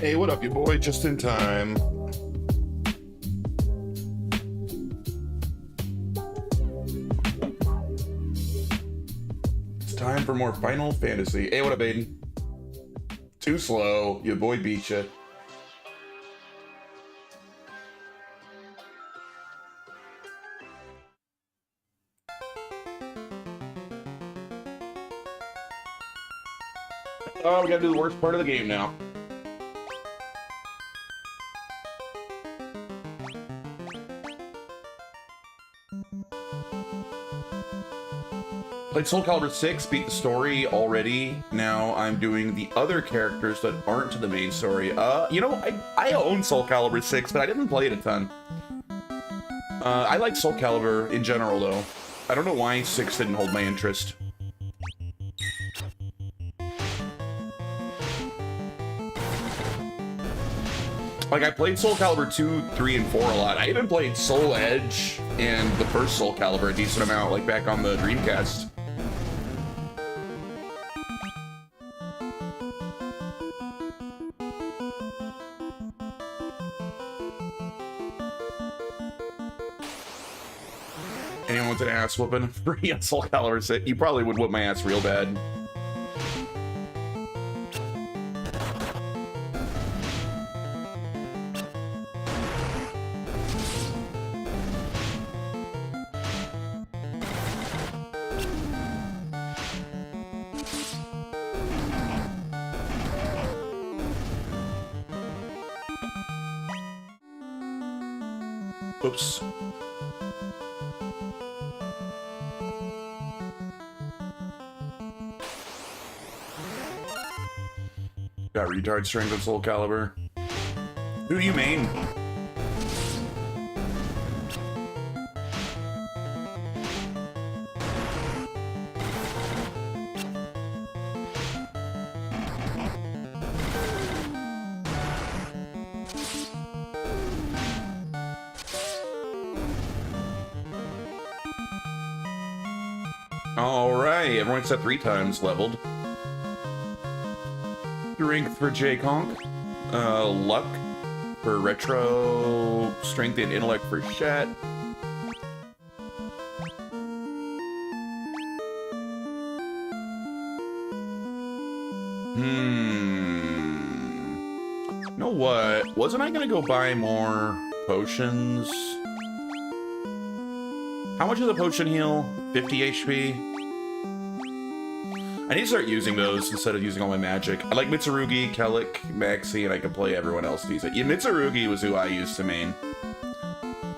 Hey, what up, you boy? Just in time. It's time for more Final Fantasy. Hey, what up, Aiden? Too slow. Your boy beat you. Oh, we gotta do the worst part of the game now. Played Soul Calibur 6, beat the story already. Now I'm doing the other characters that aren't the main story. You know, I own Soul Calibur 6, but I didn't play it a ton. I like Soul Calibur in general, though. I don't know why 6 didn't hold my interest. Like, I played Soul Calibur 2, 3, and 4 a lot. I even played Soul Edge and the first Soul Calibur a decent amount, like back on the Dreamcast. Anyone wants an ass whooping free on Soul Calibur 6? You probably would whoop my ass real bad. Oops. Got retard strength of Soul Calibur. Who do you main? Alright, everyone's at 3 times leveled. Strength for J-Conk. Luck for Retro. Strength and Intellect for Shet. You know what? Wasn't I gonna go buy more potions? How much is a potion heal? 50 HP? I need to start using those instead of using all my magic. I like Mitsurugi, Kellic, Maxi, and I can play everyone else decent. Yeah, Mitsurugi was who I used to main.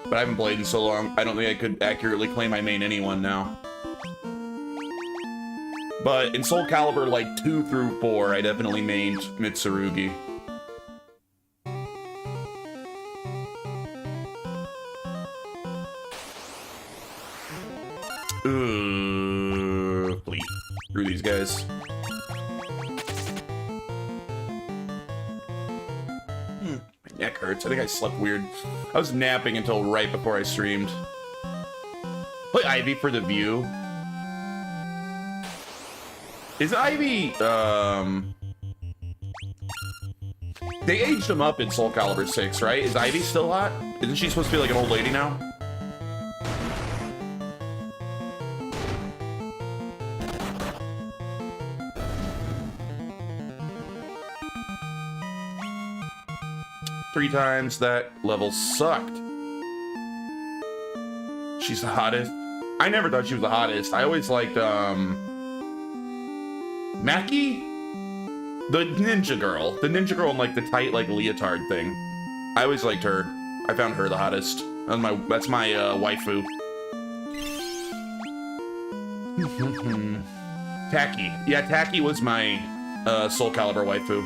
But I haven't played in so long, I don't think I could accurately claim I main anyone now. But in Soul Calibur, like 2 through 4, I definitely mained Mitsurugi. Please. Through these guys. My neck hurts. I think I slept weird. I was napping until right before I streamed. Play Ivy for the view. Is Ivy, they aged him up in Soul Calibur 6, right? Is Ivy still hot? Isn't she supposed to be like an old lady now? Three times, that level sucked. She's the hottest. I never thought she was the hottest. I always liked, Maki? The ninja girl. The ninja girl in, like, the tight, like, leotard thing. I always liked her. I found her the hottest. That's my waifu. Taki. Yeah, Taki was my, Soul Calibur waifu.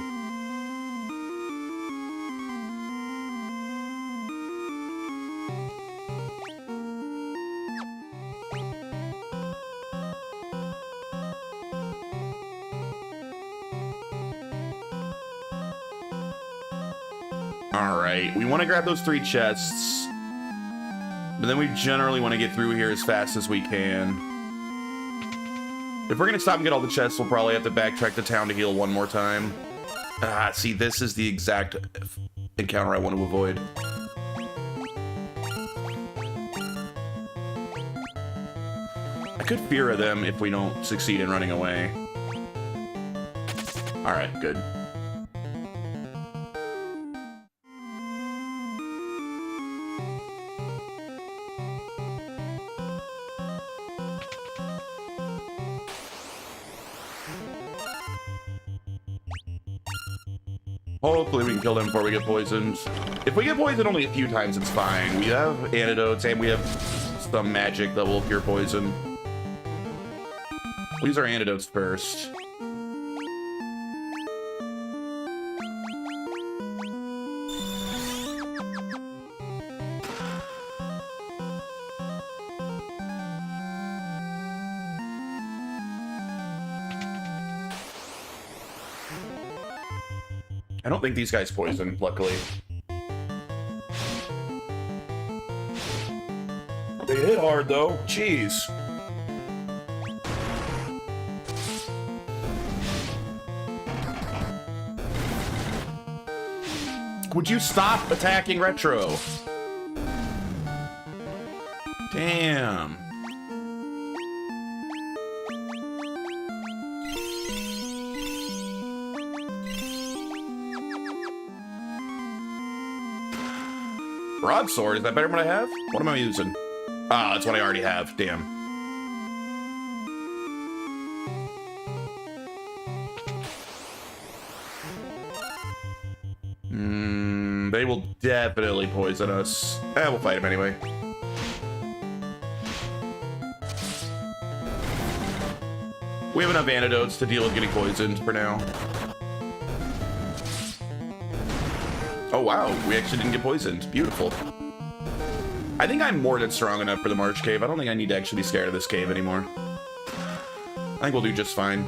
Alright, we want to grab those 3 chests. But then we generally want to get through here as fast as we can. If we're going to stop and get all the chests, we'll probably have to backtrack to town to heal one more time. Ah, see, this is the exact encounter I want to avoid. I could fear them if we don't succeed in running away. Alright, good. Hopefully we can kill them before we get poisoned. If we get poisoned only a few times, it's fine. We have antidotes and we have some magic that will cure poison. We'll use our antidotes first. I don't think these guys poison, luckily. They hit hard, though. Jeez. Would you stop attacking Retro? Damn. Broadsword, is that better than what I have? What am I using? Ah, that's what I already have. Damn. They will definitely poison us. We'll fight him anyway. We have enough antidotes to deal with getting poisoned for now. Oh wow, we actually didn't get poisoned. Beautiful. I think I'm more than strong enough for the March Cave. I don't think I need to actually be scared of this cave anymore. I think we'll do just fine.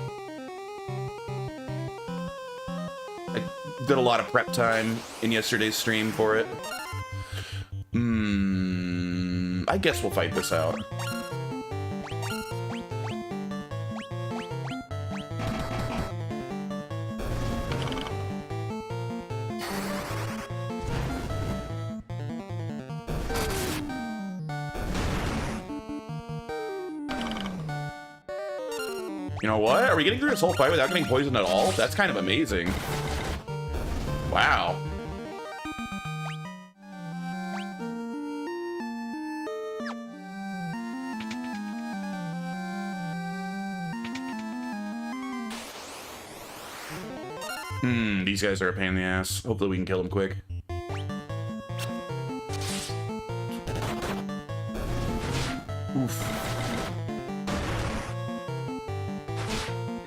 I did a lot of prep time in yesterday's stream for it. I guess we'll fight this out. You know what? Are we getting through this whole fight without getting poisoned at all? That's kind of amazing. Wow. These guys are a pain in the ass. Hopefully we can kill them quick. Oof.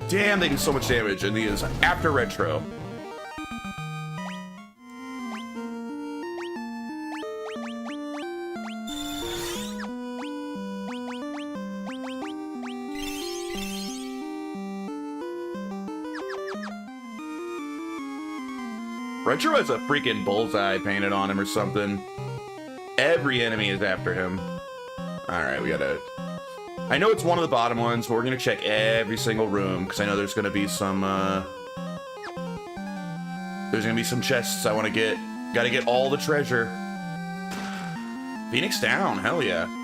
Damn, they do so much damage, and he is after Retro. Retro has a freaking bullseye painted on him or something. Every enemy is after him. Alright, we gotta... I know it's one of the bottom ones, but we're gonna check every single room, because I know there's gonna be some, there's gonna be some chests I want to get. Gotta get all the treasure. Phoenix down, hell yeah.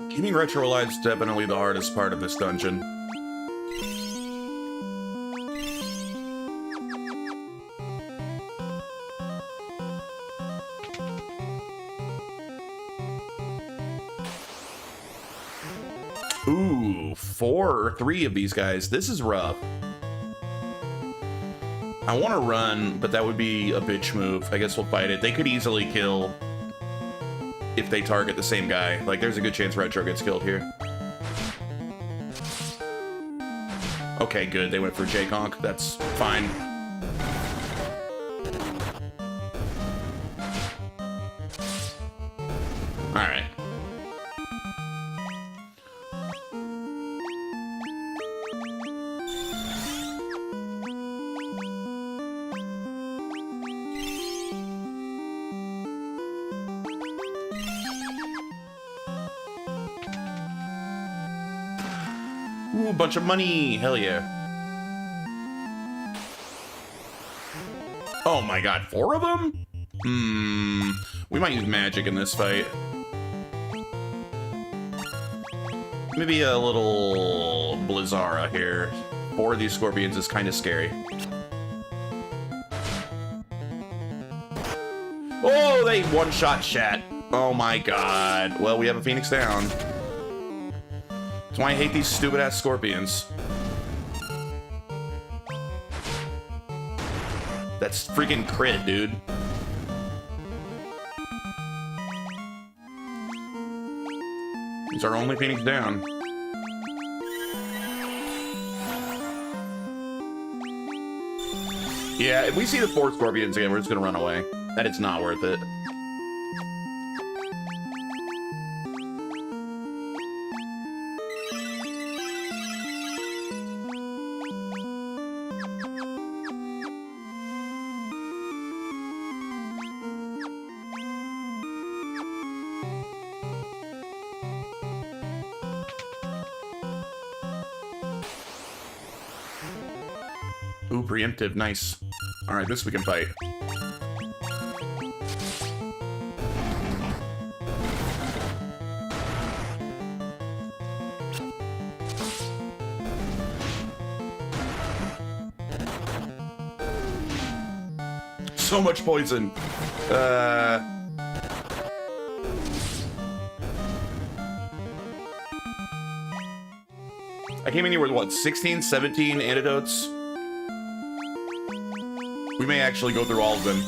Keeping Retro alive is definitely the hardest part of this dungeon. Ooh, 4 or 3 of these guys. This is rough. I want to run, but that would be a bitch move. I guess we'll fight it. They could easily kill if they target the same guy. Like, there's a good chance Retro gets killed here. Okay, good. They went for J-Conk. That's fine. Alright. Ooh, a bunch of money. Hell yeah. Oh my god, 4 of them? We might use magic in this fight. Maybe a little Blizzara here. 4 of these scorpions is kind of scary. Oh, they one-shot Shat. Oh my god. Well, we have a Phoenix down. That's why I hate these stupid-ass scorpions. That's freaking crit, dude. It's our only Phoenix down. Yeah, if we see the 4 scorpions again, we're just gonna run away. That it's not worth it. Ooh, preemptive, nice. Alright, this we can fight. So much poison. I came in here with, what, 16, 17 antidotes? We may actually go through all of them.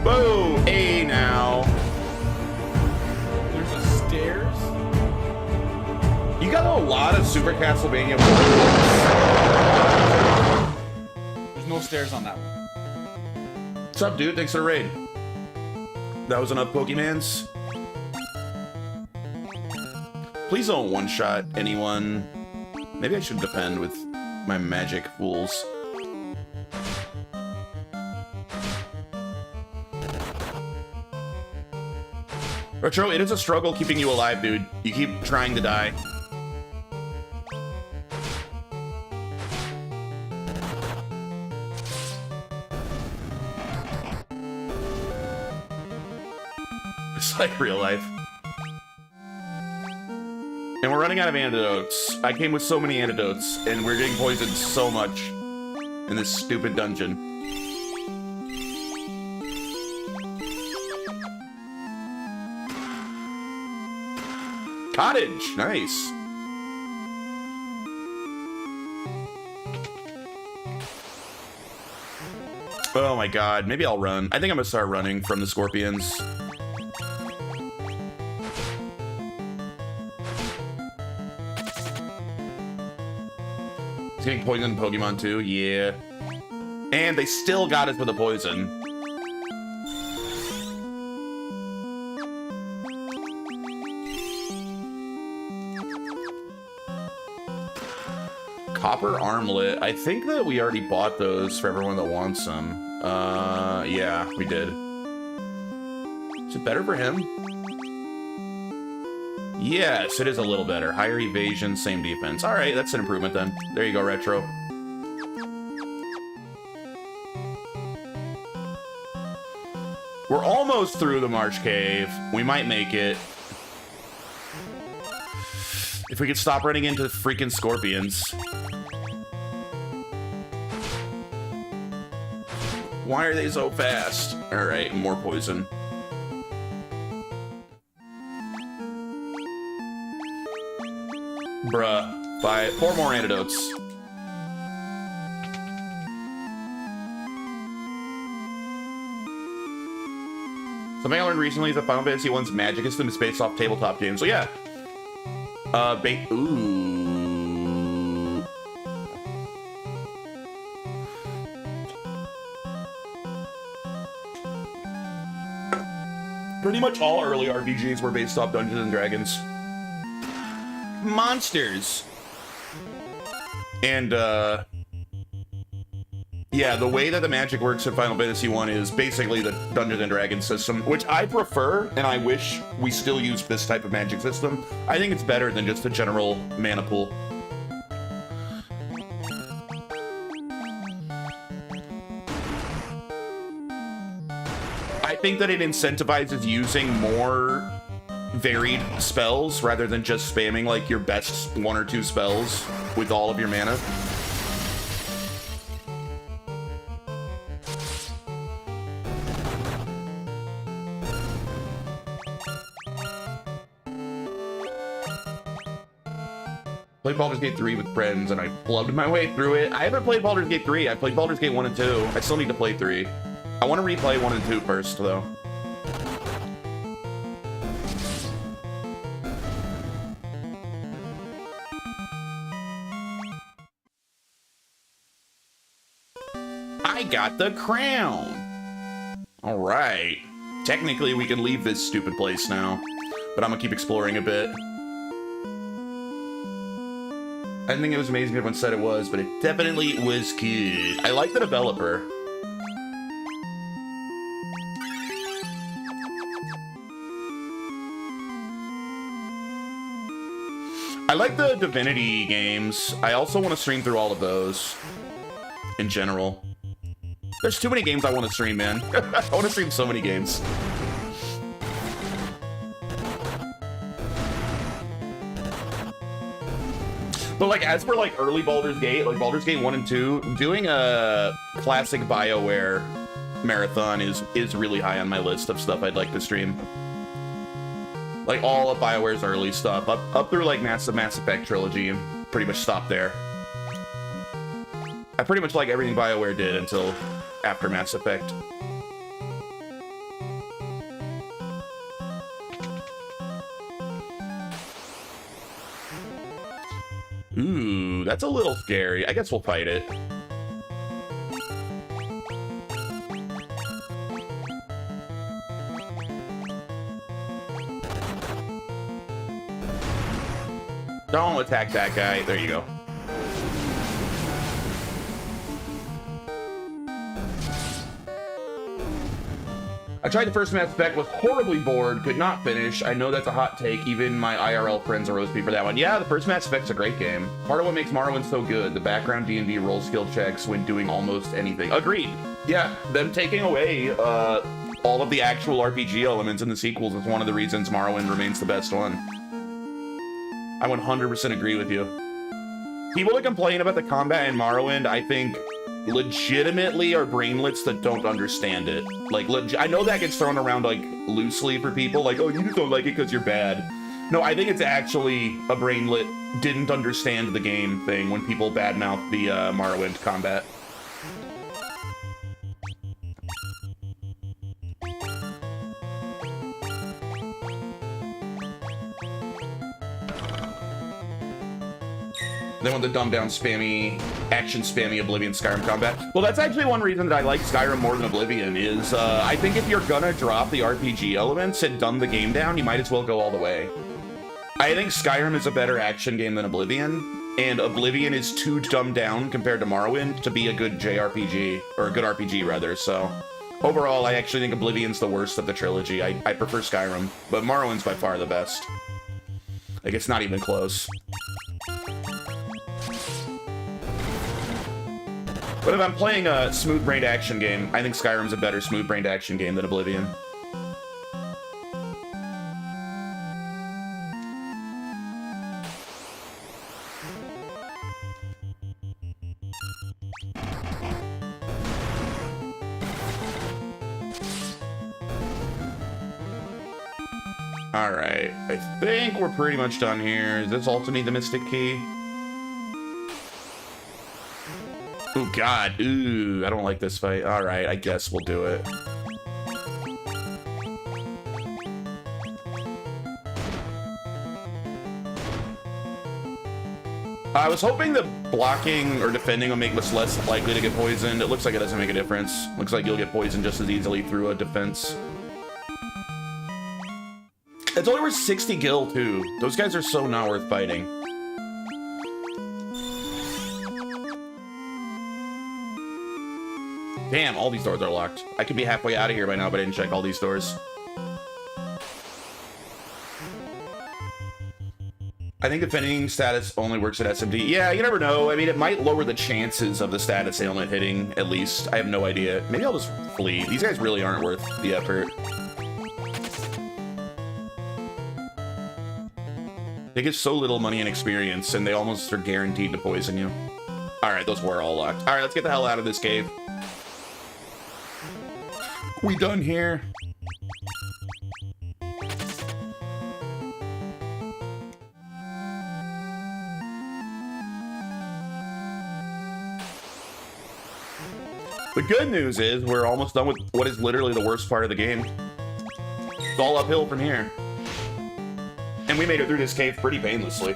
Whoa! A now. There's a stairs? You got a lot of Super Castlevania. There's no stairs on that one. What's up, dude? Thanks for the raid. That was enough Pokemans. Please don't one-shot anyone. Maybe I should defend with my magic fools. Retro, it is a struggle keeping you alive, dude. You keep trying to die. It's like real life. And we're running out of antidotes. I came with so many antidotes, and we're getting poisoned so much in this stupid dungeon. Cottage, nice. Oh my god, maybe I'll run. I think I'm gonna start running from the scorpions. He's getting poisoned Pokemon too, yeah. And they still got us with the poison. Copper armlet. I think that we already bought those for everyone that wants them. Yeah, we did. Is it better for him? Yes, it is a little better. Higher evasion, same defense. All right, that's an improvement then. There you go, Retro. We're almost through the March Cave. We might make it. If we could stop running into the freaking scorpions. Why are they so fast? All right, more poison. Bruh. 4 more antidotes. Something I learned recently is that Final Fantasy 1's magic system is based off tabletop games. So yeah. Ooh. Pretty much all early RPGs were based off Dungeons and Dragons. Monsters. And, yeah, the way that the magic works in Final Fantasy 1 is basically the Dungeons and Dragons system, which I prefer, and I wish we still used this type of magic system. I think it's better than just a general mana pool. I think that it incentivizes using more varied spells rather than just spamming like your best 1 or 2 spells with all of your mana. Played Baldur's Gate 3 with friends, and I plugged my way through it. I haven't played Baldur's Gate 3. I played Baldur's Gate 1 and 2. I still need to play 3. I want to replay 1 and 2 first, though. I got the crown! Alright. Technically, we can leave this stupid place now, but I'm gonna keep exploring a bit. I didn't think it was amazing everyone said it was, but it definitely was good. I like the developer. I like the Divinity games. I also want to stream through all of those in general. There's too many games I want to stream, man. I want to stream so many games. But like, as for like early Baldur's Gate, like Baldur's Gate 1 and 2, doing a classic BioWare marathon is really high on my list of stuff I'd like to stream. Like all of BioWare's early stuff, up through like Mass Effect trilogy, and pretty much stop there. I pretty much like everything BioWare did until after Mass Effect. Ooh, that's a little scary. I guess we'll fight it. Don't attack that guy. There you go. I tried the first Mass Effect, was horribly bored, could not finish. I know that's a hot take. Even my IRL friends are roast me for that one. Yeah, the first Mass Effect's a great game. Part of what makes Morrowind so good, the background D&D roll skill checks when doing almost anything. Agreed. Yeah, them taking away all of the actual RPG elements in the sequels is one of the reasons Morrowind remains the best one. I 100% agree with you. People that complain about the combat in Morrowind, I think, legitimately are brainlets that don't understand it. Like, I know that gets thrown around, like, loosely for people, like, oh, you just don't like it because you're bad. No, I think it's actually a brainlet didn't understand the game thing when people badmouth the Morrowind combat. They want the dumbed down spammy, action spammy Oblivion Skyrim combat. Well, that's actually one reason that I like Skyrim more than Oblivion is, I think if you're gonna drop the RPG elements and dumb the game down, you might as well go all the way. I think Skyrim is a better action game than Oblivion, and Oblivion is too dumbed down compared to Morrowind to be a good JRPG, or a good RPG rather, so. Overall, I actually think Oblivion's the worst of the trilogy. I prefer Skyrim, but Morrowind's by far the best. Like, it's not even close. But if I'm playing a smooth-brained action game, I think Skyrim's a better smooth-brained action game than Oblivion. Alright, I think we're pretty much done here. Does this also need the Mystic Key? Oh god, ooh, I don't like this fight. Alright, I guess we'll do it. I was hoping that blocking or defending will make us less likely to get poisoned. It looks like it doesn't make a difference. Looks like you'll get poisoned just as easily through a defense. It's only worth 60 gil, too. Those guys are so not worth fighting. Damn, all these doors are locked. I could be halfway out of here by now, but I didn't check all these doors. I think defending status only works at SMD. Yeah, you never know. I mean, it might lower the chances of the status ailment hitting, at least. I have no idea. Maybe I'll just flee. These guys really aren't worth the effort. They get so little money and experience, and they almost are guaranteed to poison you. Alright, those were all locked. Alright, let's get the hell out of this cave. We done here? The good news is we're almost done with what is literally the worst part of the game. It's all uphill from here. And we made it through this cave pretty painlessly.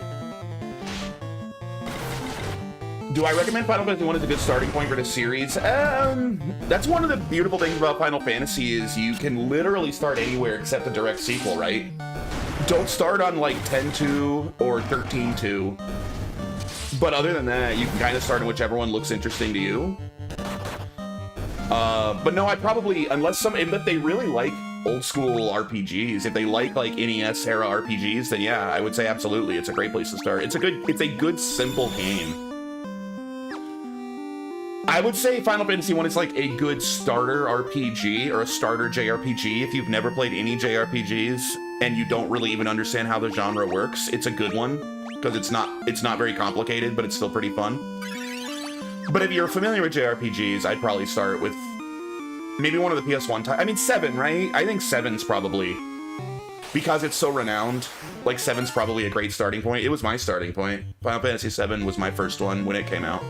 Do I recommend Final Fantasy 1 as a good starting point for this series? That's one of the beautiful things about Final Fantasy is you can literally start anywhere except a direct sequel, right? Don't start on like 10.2 or 13.2. But other than that, you can kind of start on whichever one looks interesting to you. But no, I probably, if they really like old school RPGs, if they like NES era RPGs, then yeah, I would say absolutely, it's a great place to start. It's a good simple game. I would say Final Fantasy 1 is like a good starter RPG or a starter JRPG. If you've never played any JRPGs and you don't really even understand how the genre works, it's a good one because it's not very complicated, but it's still pretty fun. But if you're familiar with JRPGs, I'd probably start with maybe one of the PS1 I mean, 7, right? I think 7's probably, because it's so renowned, like 7's probably a great starting point. It was my starting point. Final Fantasy 7 was my first one when it came out.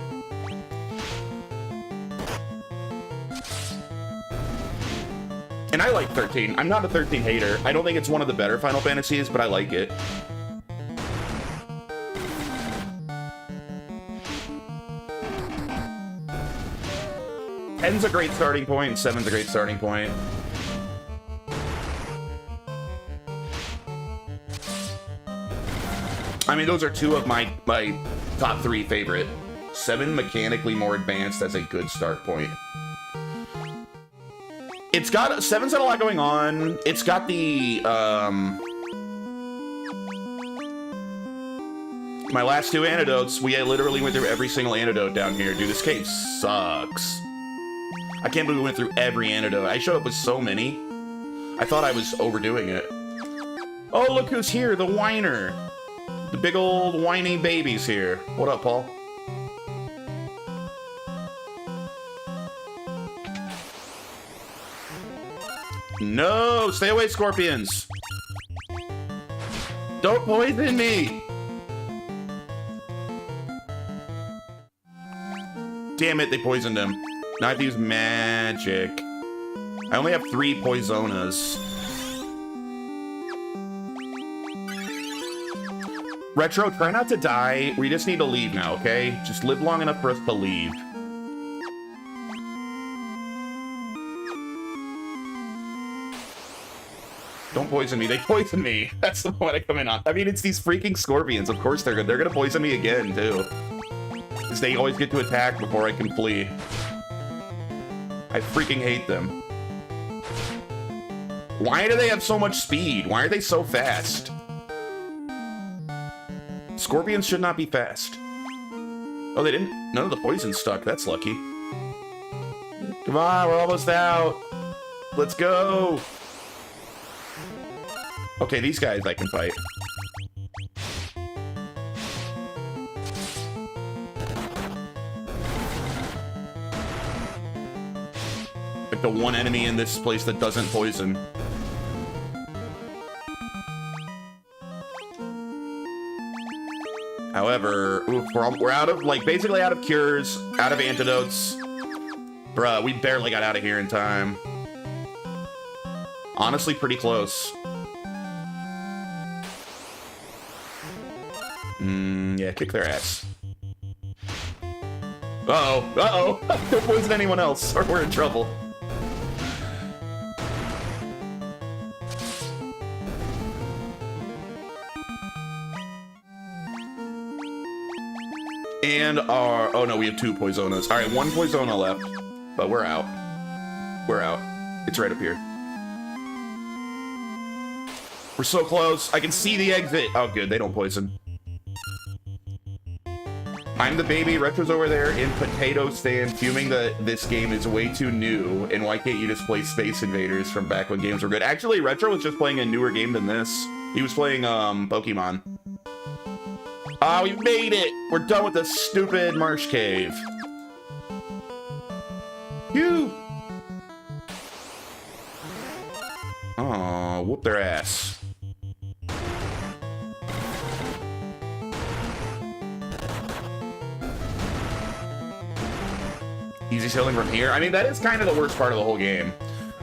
And I like 13. I'm not a 13 hater. I don't think it's one of the better Final Fantasies, but I like it. Ten's a great starting point, 7's a great starting point. I mean, those are two of my top 3 favorite. 7 mechanically more advanced as a good start point. It's got 7's got a lot going on. It's got the my last 2 antidotes. We literally went through every single antidote down here. Dude, this cave sucks. I can't believe we went through every antidote. I showed up with so many. I thought I was overdoing it. Oh, look who's here, the whiner. The big old whiny baby's here. What up, Paul? No, stay away, scorpions. Don't poison me. Damn it, they poisoned him. Now I have to use magic. I only have 3 Poisonas. Retro, try not to die. We just need to leave now, okay? Just live long enough for us to leave. Don't poison me. They poison me. That's the point I come in on. I mean, it's these freaking scorpions. Of course they're gonna poison me again, too. Because they always get to attack before I can flee. I freaking hate them. Why do they have so much speed? Why are they so fast? Scorpions should not be fast. Oh, they didn't? None of the poison stuck. That's lucky. Come on, we're almost out. Let's go. Okay, these guys I can fight. Like the one enemy in this place that doesn't poison. However, oof, we're out of, like, basically out of cures, out of antidotes. Bruh, we barely got out of here in time. Honestly, pretty close. Yeah, kick their ass. Uh-oh. Uh-oh. Don't poison anyone else, or we're in trouble. And our... Oh, no, we have 2 Poisonas. All right, 1 Poisona left, but we're out. We're out. It's right up here. We're so close. I can see the exit. Oh, good. They don't poison. I'm the baby. Retro's over there in potato stand fuming that this game is way too new, and why can't you just play Space Invaders from back when games were good? Actually, Retro was just playing a newer game than this. He was playing, Pokemon. Ah, we made it! We're done with the stupid marsh cave. Phew! Aw, whoop their ass. Easy sailing from here? I mean, that is kind of the worst part of the whole game.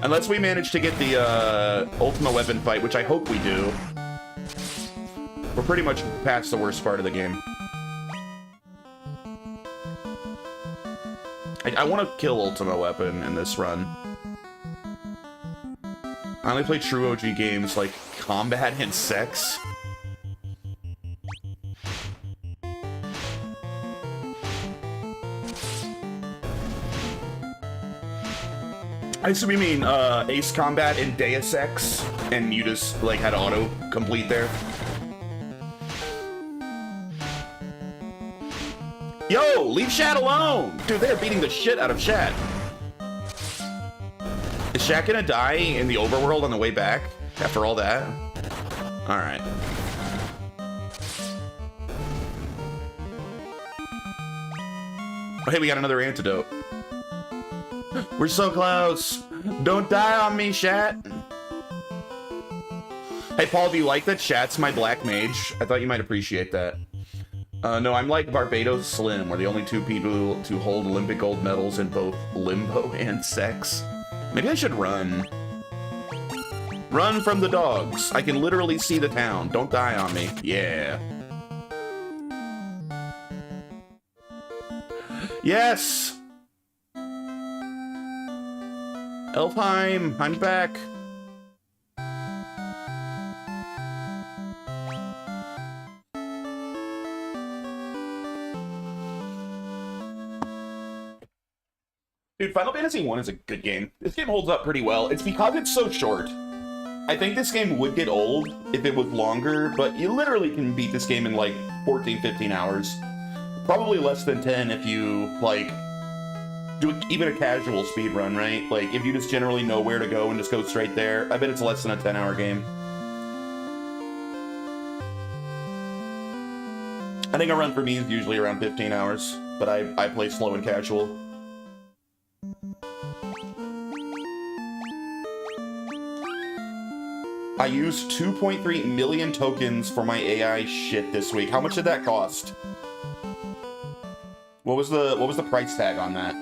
Unless we manage to get the Ultima Weapon fight, which I hope we do. We're pretty much past the worst part of the game. I want to kill Ultima Weapon in this run. I only play true OG games like Combat and Sex. I assume you mean Ace Combat and Deus Ex, and you just like had auto complete there. Yo, leave Shat alone! Dude, they're beating the shit out of Shat. Is Shat gonna die in the overworld on the way back after all that? Alright. Oh, hey, we got another antidote. We're so close. Don't die on me, Shat. Hey, Paul, do you like that Shat's my black mage? I thought you might appreciate that. No, I'm like Barbados Slim. We're the only 2 people to hold Olympic gold medals in both limbo and sex. Maybe I should run. Run from the dogs. I can literally see the town. Don't die on me. Yeah. Yes! Elfheim, I'm back. Dude, Final Fantasy 1 is a good game. This game holds up pretty well. It's because it's so short. I think this game would get old if it was longer, but you literally can beat this game in like 14, 15 hours. Probably less than 10 if you, like, do even a casual speed run, right? Like, if you just generally know where to go and just go straight there, I bet it's less than a 10-hour game. I think a run for me is usually around 15 hours, but I play slow and casual. I used 2.3 million tokens for my AI shit this week. How much did that cost? What was the price tag on that?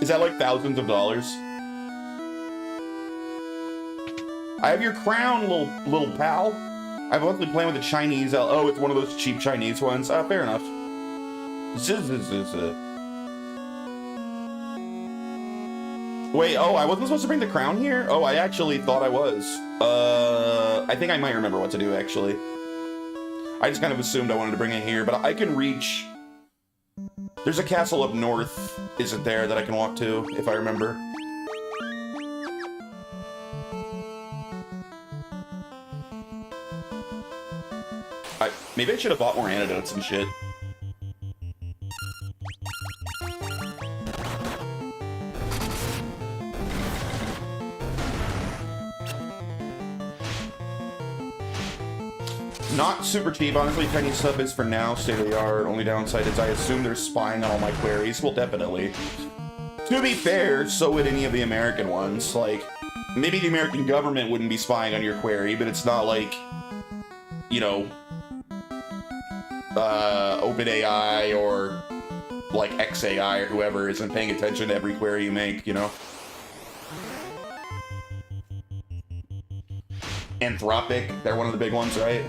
Is that like thousands of dollars? I have your crown, little pal. I've also been playing with the Chinese. Oh, it's one of those cheap Chinese ones. Fair enough. Wait, oh, I wasn't supposed to bring the crown here? Oh, I actually thought I was. I think I might remember what to do, actually. I just kind of assumed I wanted to bring it here, but I can reach... There's a castle up north, isn't there, that I can walk to, if I remember. Maybe I should have bought more antidotes and shit. Not super cheap, honestly. Chinese sub is for now state of the art. Only downside is I assume they're spying on all my queries. Well, definitely. To be fair, so would any of the American ones. Like, maybe the American government wouldn't be spying on your query, but it's not like, you know, OpenAI or like XAI or whoever isn't paying attention to every query you make, you know? Anthropic, they're one of the big ones, right?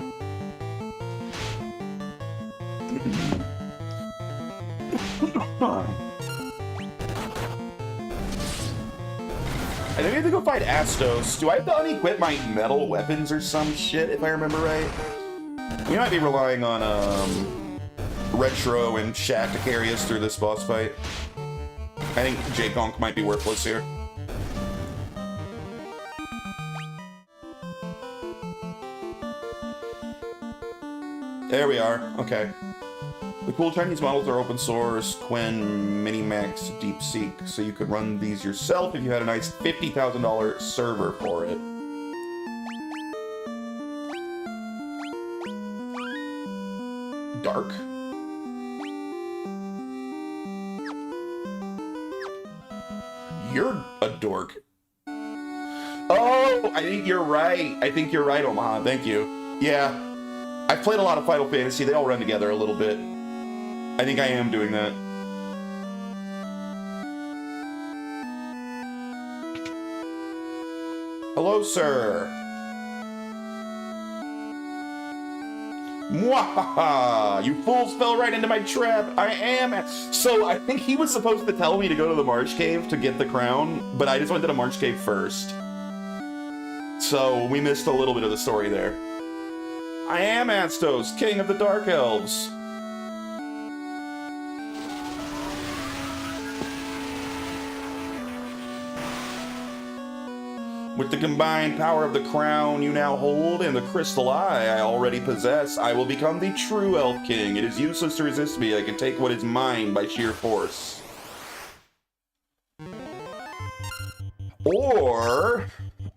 I think I have to go fight Astos. Do I have to unequip my metal weapons or some shit, if I remember right? We might be relying on Retro and Shat to carry us through this boss fight. I think J-Conk might be worthless here. There we are. Okay. The cool Chinese models are open source, Quen, Minimax, DeepSeek, so you could run these yourself if you had a nice $50,000 server for it. Dark. You're a dork. Oh, I think you're right. I think you're right, Omaha. Thank you. Yeah. I've played a lot of Final Fantasy. They all run together a little bit. I think I am doing that. Hello, sir. Mwahaha! You fools fell right into my trap. I am. So I think he was supposed to tell me to go to the Marsh Cave to get the crown, but I just went to the Marsh Cave first. So we missed a little bit of the story there. I am Astos, king of the Dark Elves. With the combined power of the crown you now hold and the crystal eye I already possess, I will become the true Elf King. It is useless to resist me. I can take what is mine by sheer force. Or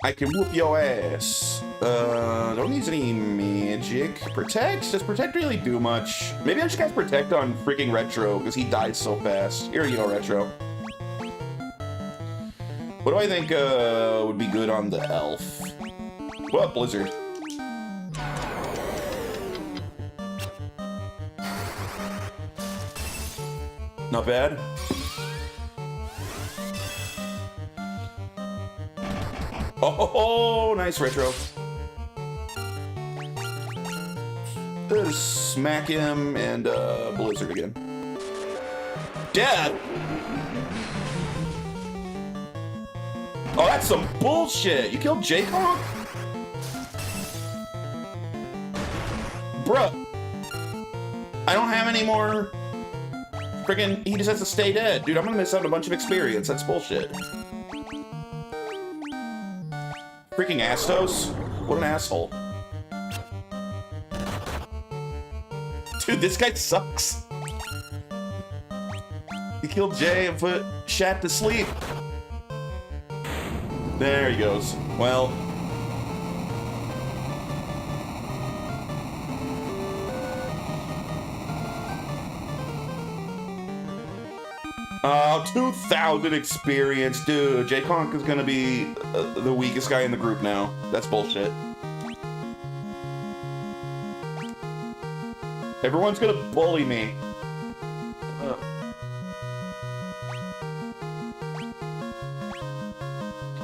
I can whoop your ass. Don't use any magic. Protect? Does Protect really do much? Maybe I just cast Protect on freaking Retro, because he dies so fast. Here you go, Retro. What do I think would be good on the elf? What, Blizzard? Not bad. Oh, nice, Retro. Smack him and Blizzard again. Dead! Oh, that's some bullshit! You killed J-Conk? Bruh. I don't have any more... Friggin', he just has to stay dead. Dude, I'm gonna miss out on a bunch of experience. That's bullshit. Freaking Astos? What an asshole. Dude, this guy sucks. He killed Jay and put Shat to sleep. There he goes. Well. Oh, 2,000 experience. Dude, J-Conk is gonna be the weakest guy in the group now. That's bullshit. Everyone's gonna bully me.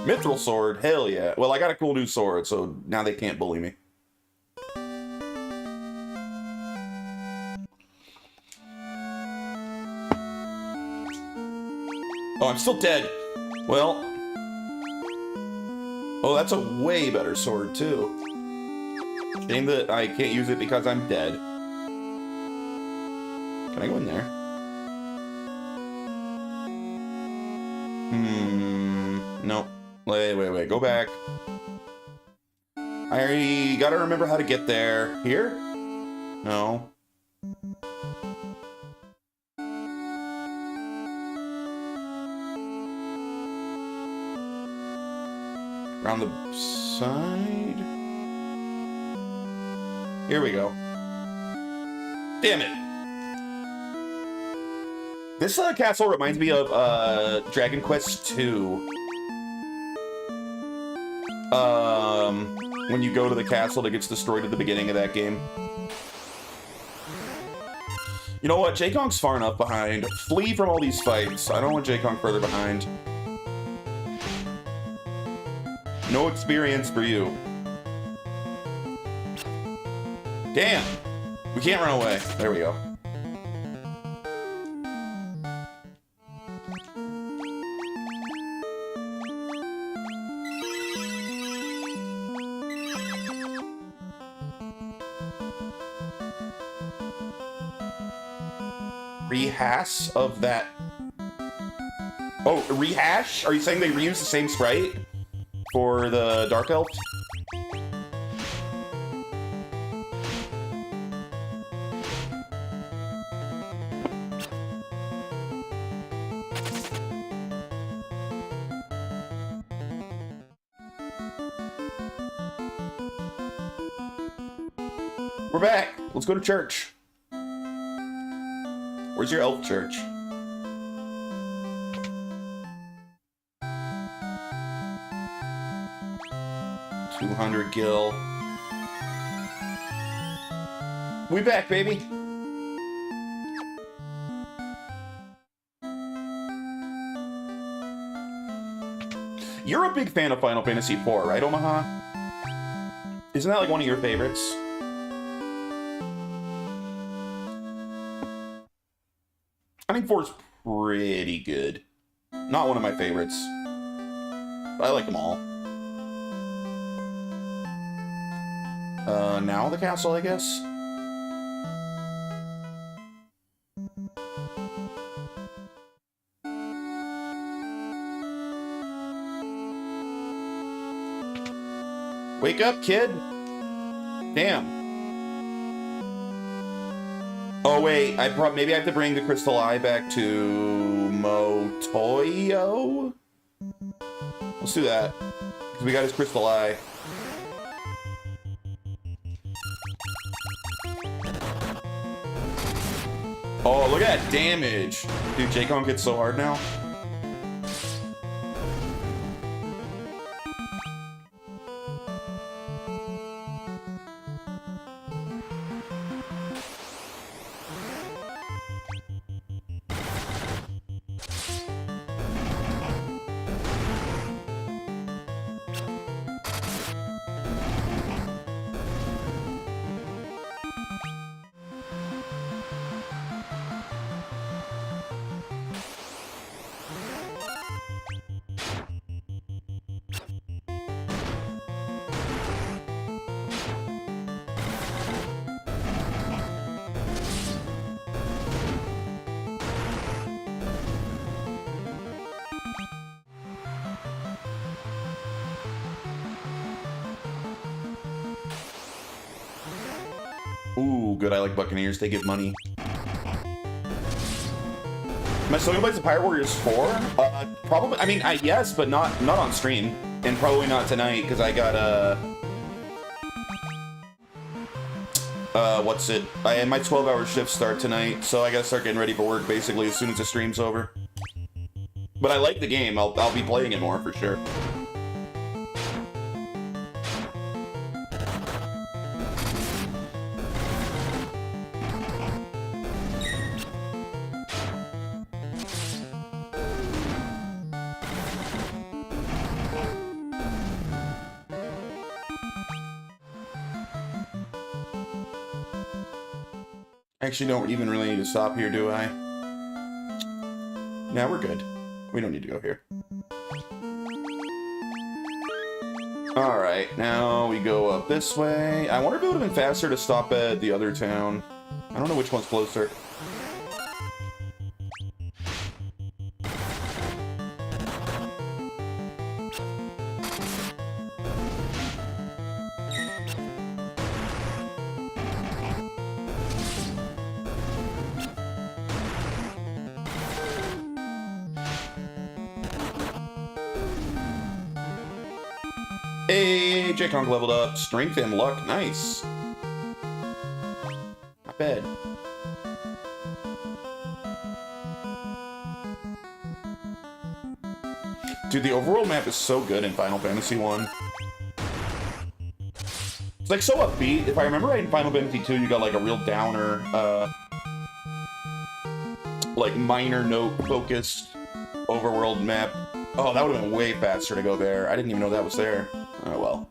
Mithril sword, hell yeah. Well, I got a cool new sword, so now they can't bully me. Oh, I'm still dead. Well. Oh, that's a way better sword, too. Shame that I can't use it because I'm dead. Can I go in there? Nope. Wait. Go back. I gotta remember how to get there. Here? No. Around the side? Here we go. Damn it. This castle reminds me of Dragon Quest II. When you go to the castle that gets destroyed at the beginning of that game. You know what? J-Conk's far enough behind. Flee from all these fights. I don't want J-Conk further behind. No experience for you. Damn! We can't run away. There we go. Rehash of that. Oh, rehash? Are you saying they reuse the same sprite for the Dark Elf? We're back. Let's go to church. Where's your elf church? $200 gil. We back, baby. You're a big fan of Final Fantasy IV, right, Omaha? Isn't that like one of your favorites? I think 4's pretty good. Not one of my favorites. But I like them all. Now the castle, I guess? Wake up, kid! Damn. Oh wait, maybe I have to bring the Crystal Eye back to Motoyo? Let's do that. Because we got his Crystal Eye. Oh, look at that damage! Dude, J-Con gets so hard now. Ooh, good. I like Buccaneers. They give money. Am I still gonna play the Pirate Warriors 4? Probably. I mean, yes, but not on stream, and probably not tonight because I got what's it? I had my 12-hour shift start tonight, so I gotta start getting ready for work basically as soon as the stream's over. But I like the game. I'll be playing it more for sure. Actually, don't even really need to stop here, do I? Nah, we're good. We don't need to go here. Alright, now we go up this way. I wonder if it would have been faster to stop at the other town. I don't know which one's closer. Hey, J-Conk leveled up. Strength and luck. Nice. Not bad. Dude, the overworld map is so good in Final Fantasy 1. It's like so upbeat. If I remember right, in Final Fantasy 2, you got like a real downer, like minor note focused overworld map. Oh, that would have been way faster to go there. I didn't even know that was there. Oh well.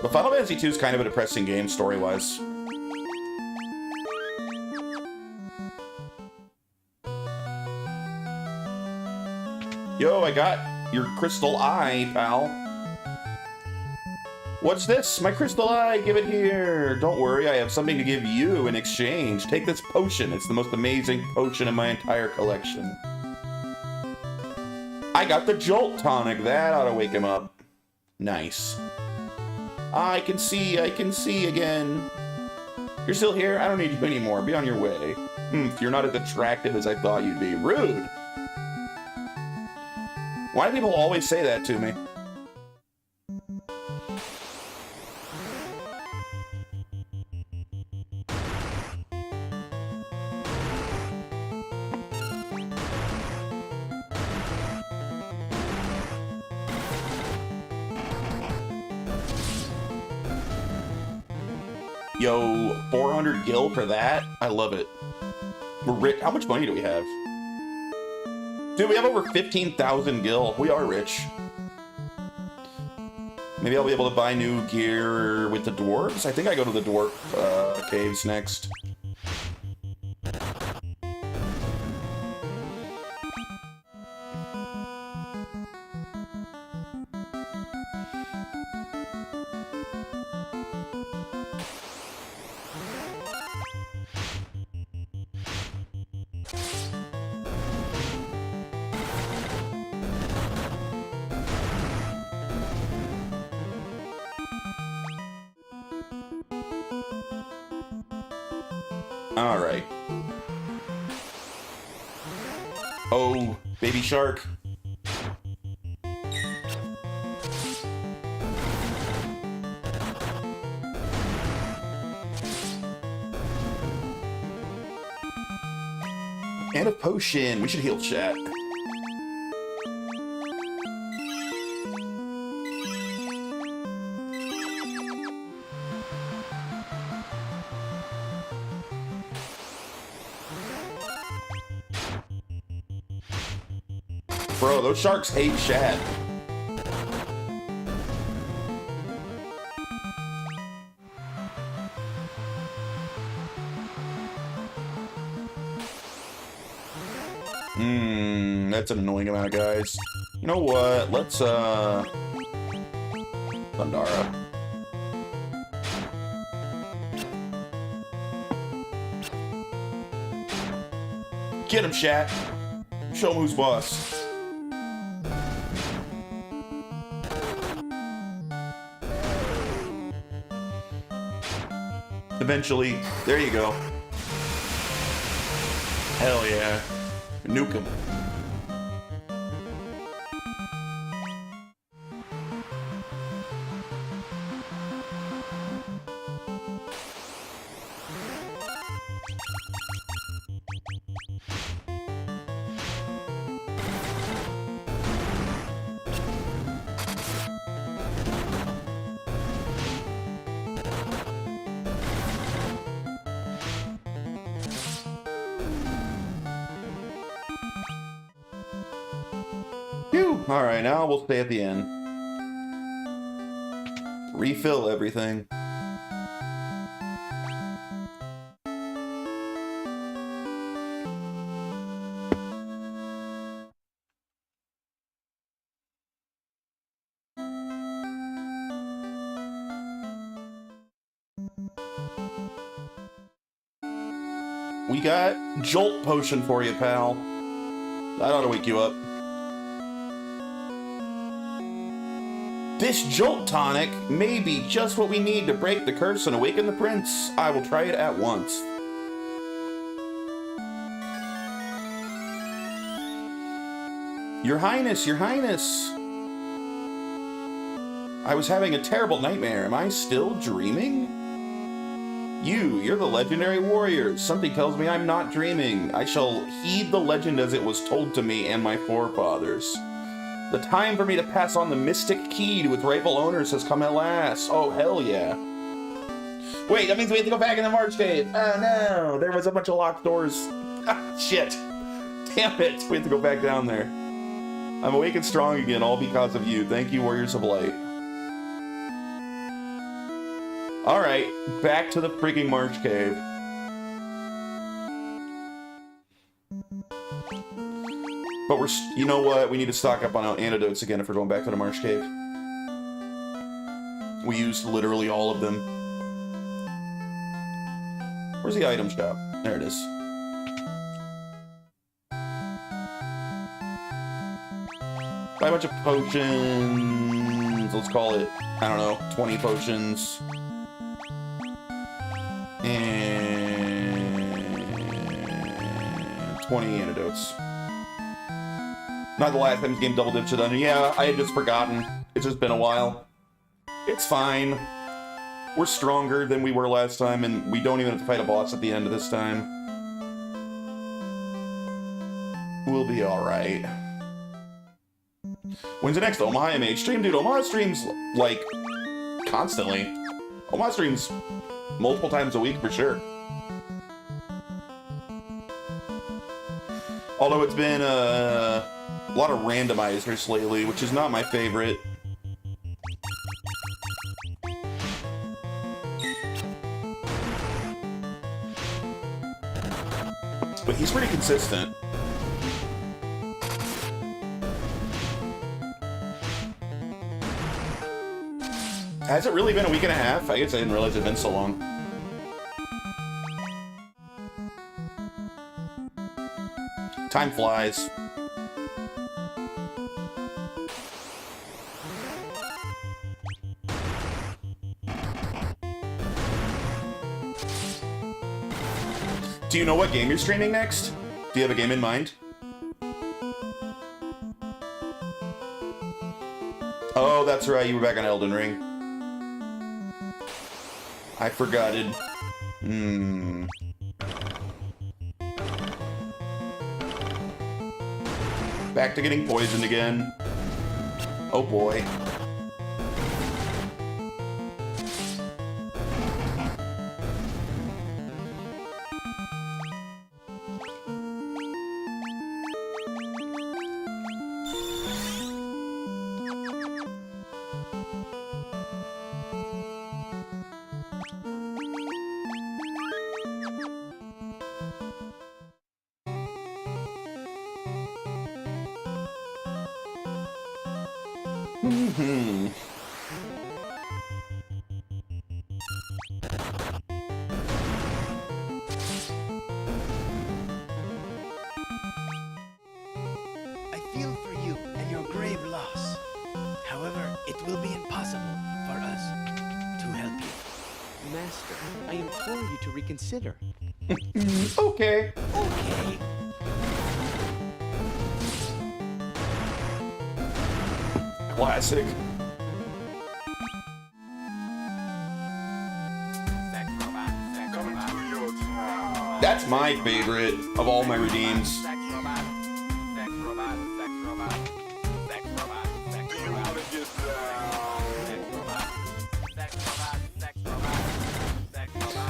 But Final Fantasy II is kind of a depressing game, story-wise. Yo, I got your crystal eye, pal. What's this? My crystal eye, give it here. Don't worry, I have something to give you in exchange. Take this potion. It's the most amazing potion in my entire collection. I got the Jolt tonic. That ought to wake him up. Nice. I can see again. You're still here? I don't need you anymore. Be on your way. You're not as attractive as I thought you'd be. Rude. Why do people always say that to me? Yo, 400 gil for that? I love it. We're rich. How much money do we have? Dude, we have over 15,000 gil. We are rich. Maybe I'll be able to buy new gear with the dwarves. I think I go to the dwarf caves next. All right. Oh, baby shark. And a potion. We should heal chat. Bro, those sharks hate Shad. That's an annoying amount of guys. You know what? Let's, Thundara. Get him, Shat. Show him who's boss. Eventually, there you go. Hell yeah. Nuke him. Alright, now we'll stay at the end. Refill everything. We got Jolt Potion for you, pal. That ought to wake you up. This Jolt Tonic may be just what we need to break the curse and awaken the prince. I will try it at once. Your Highness, Your Highness. I was having a terrible nightmare. Am I still dreaming? You're the legendary warrior. Something tells me I'm not dreaming. I shall heed the legend as it was told to me and my forefathers. The time for me to pass on the mystic key to its rightful owners has come at last. Oh, hell yeah. Wait, that means we have to go back in the March cave. Oh, no. There was a bunch of locked doors. Shit. Damn it. We have to go back down there. I'm awake and strong again, all because of you. Thank you, Warriors of Light. Alright, back to the freaking March Cave. But you know what? We need to stock up on antidotes again if we're going back to the Marsh Cave. We used literally all of them. Where's the item shop? There it is. Buy a bunch of potions. Let's call it, I don't know, 20 potions. And 20 antidotes. Not the last time this game double dipped to done. Yeah, I had just forgotten. It's just been a while. It's fine. We're stronger than we were last time, and we don't even have to fight a boss at the end of this time. We'll be alright. When's the next Omaha MH stream? Dude, Omaha streams, like, constantly. Omaha streams multiple times a week, for sure. Although it's been, a lot of randomizers lately, which is not my favorite. But he's pretty consistent. Has it really been a week and a half? I guess I didn't realize it had been so long. Time flies. Do you know what game you're streaming next? Do you have a game in mind? Oh, that's right, you were back on Elden Ring. I forgot it. Back to getting poisoned again. Oh boy. I feel for you and your grave loss. However, it will be impossible for us to help you. Master, I implore you to reconsider. Okay. Okay. Classic. That's my favorite of all my redeems. I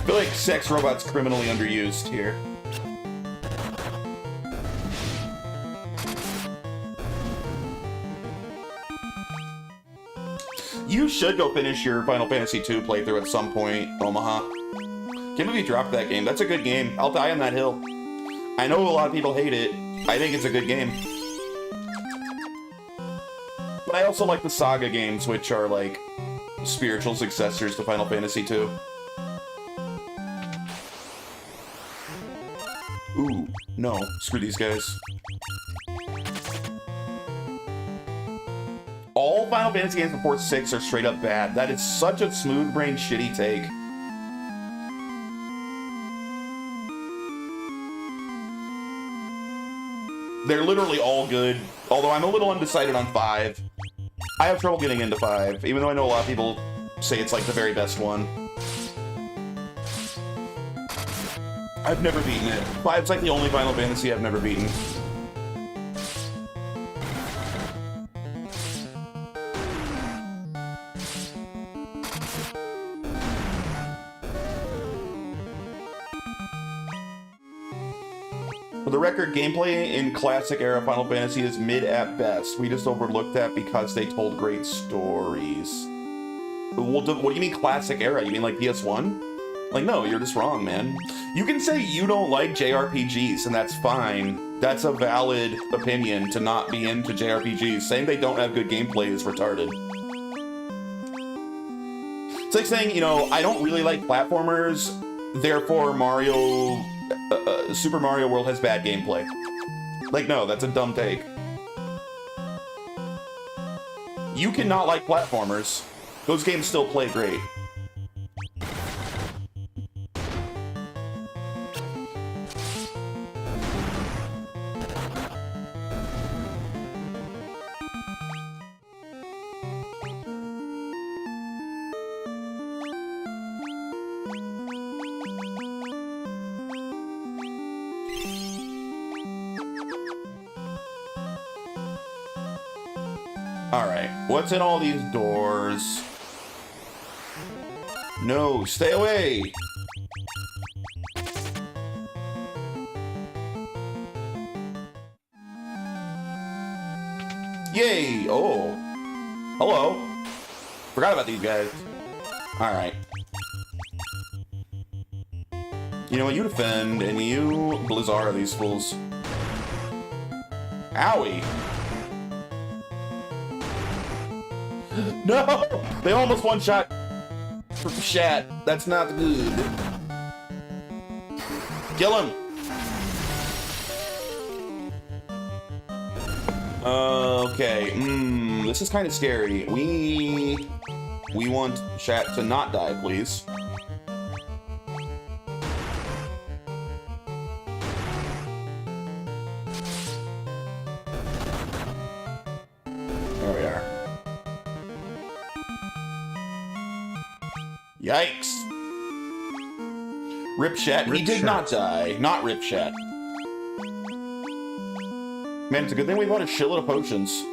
feel like sex robot's criminally underused here. You should go finish your Final Fantasy II playthrough at some point, Omaha. Can't believe you dropped that game. That's a good game. I'll die on that hill. I know a lot of people hate it. I think it's a good game. But I also like the Saga games, which are like spiritual successors to Final Fantasy II. Ooh, no. Screw these guys. All Final Fantasy games before 6 are straight up bad. That is such a smooth-brained, shitty take. They're literally all good, although I'm a little undecided on 5. I have trouble getting into 5, even though I know a lot of people say it's like the very best one. I've never beaten it. 5's like the only Final Fantasy I've never beaten. For the record, gameplay in classic-era Final Fantasy is mid at best. We just overlooked that because they told great stories. What do you mean classic era? You mean like PS1? Like, no, you're just wrong, man. You can say you don't like JRPGs, and that's fine. That's a valid opinion to not be into JRPGs. Saying they don't have good gameplay is retarded. It's like saying, you know, I don't really like platformers, therefore Super Mario World has bad gameplay. Like, no, that's a dumb take. You cannot like platformers. Those games still play great. Alright, what's in all these doors? No, stay away! Yay! Oh. Hello. Forgot about these guys. Alright. You know what? You defend, and you Blizzard these fools. Owie! No! They almost one-shot Shat. That's not good. Kill him! Okay, this is kind of scary. We want Shat to not die, please. There we are. Yikes. Ripshat. He did not die. Not Ripshat. Man, it's a good thing we bought a shitload of potions.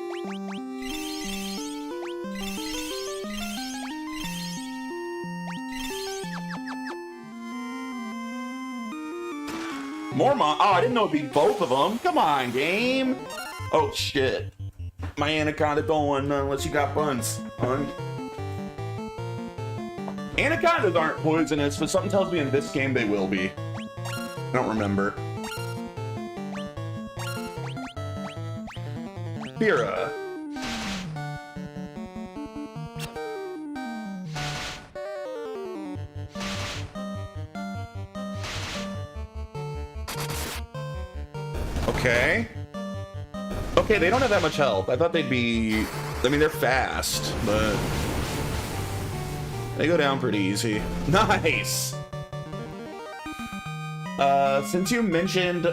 More Oh, I didn't know it'd be both of them. Come on, game. Oh, shit. My anaconda don't want none unless you got buns, hun. Anacondas aren't poisonous, but something tells me in this game they will be. I don't remember. Bira. Okay. Okay, they don't have that much health. I thought they'd be... I mean, they're fast, but... they go down pretty easy. Nice! Since you mentioned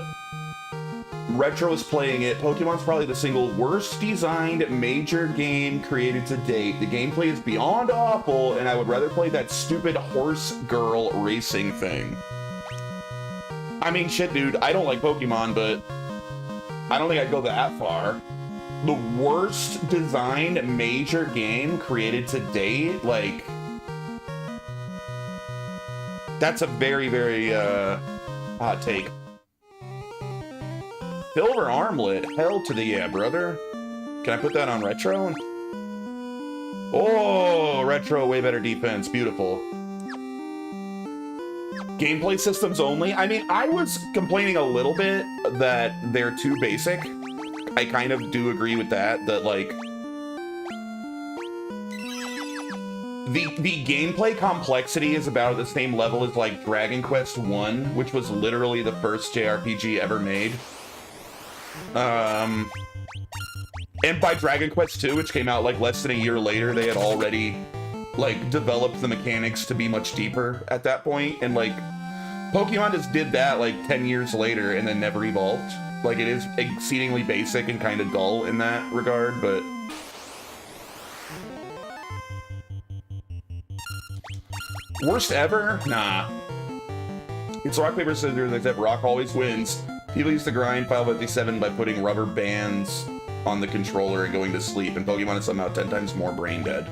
Retro was playing it, Pokemon's probably the single worst designed major game created to date. The gameplay is beyond awful, and I would rather play that stupid horse girl racing thing. I mean, shit, dude, I don't like Pokemon, but I don't think I'd go that far. The worst designed major game created to date? Like, that's a very, very, hot take. Silver armlet? Hell to the yeah, brother. Can I put that on Retro? Oh, Retro, way better defense. Beautiful. Gameplay systems only? I mean, I was complaining a little bit that they're too basic. I kind of do agree with that, like... The gameplay complexity is about at the same level as, like, Dragon Quest I, which was literally the first JRPG ever made. And by Dragon Quest II, which came out, like, less than a year later, they had already, like, developed the mechanics to be much deeper at that point, and, like, Pokemon just did that, like, 10 years later and then never evolved. Like, it is exceedingly basic and kind of dull in that regard, but... worst ever? Nah. It's rock, paper, scissors, except rock always wins. People used to grind Final Fantasy 7 by putting rubber bands on the controller and going to sleep, and Pokemon is somehow 10 times more brain dead.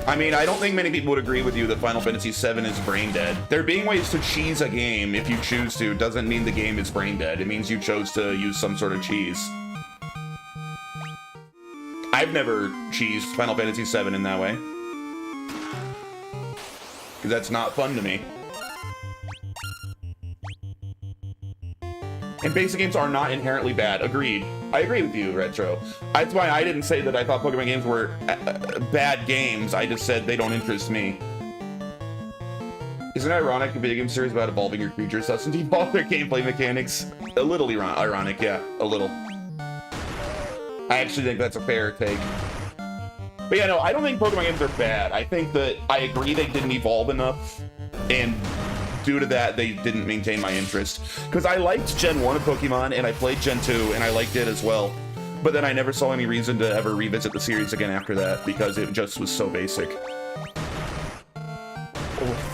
I mean, I don't think many people would agree with you that Final Fantasy 7 is brain dead. There being ways to cheese a game, if you choose to, doesn't mean the game is brain dead. It means you chose to use some sort of cheese. I've never cheesed Final Fantasy VII in that way. Because that's not fun to me. And basic games are not inherently bad. Agreed. I agree with you, Retro. That's why I didn't say that I thought Pokemon games were bad games. I just said they don't interest me. Isn't it ironic a video game series about evolving your creatures doesn't evolve their gameplay mechanics? A little ironic, yeah. A little. I actually think that's a fair take. But yeah, no, I don't think Pokemon games are bad. I think that I agree they didn't evolve enough, and due to that, they didn't maintain my interest. Because I liked Gen 1 of Pokemon, and I played Gen 2, and I liked it as well. But then I never saw any reason to ever revisit the series again after that, because it just was so basic. Oh.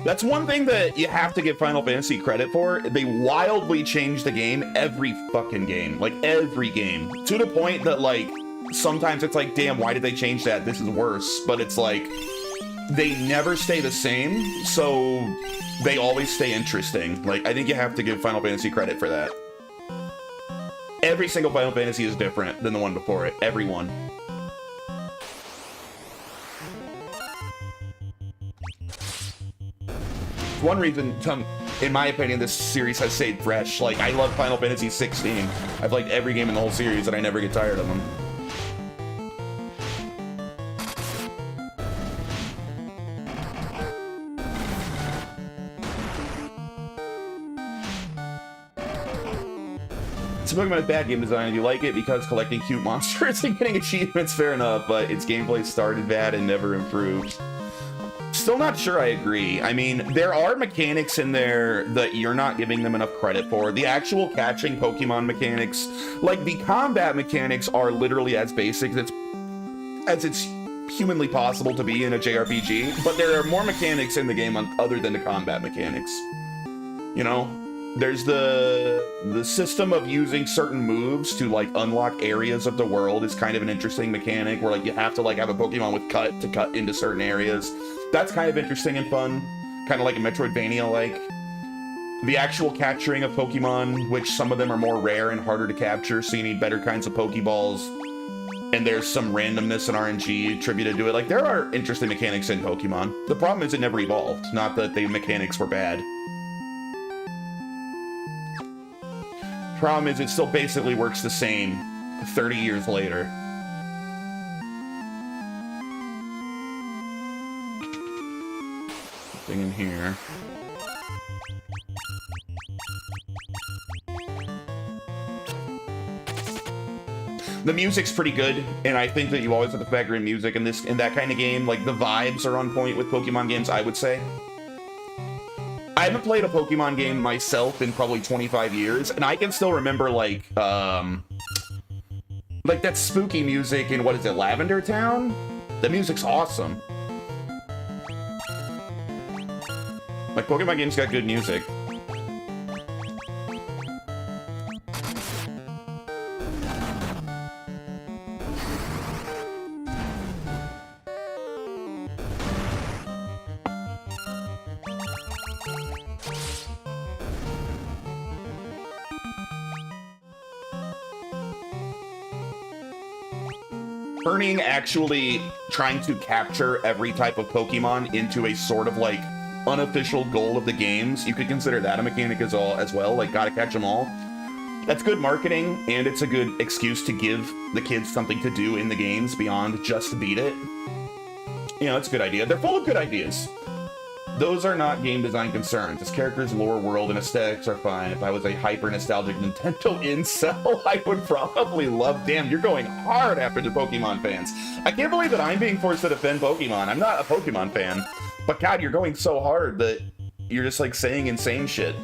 That's one thing that you have to give Final Fantasy credit for. They wildly changed the game every fucking game. Like, every game. To the point that, like, sometimes it's like, damn, why did they change that? This is worse. But it's like, they never stay the same, so they always stay interesting. Like, I think you have to give Final Fantasy credit for that. Every single Final Fantasy is different than the one before it. Every one. One reason, in my opinion, this series has stayed fresh. Like, I love Final Fantasy 16. I've liked every game in the whole series, and I never get tired of them. It's a Pokemon with bad game design. If you like it because collecting cute monsters and getting achievements, fair enough, but its gameplay started bad and never improved. Still not sure I agree. I mean, there are mechanics in there that you're not giving them enough credit for. The actual catching Pokemon mechanics, like the combat mechanics, are literally as basic as it's humanly possible to be in a JRPG, but there are more mechanics in the game other than the combat mechanics. You know? There's the system of using certain moves to like unlock areas of the world is kind of an interesting mechanic where like you have to like have a Pokemon with cut to cut into certain areas. That's kind of interesting and fun, kind of like a Metroidvania-like. The actual capturing of Pokemon, which some of them are more rare and harder to capture, so you need better kinds of Pokeballs. And there's some randomness and RNG attributed to it. Like, there are interesting mechanics in Pokemon. The problem is it never evolved, not that the mechanics were bad. Problem is it still basically works the same 30 years later. Thing in here. The music's pretty good, and I think that you always have to factor in music in that kind of game. Like, the vibes are on point with Pokemon games, I would say. I haven't played a Pokemon game myself in probably 25 years, and I can still remember, like that spooky music in, what is it, Lavender Town? The music's awesome. Like, Pokemon games got good music. Turning actually trying to capture every type of Pokemon into a sort of like unofficial goal of the games, you could consider that a mechanic as well, like gotta catch them all. That's good marketing, and it's a good excuse to give the kids something to do in the games beyond just beat it. You know, it's a good idea. They're full of good ideas. Those are not game design concerns. Its characters, lore, world, and aesthetics are fine. If I was a hyper-nostalgic Nintendo incel, I would probably love... Damn, you're going hard after the Pokemon fans. I can't believe that I'm being forced to defend Pokemon. I'm not a Pokemon fan. But God, you're going so hard that you're just, like, saying insane shit.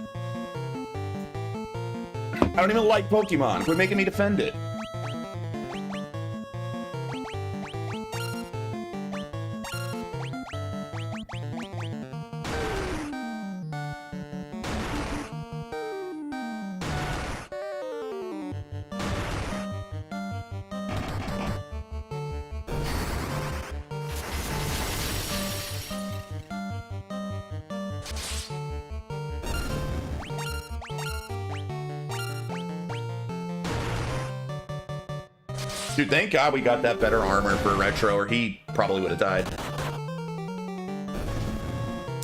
I don't even like Pokemon. Quit making me defend it. Dude, thank God we got that better armor for Retro, or he probably would have died.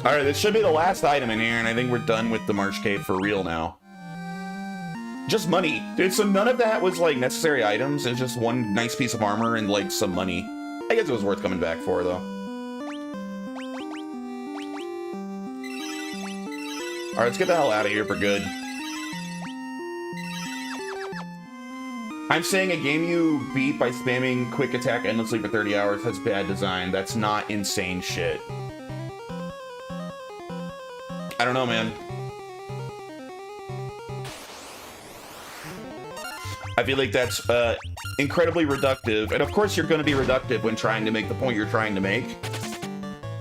Alright, this should be the last item in here, and I think we're done with the Marsh Cave for real now. Just money. Dude, so none of that was, like, necessary items. It's just one nice piece of armor and, like, some money. I guess it was worth coming back for, though. Alright, let's get the hell out of here for good. I'm saying a game you beat by spamming quick attack endlessly for 30 hours has bad design. That's not insane shit. I don't know, man. I feel like that's incredibly reductive. And of course you're going to be reductive when trying to make the point you're trying to make.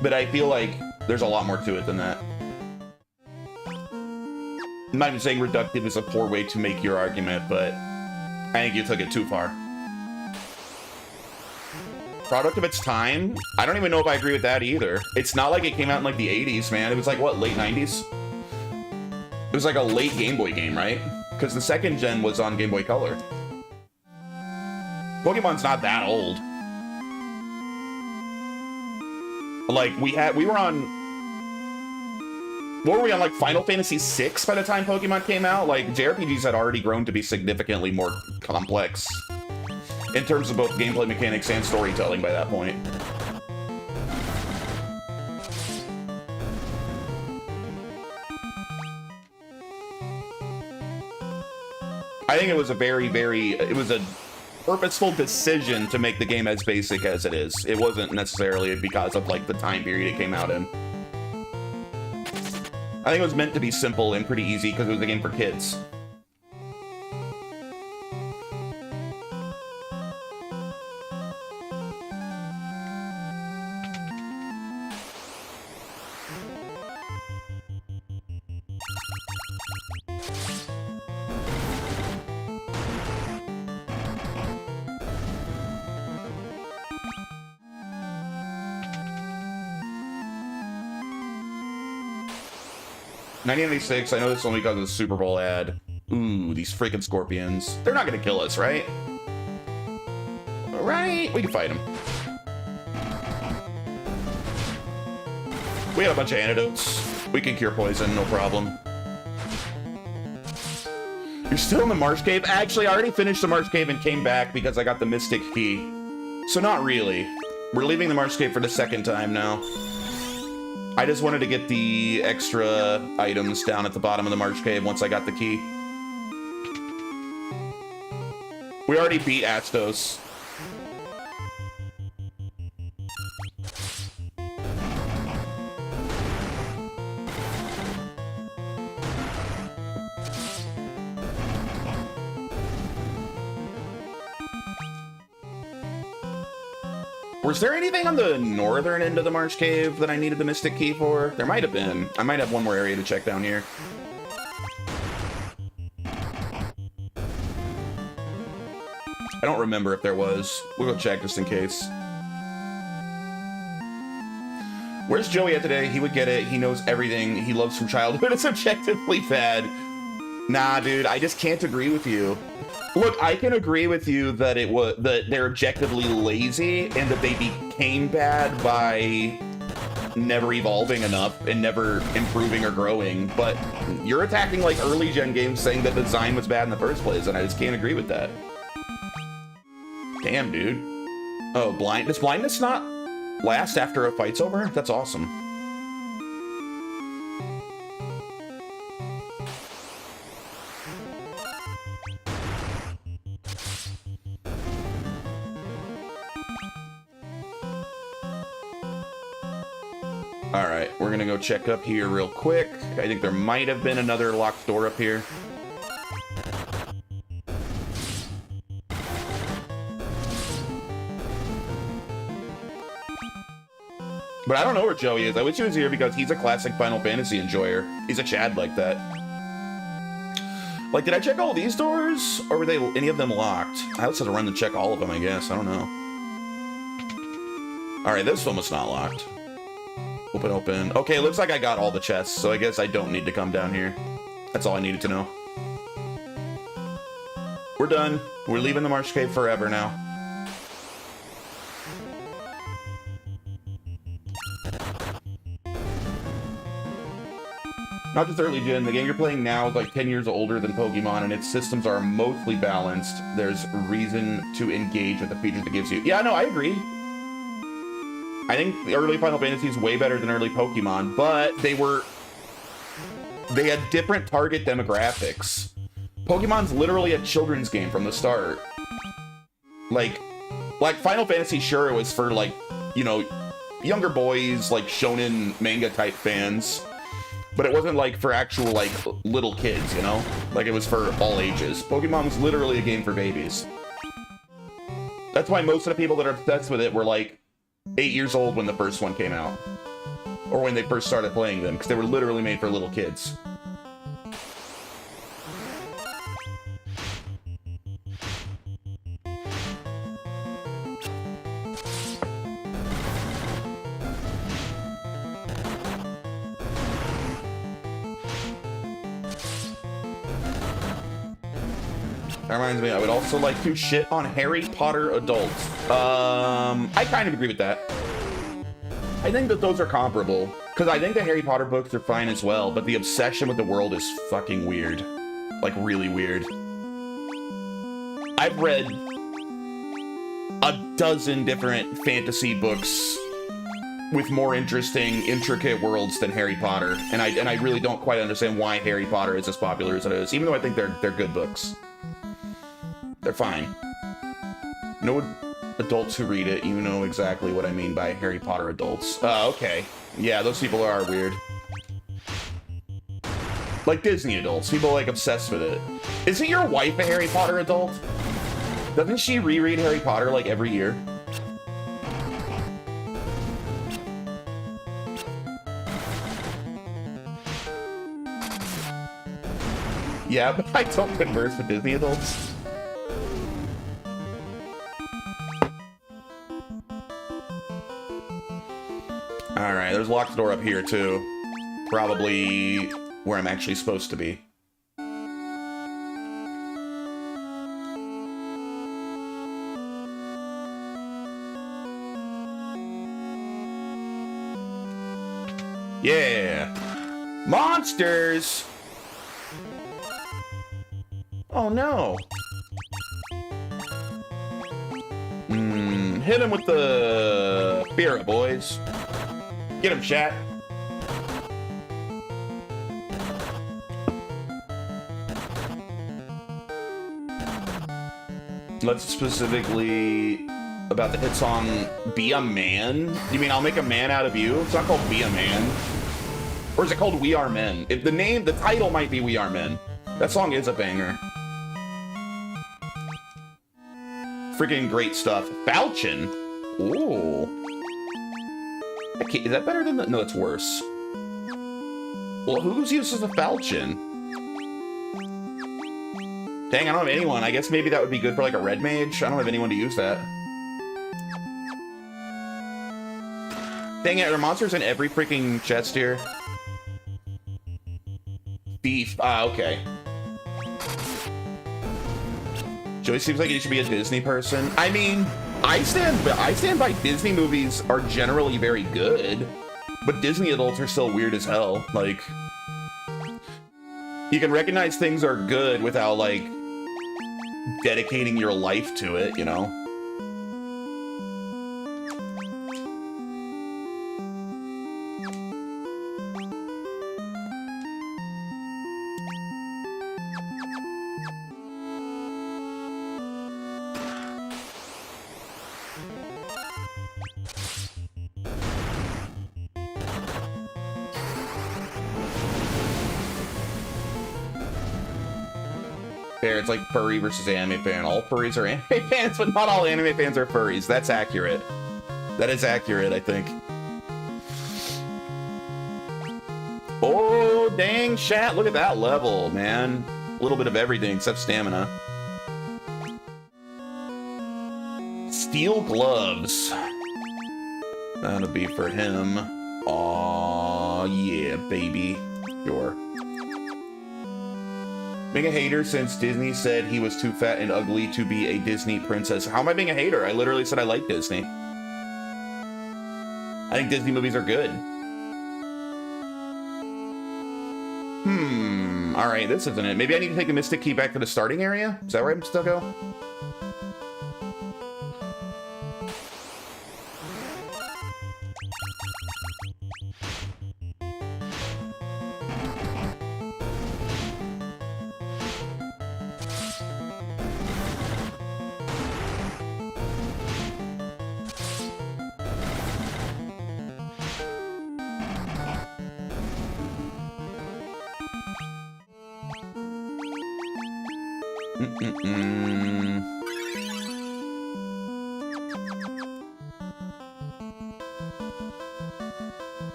But I feel like there's a lot more to it than that. I'm not even saying reductive is a poor way to make your argument, but I think you took it too far. Product of its time? I don't even know if I agree with that either. It's not like it came out in like the 80s, man. It was like, what, late 90s? It was like a late Game Boy game, right? Because the second gen was on Game Boy Color. Pokemon's not that old. Like, we were on... What were we on, like, Final Fantasy VI by the time Pokemon came out? Like, JRPGs had already grown to be significantly more complex in terms of both gameplay mechanics and storytelling by that point. I think it was a it was a purposeful decision to make the game as basic as it is. It wasn't necessarily because of, like, the time period it came out in. I think it was meant to be simple and pretty easy because it was a game for kids. $19.96, I know this only because of the Super Bowl ad. Ooh, these freaking scorpions. They're not gonna kill us, right? Right? We can fight them. We got a bunch of antidotes. We can cure poison, no problem. You're still in the Marsh Cave? Actually, I already finished the Marsh Cave and came back because I got the Mystic Key. So not really. We're leaving the Marsh Cave for the second time now. I just wanted to get the extra items down at the bottom of the Marsh Cave once I got the key. We already beat Astos. Was there anything on the northern end of the Marsh Cave that I needed the Mystic Key for? There might have been. I might have one more area to check down here. I don't remember if there was. We'll go check just in case. Where's Joey at today? He would get it. He knows everything he loves from childhood. It's objectively bad. Nah, dude, I just can't agree with you. Look, I can agree with you that they're objectively lazy and that they became bad by never evolving enough and never improving or growing, but you're attacking like early gen games saying that the design was bad in the first place, and I just can't agree with that. Damn, dude. Oh, does blindness not last after a fight's over? That's awesome. Alright, we're gonna go check up here real quick. I think there might have been another locked door up here. But I don't know where Joey is. I wish he was here because he's a classic Final Fantasy enjoyer. He's a Chad like that. Like, did I check all these doors? Or were any of them locked? I also had to run to check all of them, I guess. I don't know. Alright, this one was not locked. Open, open. Okay, it looks like I got all the chests, so I guess I don't need to come down here. That's all I needed to know. We're done. We're leaving the Marsh Cave forever now. Not just early gen, the game you're playing now is like 10 years older than Pokemon, and its systems are mostly balanced. There's reason to engage with the features it gives you. Yeah, no, I agree. I think the early Final Fantasy is way better than early Pokemon, but they had different target demographics. Pokemon's literally a children's game from the start. Like Final Fantasy, sure, it was for, like, you know, younger boys, like shonen manga type fans. But it wasn't like for actual like little kids, you know? Like it was for all ages. Pokemon was literally a game for babies. That's why most of the people that are obsessed with it were like 8 years old when the first one came out. Or when they first started playing them, because they were literally made for little kids. That reminds me, I would also like to shit on Harry Potter adults. I kind of agree with that. I think that those are comparable. Because I think the Harry Potter books are fine as well, but the obsession with the world is fucking weird. Like, really weird. I've read a dozen different fantasy books with more interesting, intricate worlds than Harry Potter. And I really don't quite understand why Harry Potter is as popular as it is, even though I think they're good books. They're fine. No adults who read it, you know exactly what I mean by Harry Potter adults. Okay. Yeah, those people are weird. Like Disney adults. People like obsessed with it. Isn't your wife a Harry Potter adult? Doesn't she reread Harry Potter like every year? Yeah, but I don't converse with Disney adults. Alright, there's a locked door up here, too. Probably where I'm actually supposed to be. Yeah! Monsters! Oh, no. Hit him with the Spirit, boys. Get him, chat. Let's specifically about the hit song Be a Man. You mean I'll make a man out of you? It's not called Be a Man. Or is it called We Are Men? If the title might be We Are Men. That song is a banger. Freaking great stuff. Falchion. Ooh. Okay, is that better than the... No, it's worse. Well, who's used as a Falchion? Dang, I don't have anyone. I guess maybe that would be good for like a red mage. I don't have anyone to use that. Dang it, are there monsters in every freaking chest here? Thief. Ah, okay. Joey seems like he should be a Disney person. I mean, I stand by Disney movies are generally very good, but Disney adults are still weird as hell. Like, you can recognize things are good without, like, dedicating your life to it, you know? Fair, it's like furry versus anime fan. All furries are anime fans, but not all anime fans are furries. That's accurate. That is accurate, I think. Oh, dang, chat. Look at that level, man. A little bit of everything except stamina. Steel gloves. That'll be for him. Aw, yeah, baby. Sure. Being a hater since Disney said he was too fat and ugly to be a Disney princess. How am I being a hater? I literally said I like Disney. I think Disney movies are good. All right, this isn't it. Maybe I need to take the Mystic Key back to the starting area? Is that where I'm still go?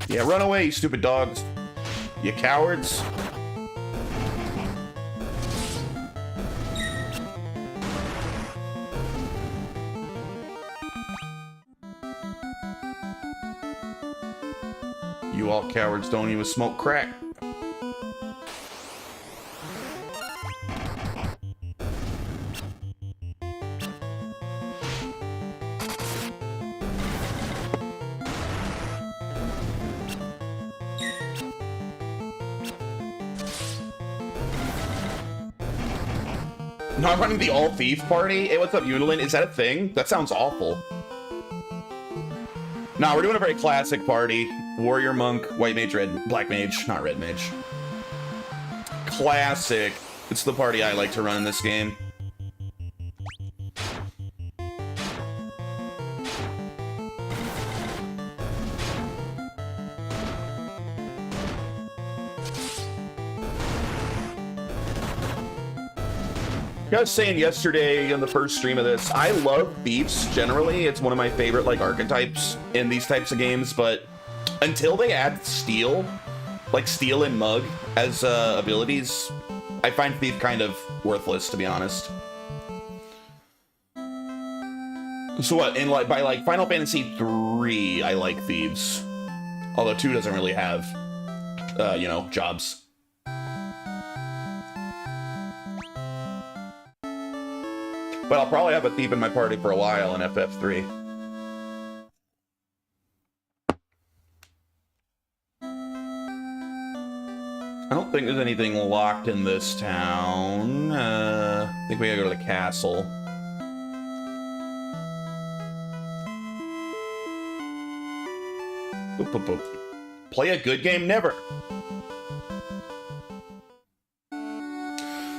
Yeah, run away, you stupid dogs. You cowards. You all cowards don't even smoke crack. Not running the all-thief party? Hey, what's up, Unilin? Is that a thing? That sounds awful. Nah, we're doing a very classic party. Warrior, monk, white mage, black mage, not red mage. Classic. It's the party I like to run in this game. I was saying yesterday on the first stream of this, I love thieves generally. It's one of my favorite like archetypes in these types of games, but until they add steal, like steal and mug as abilities, I find thief kind of worthless, to be honest. So what, in like by like Final Fantasy 3, I like thieves. Although 2 doesn't really have you know, jobs. But I'll probably have a thief in my party for a while in FF3. I don't think there's anything locked in this town. I think we gotta go to the castle. Boop, boop, boop. Play a good game? Never.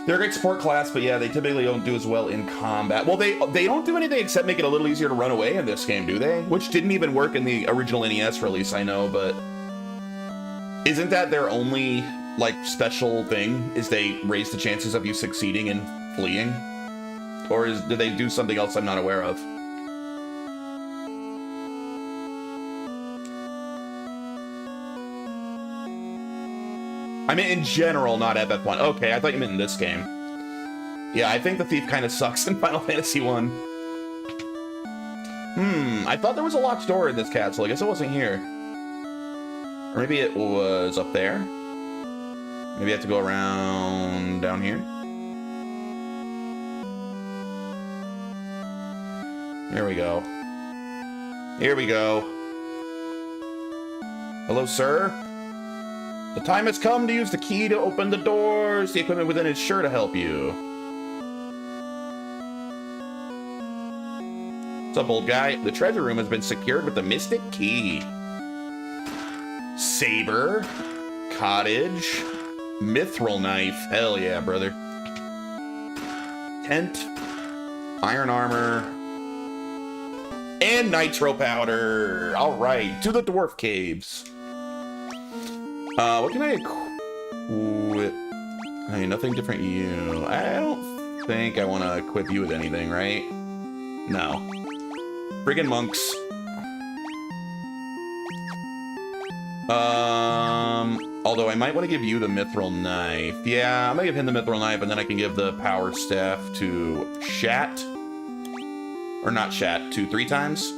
They're a great support class, but yeah, they typically don't do as well in combat. Well, they don't do anything except make it a little easier to run away in this game, do they? Which didn't even work in the original NES release, I know, but isn't that their only, like, special thing? Is they raise the chances of you succeeding in fleeing? Or do they do something else I'm not aware of? I mean, in general, not FF1. Okay, I thought you meant in this game. Yeah, I think the thief kind of sucks in Final Fantasy 1. I thought there was a locked door in this castle. I guess it wasn't here. Or maybe it was up there. Maybe I have to go around down here. Here we go. Here we go. Hello, sir? The time has come to use the key to open the doors. The equipment within is sure to help you. What's up, old guy? The treasure room has been secured with the mystic key. Saber. Cottage. Mithril knife. Hell yeah, brother. Tent. Iron armor. And nitro powder. All right, to the dwarf caves. What can I equip? Hey, nothing different you. I don't think I want to equip you with anything, right? No. Friggin' monks. Although I might want to give you the mithril knife. Yeah, I'm gonna give him the mithril knife, and then I can give the power staff to Shat. Or not Shat, to 3 times.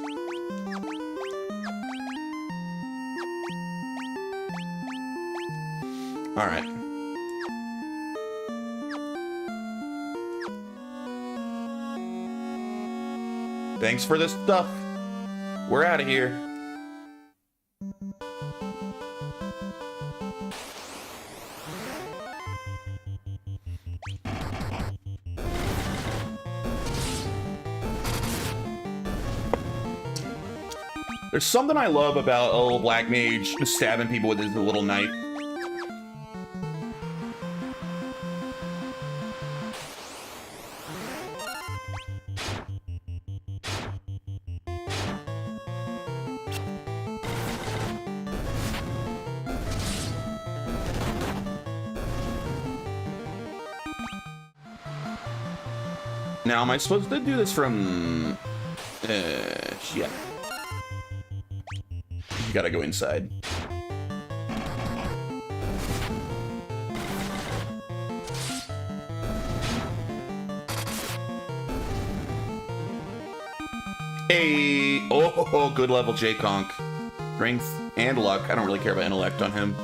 All right. Thanks for this stuff. We're out of here. There's something I love about a little black mage just stabbing people with his little knife. Now, am I supposed to do this from... yeah. You gotta go inside. Hey! Oh, good level J-Conk. Strength and luck. I don't really care about intellect on him.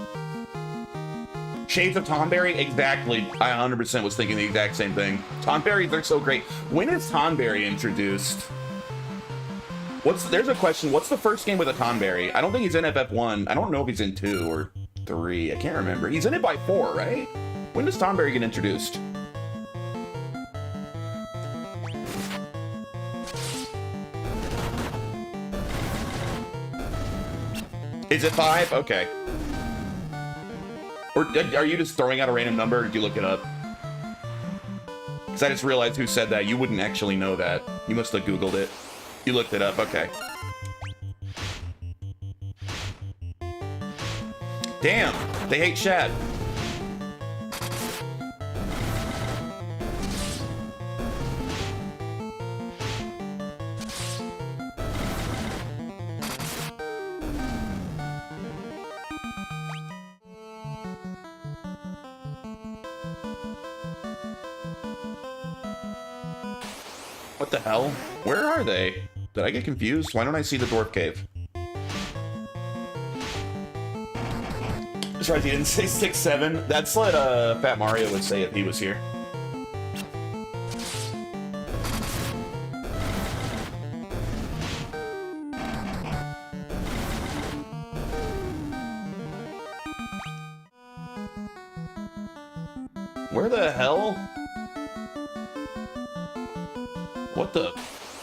Shades of Tonberry? Exactly. I 100% was thinking the exact same thing. Tonberries are so great. When is Tonberry introduced? There's a question. What's the first game with a Tonberry? I don't think he's in FF1. I don't know if he's in 2 or 3. I can't remember. He's in it by 4, right? When does Tonberry get introduced? Is it 5? Okay. Or are you just throwing out a random number, or did you look it up? Because I just realized who said that. You wouldn't actually know that. You must have Googled it. You looked it up, okay. Damn, they hate Shad. What the hell? Where are they? Did I get confused? Why don't I see the dwarf cave? That's right, he didn't say 6, 7. That's what Fat Mario would say if he was here. Where the hell? What the?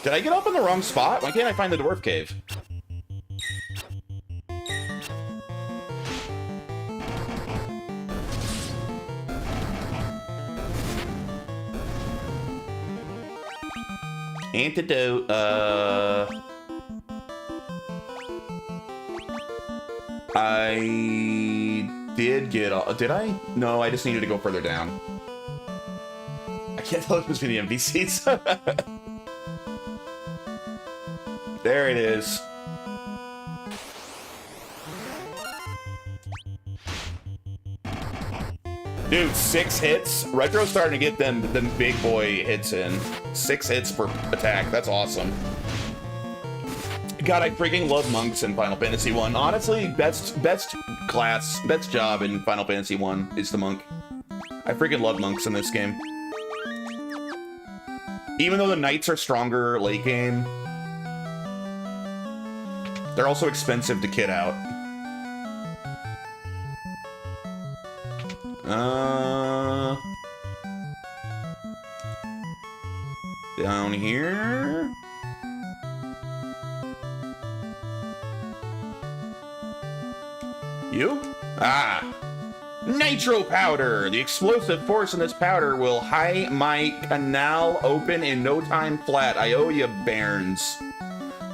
Did I get up in the wrong spot? Why can't I find the dwarf cave? Antidote, I did get... Did I? No, I just needed to go further down. I can't tell if it was the NPCs. There it is. Dude, 6 hits? Retro's starting to get them big boy hits in. 6 hits per attack. That's awesome. God, I freaking love monks in Final Fantasy 1. Honestly, best class, best job in Final Fantasy 1 is the monk. I freaking love monks in this game. Even though the knights are stronger late game, they're also expensive to kit out. Down here. You? Ah! Nitro powder! The explosive force in this powder will high my canal open in no time flat. I owe you, bairns.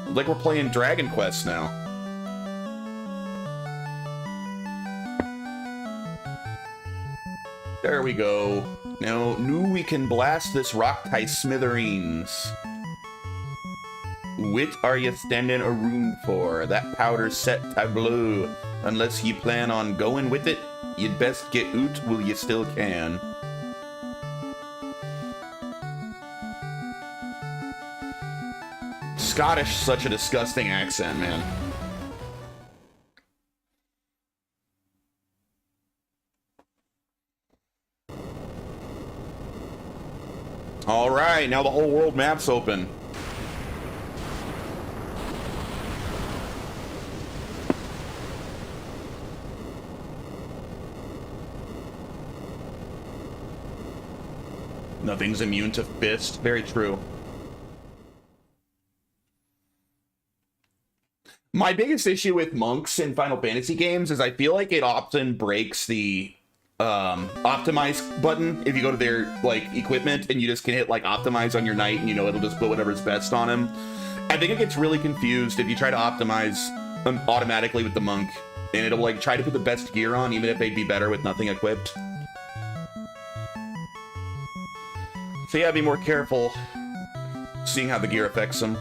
Like we're playing Dragon Quest now. There we go. Now, we can blast this rock tie smithereens. What are you standing a room for? That powder's set tableau. Unless you plan on going with it, you'd best get out while you still can. Scottish, such a disgusting accent, man. All right, now the whole world map's open. Nothing's immune to fist. Very true. My biggest issue with monks in Final Fantasy games is I feel like it often breaks the optimize button if you go to their like equipment and you just can hit like optimize on your knight and you know it'll just put whatever's best on him. I think it gets really confused if you try to optimize automatically with the monk, and it'll like try to put the best gear on even if they'd be better with nothing equipped. So yeah, be more careful seeing how the gear affects them.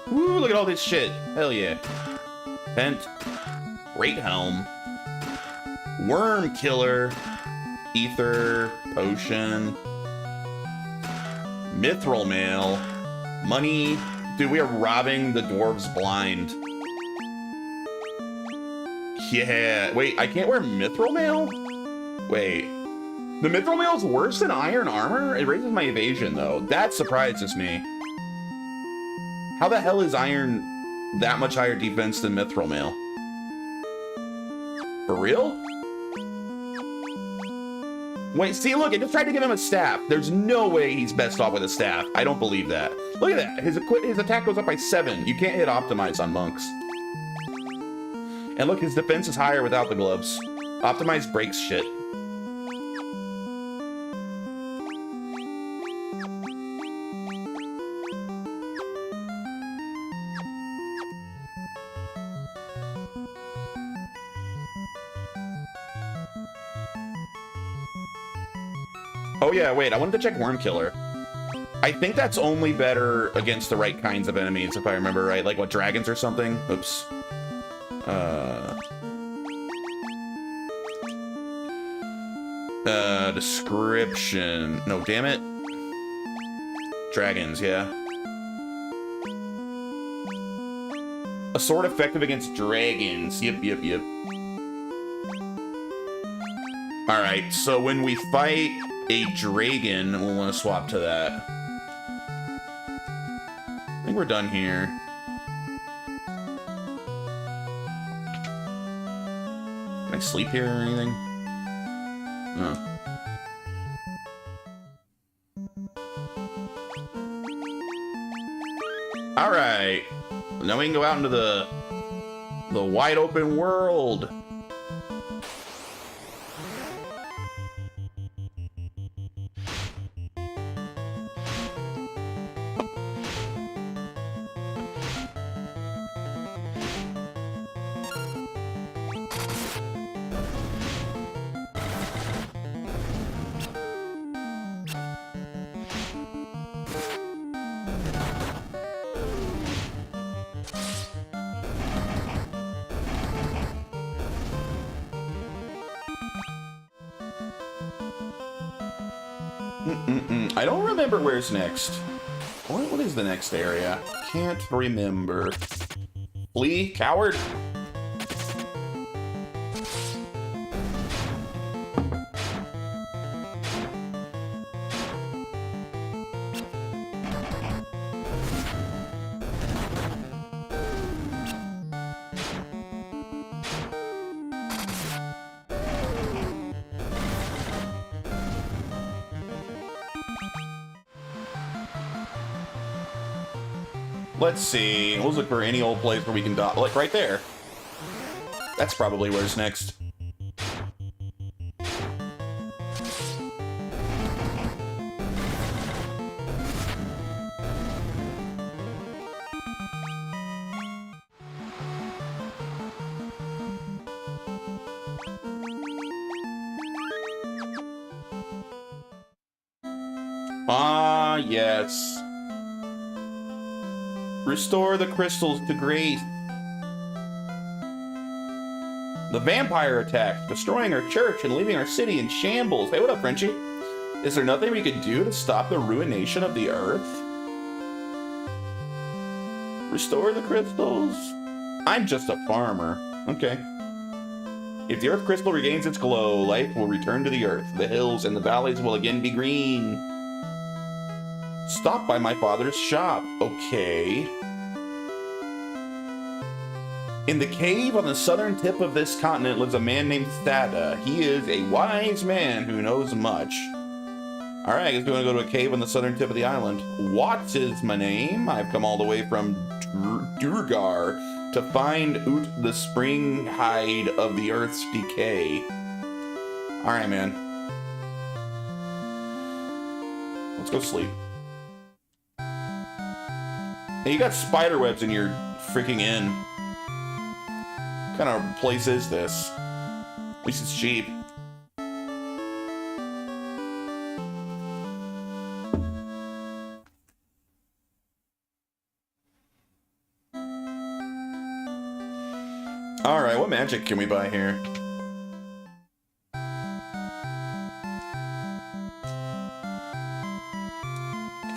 Woo, look at all this shit. Hell yeah. Pent. Great Helm. Worm Killer. Ether. Potion. Mithril Mail. Money. Dude, we are robbing the dwarves blind. Yeah. Wait, I can't wear Mithril Mail? Wait. The Mithril Mail is worse than Iron Armor? It raises my evasion, though. That surprises me. How the hell is Iron that much higher defense than Mithril Mail? For real? Wait, see, look, I just tried to give him a staff. There's no way he's best off with a staff. I don't believe that. Look at that. His attack goes up by 7. You can't hit optimize on monks. And look, his defense is higher without the gloves. Optimize breaks shit. Oh yeah, wait, I wanted to check Worm Killer. I think that's only better against the right kinds of enemies, if I remember right. Like, what, dragons or something? Oops. Description. No, damn it. Dragons, yeah. A sword effective against dragons. Yep. Alright, so when we fight a dragon, we'll want to swap to that. I think we're done here. Can I sleep here or anything? No. Alright. Now we can go out into the wide open world. I don't remember where's next. What is the next area? Can't remember. Flee, coward. Let's see. We'll look for any old place where we can dodge. Like right there. That's probably where's next. Ah, yes. Restore the crystals to Grace. The vampire attacked, destroying our church and leaving our city in shambles. Hey, what up, Frenchie? Is there nothing we could do to stop the ruination of the earth? Restore the crystals? I'm just a farmer. Okay. If the earth crystal regains its glow, life will return to the earth. The hills and the valleys will again be green. Stop by my father's shop. Okay. In the cave on the southern tip of this continent lives a man named Thada. He is a wise man who knows much. All right, I guess we want to go to a cave on the southern tip of the island. Watts is my name. I've come all the way from Durgar to find Ut, the spring hide of the earth's decay. All right, man. Let's go sleep. Hey, you got spider webs in your freaking inn. What kind of place is this? At least it's cheap. Alright, what magic can we buy here?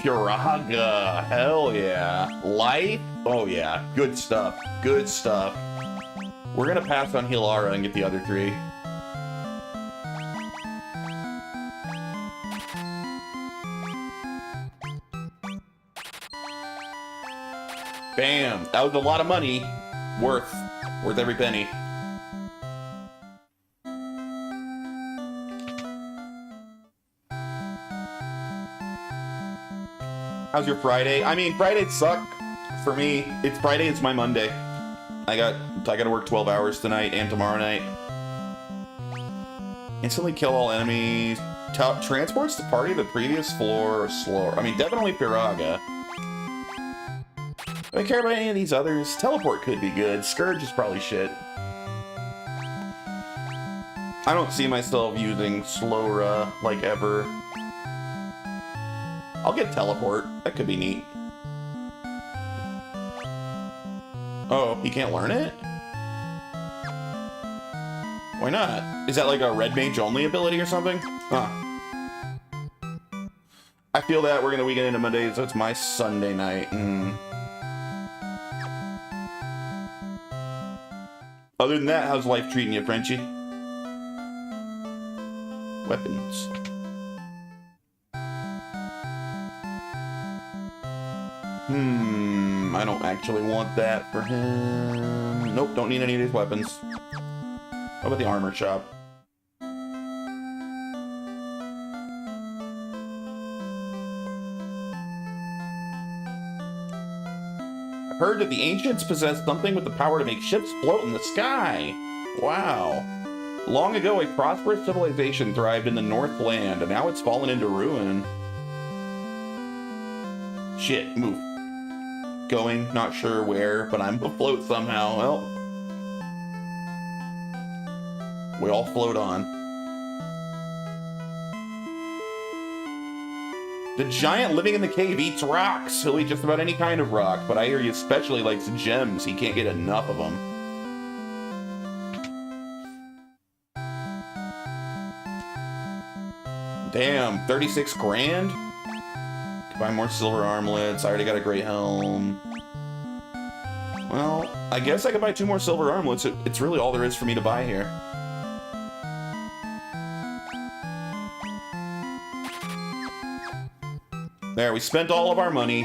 Kuraga, hell yeah. Life? Oh yeah, good stuff, good stuff. We're gonna pass on Hilara and get the other three. Bam, that was a lot of money. Worth every penny. How's your Friday? I mean, Fridays suck for me. It's Friday, it's my Monday. I gotta work 12 hours tonight and tomorrow night. Instantly kill all enemies. Transports the party to the previous floor or slower. I mean, definitely Piraga. Do I care about any of these others? Teleport could be good. Scourge is probably shit. I don't see myself using Slowra like ever. I'll get Teleport. That could be neat. Oh, you can't learn it? Why not? Is that like a red mage only ability or something? Huh. I feel that we're gonna weekend into Monday, so it's my Sunday night. Other than that, how's life treating you, Frenchie? Weapons. I don't actually want that for him. Nope, don't need any of these weapons. How about the armor shop? I've heard that the ancients possessed something with the power to make ships float in the sky. Wow. Long ago, a prosperous civilization thrived in the Northland, and now it's fallen into ruin. Shit, move. Going, not sure where, but I'm afloat somehow. Well, we all float on. The giant living in the cave eats rocks. He'll eat just about any kind of rock, but I hear he especially likes gems. He can't get enough of them. Damn, 36 grand? Buy more silver armlets. I already got a great helm. Well, I guess I could buy 2 more silver armlets. It's really all there is for me to buy here. There, we spent all of our money.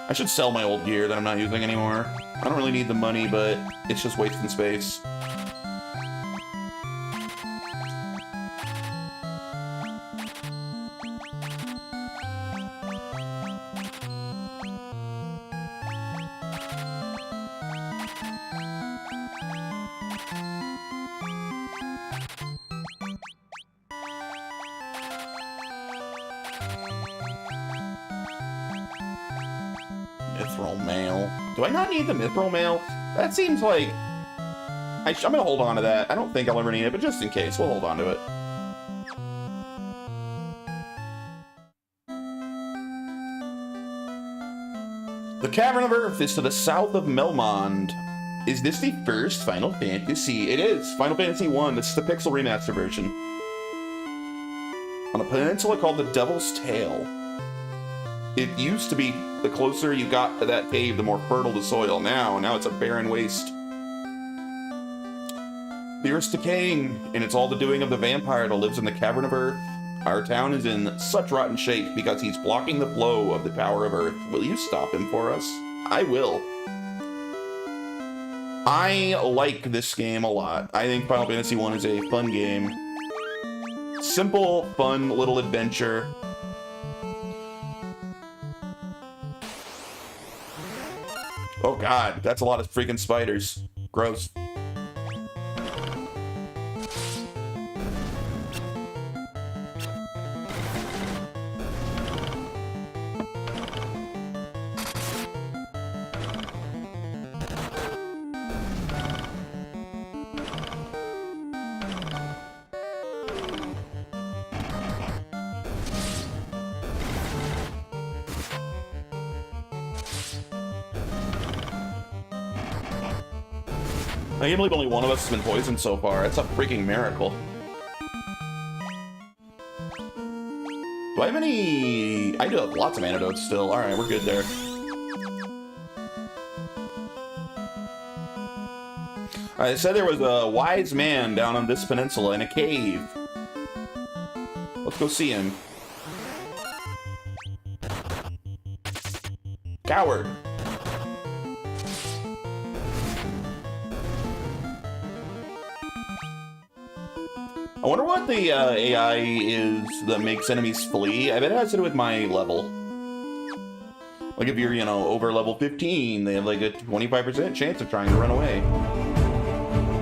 I should sell my old gear that I'm not using anymore. I don't really need the money, but it's just wasting space. Mithril mail. Do I not need the mithril mail? That seems like... I'm gonna hold on to that. I don't think I'll ever need it, but just in case, we'll hold on to it. The Cavern of Earth is to the south of Melmond. Is this the first Final Fantasy? It is! Final Fantasy 1. This is the Pixel Remaster version. On a peninsula called the Devil's Tail. It used to be the closer you got to that cave, the more fertile the soil. Now it's a barren waste. The Earth's decaying, and it's all the doing of the vampire that lives in the cavern of Earth. Our town is in such rotten shape because he's blocking the flow of the power of Earth. Will you stop him for us? I will. I like this game a lot. I think Final Fantasy 1 is a fun game. Simple, fun little adventure. Oh god, that's a lot of freaking spiders. Gross. I can't believe only one of us has been poisoned so far. That's a freaking miracle. Do I have any... I do have lots of antidotes still. Alright, we're good there. I said there was a wise man down on this peninsula in a cave. Let's go see him. Coward. I wonder what the AI is that makes enemies flee. I bet it has to do with my level. Like if you're, you know, over level 15, they have like a 25% chance of trying to run away.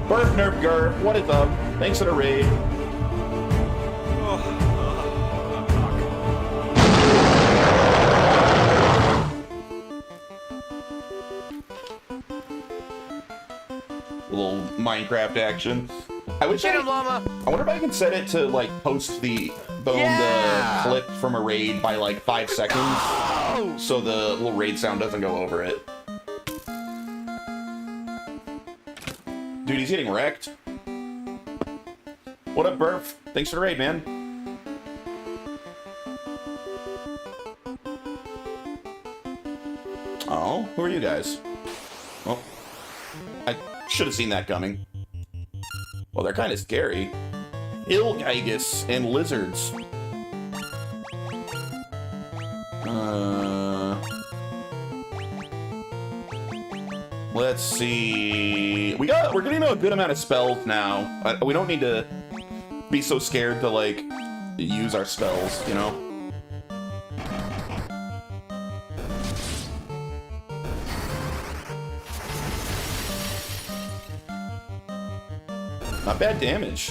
Burp Nerf Gurf, what is up? Thanks for the raid. A little Minecraft action. I wish Get him, llama! I wonder if I can set it to like post the clip from a raid by like 5 seconds, so the little raid sound doesn't go over it. Dude, he's getting wrecked. What up, Burf? Thanks for the raid, man. Oh, who are you guys? Oh, I should have seen that coming. Well, they're kind of scary. Ilgigus and lizards. Let's see. We're getting a good amount of spells now. We don't need to be so scared to like use our spells, you know? Not bad damage.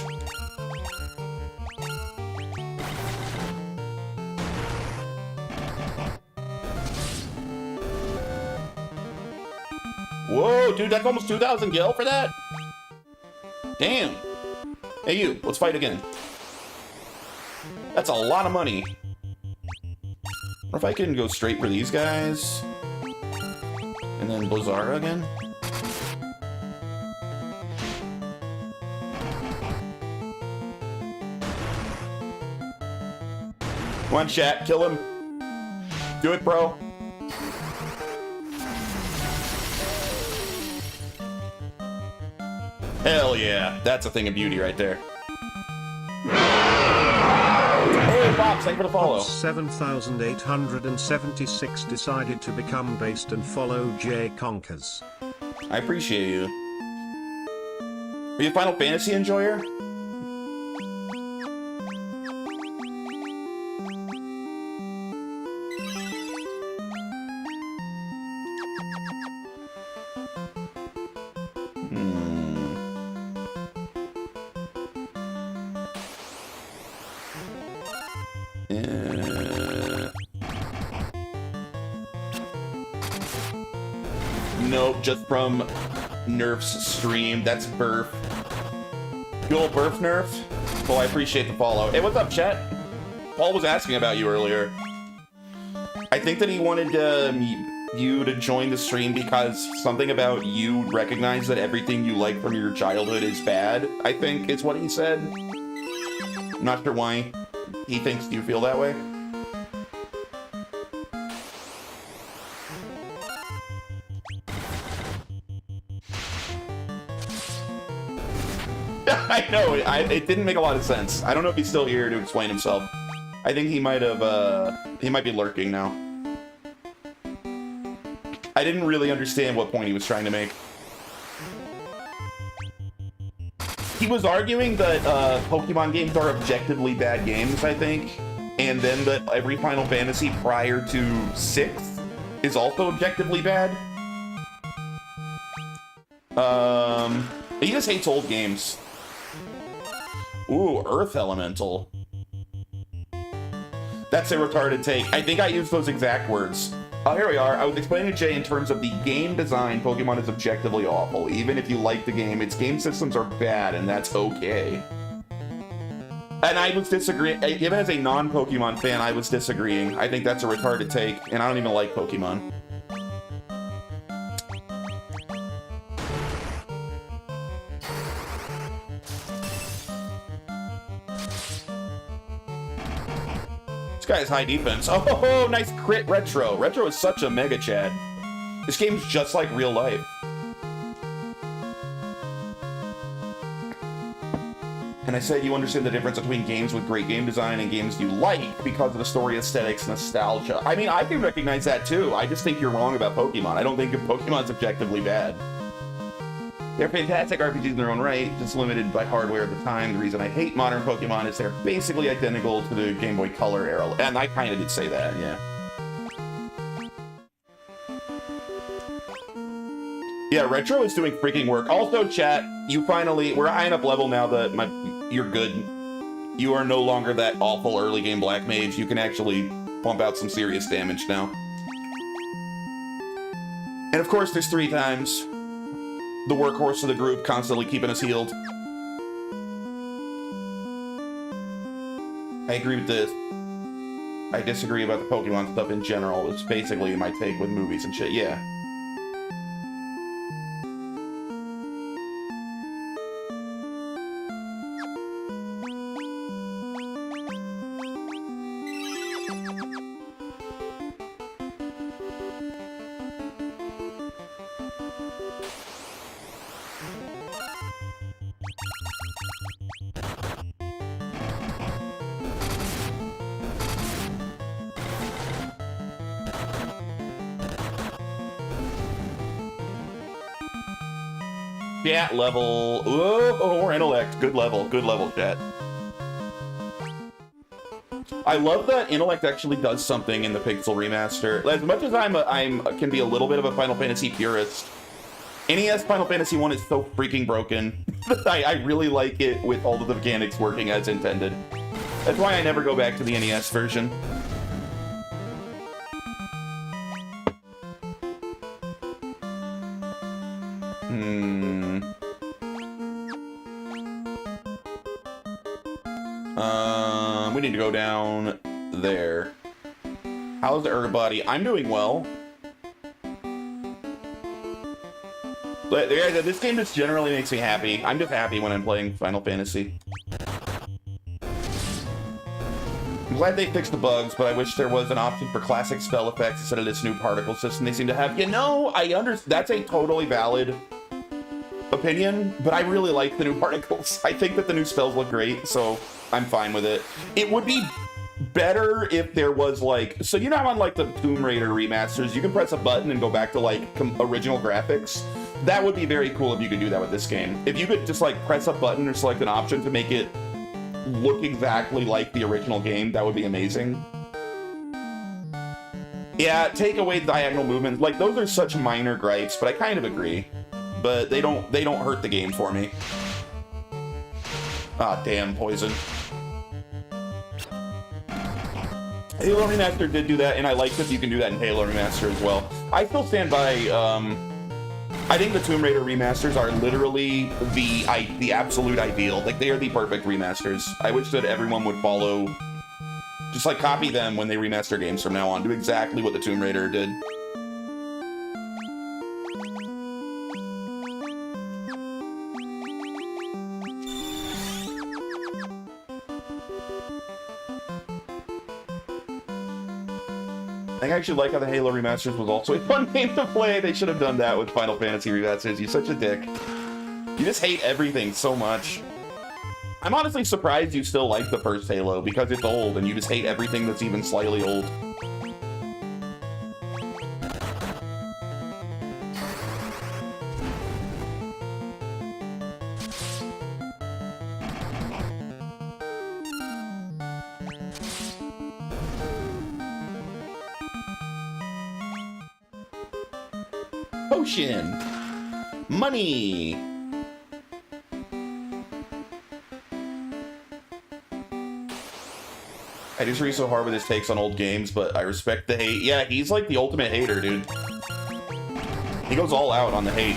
Whoa, dude, that's almost 2,000 gil for that? Damn. Hey, you, let's fight again. That's a lot of money. What if I can go straight for these guys? And then Blizzara again? Come on, chat, kill him. Do it, bro. Hell yeah, that's a thing of beauty right there. Hey, Fox, thank you for the follow. 7,876 decided to become based and follow Jay Conkers. I appreciate you. Are you a Final Fantasy enjoyer? Nope, just from Nerf's stream. That's Burf. Good old Burf Nerf. Well, I appreciate the follow. Hey, what's up, chat? Paul was asking about you earlier. I think that he wanted you to join the stream because something about you recognize that everything you like from your childhood is bad, I think is what he said. I'm not sure why he thinks you feel that way. I know, it didn't make a lot of sense. I don't know if he's still here to explain himself. I think he might be lurking now. I didn't really understand what point he was trying to make. He was arguing that Pokemon games are objectively bad games, I think, and then that every Final Fantasy prior to 6 is also objectively bad. He just hates old games. Ooh, Earth Elemental. That's a retarded take. I think I used those exact words. Here we are. I was explaining to Jay in terms of the game design, Pokemon is objectively awful. Even if you like the game, its game systems are bad, and that's okay. And I was disagreeing. Even as a non-Pokemon fan, I was disagreeing. I think that's a retarded take, and I don't even like Pokemon. This guy has high defense. Oh, nice crit Retro. Retro is such a mega Chad. This game's just like real life. And I said you understand the difference between games with great game design and games you like because of the story, aesthetics, nostalgia. I mean, I can recognize that too. I just think you're wrong about Pokemon. I don't think Pokemon's objectively bad. They're fantastic RPGs in their own right, just limited by hardware at the time. The reason I hate modern Pokemon is they're basically identical to the Game Boy Color era. And I kind of did say that, yeah. Yeah, Retro is doing freaking work. Also, chat, you finally... We're high enough level now that you're good. You are no longer that awful early game Black Mage. You can actually pump out some serious damage now. And of course, there's 3 times. The workhorse of the group, constantly keeping us healed. I agree with this. I disagree about the Pokemon stuff in general. It's basically my take with movies and shit, yeah. Chat level. Oh, or intellect. Good level, chat. I love that intellect actually does something in the Pixel remaster. As much as I can be a little bit of a Final Fantasy purist, NES Final Fantasy 1 is so freaking broken that I really like it with all of the mechanics working as intended. That's why I never go back to the NES version. We need to go down there. How's everybody? I'm doing well. But this game just generally makes me happy. I'm just happy when I'm playing Final Fantasy. I'm glad they fixed the bugs, but I wish there was an option for classic spell effects instead of this new particle system they seem to have. You know, that's a totally valid opinion, but I really like the new particles. I think that the new spells look great, so I'm fine with it. It would be better if there was like, so you know how on like the Tomb Raider remasters, you can press a button and go back to like original graphics? That would be very cool if you could do that with this game. If you could just like press a button or select an option to make it look exactly like the original game, that would be amazing. Yeah, take away the diagonal movements. Like, those are such minor gripes, but I kind of agree. But they don't hurt the game for me. Ah, damn, poison. Halo Remaster did do that, and I like that you can do that in Halo Remaster as well. I still stand by, I think the Tomb Raider remasters are literally the absolute ideal. Like, they are the perfect remasters. I wish that everyone would follow, just like copy them when they remaster games from now on. Do exactly what the Tomb Raider did. I actually like how the Halo Remasters was also a fun game to play. They should have done that with Final Fantasy Remasters. You're such a dick. You just hate everything so much. I'm honestly surprised you still like the first Halo, because it's old and you just hate everything that's even slightly old. Potion! Money! I disagree so hard with his takes on old games, but I respect the hate. Yeah, he's like the ultimate hater, dude. He goes all out on the hate.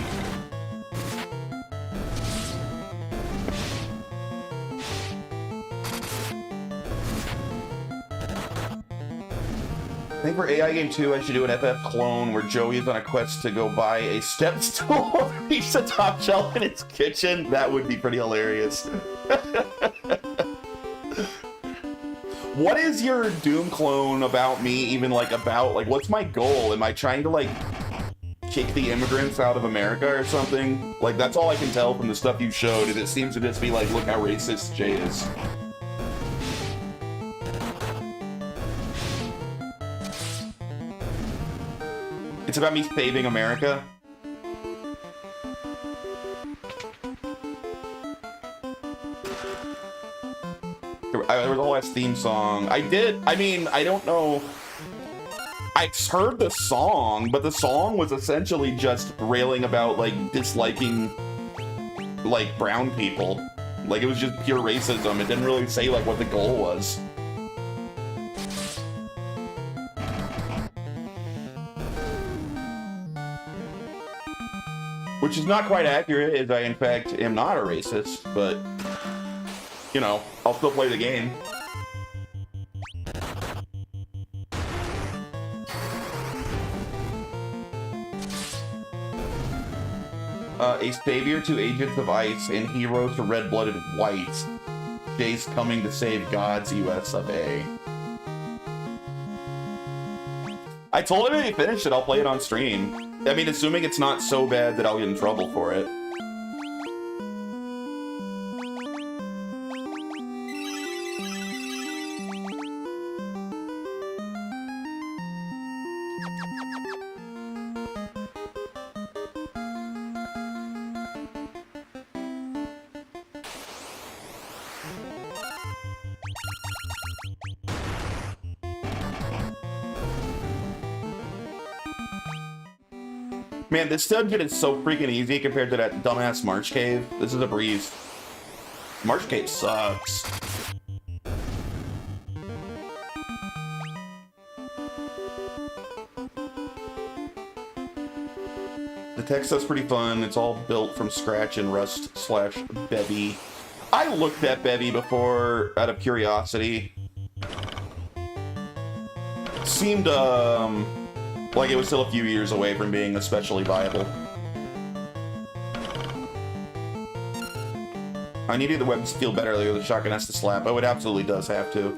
I think for AI Game 2, I should do an FF clone where Joey is on a quest to go buy a step stool to reach the top shelf in his kitchen. That would be pretty hilarious. What is your Doom clone about me even like about? Like, what's my goal? Am I trying to like kick the immigrants out of America or something? Like, that's all I can tell from the stuff you showed, and it seems to just be like, look how racist Jay is. It's about me saving America. There was a whole ass theme song. I mean, I don't know. I heard the song, but the song was essentially just railing about, like, disliking, like, brown people. Like, it was just pure racism. It didn't really say, like, what the goal was. Which is not quite accurate, as I, in fact, am not a racist, but, you know, I'll still play the game. A savior to Agents of Ice and hero to Red-Blooded Whites. Jay's coming to save God's US of A. I told him if he finished it, I'll play it on stream. I mean, assuming it's not so bad that I'll get in trouble for it. Man, this dungeon is so freaking easy compared to that dumbass March Cave. This is a breeze. March Cave sucks. The tech stuff's pretty fun. It's all built from scratch in Rust/Bevy. I looked at Bevy before out of curiosity. Seemed, like it was still a few years away from being especially viable. I needed the weapons to feel better earlier. The shotgun has to slap. Oh, it absolutely does have to.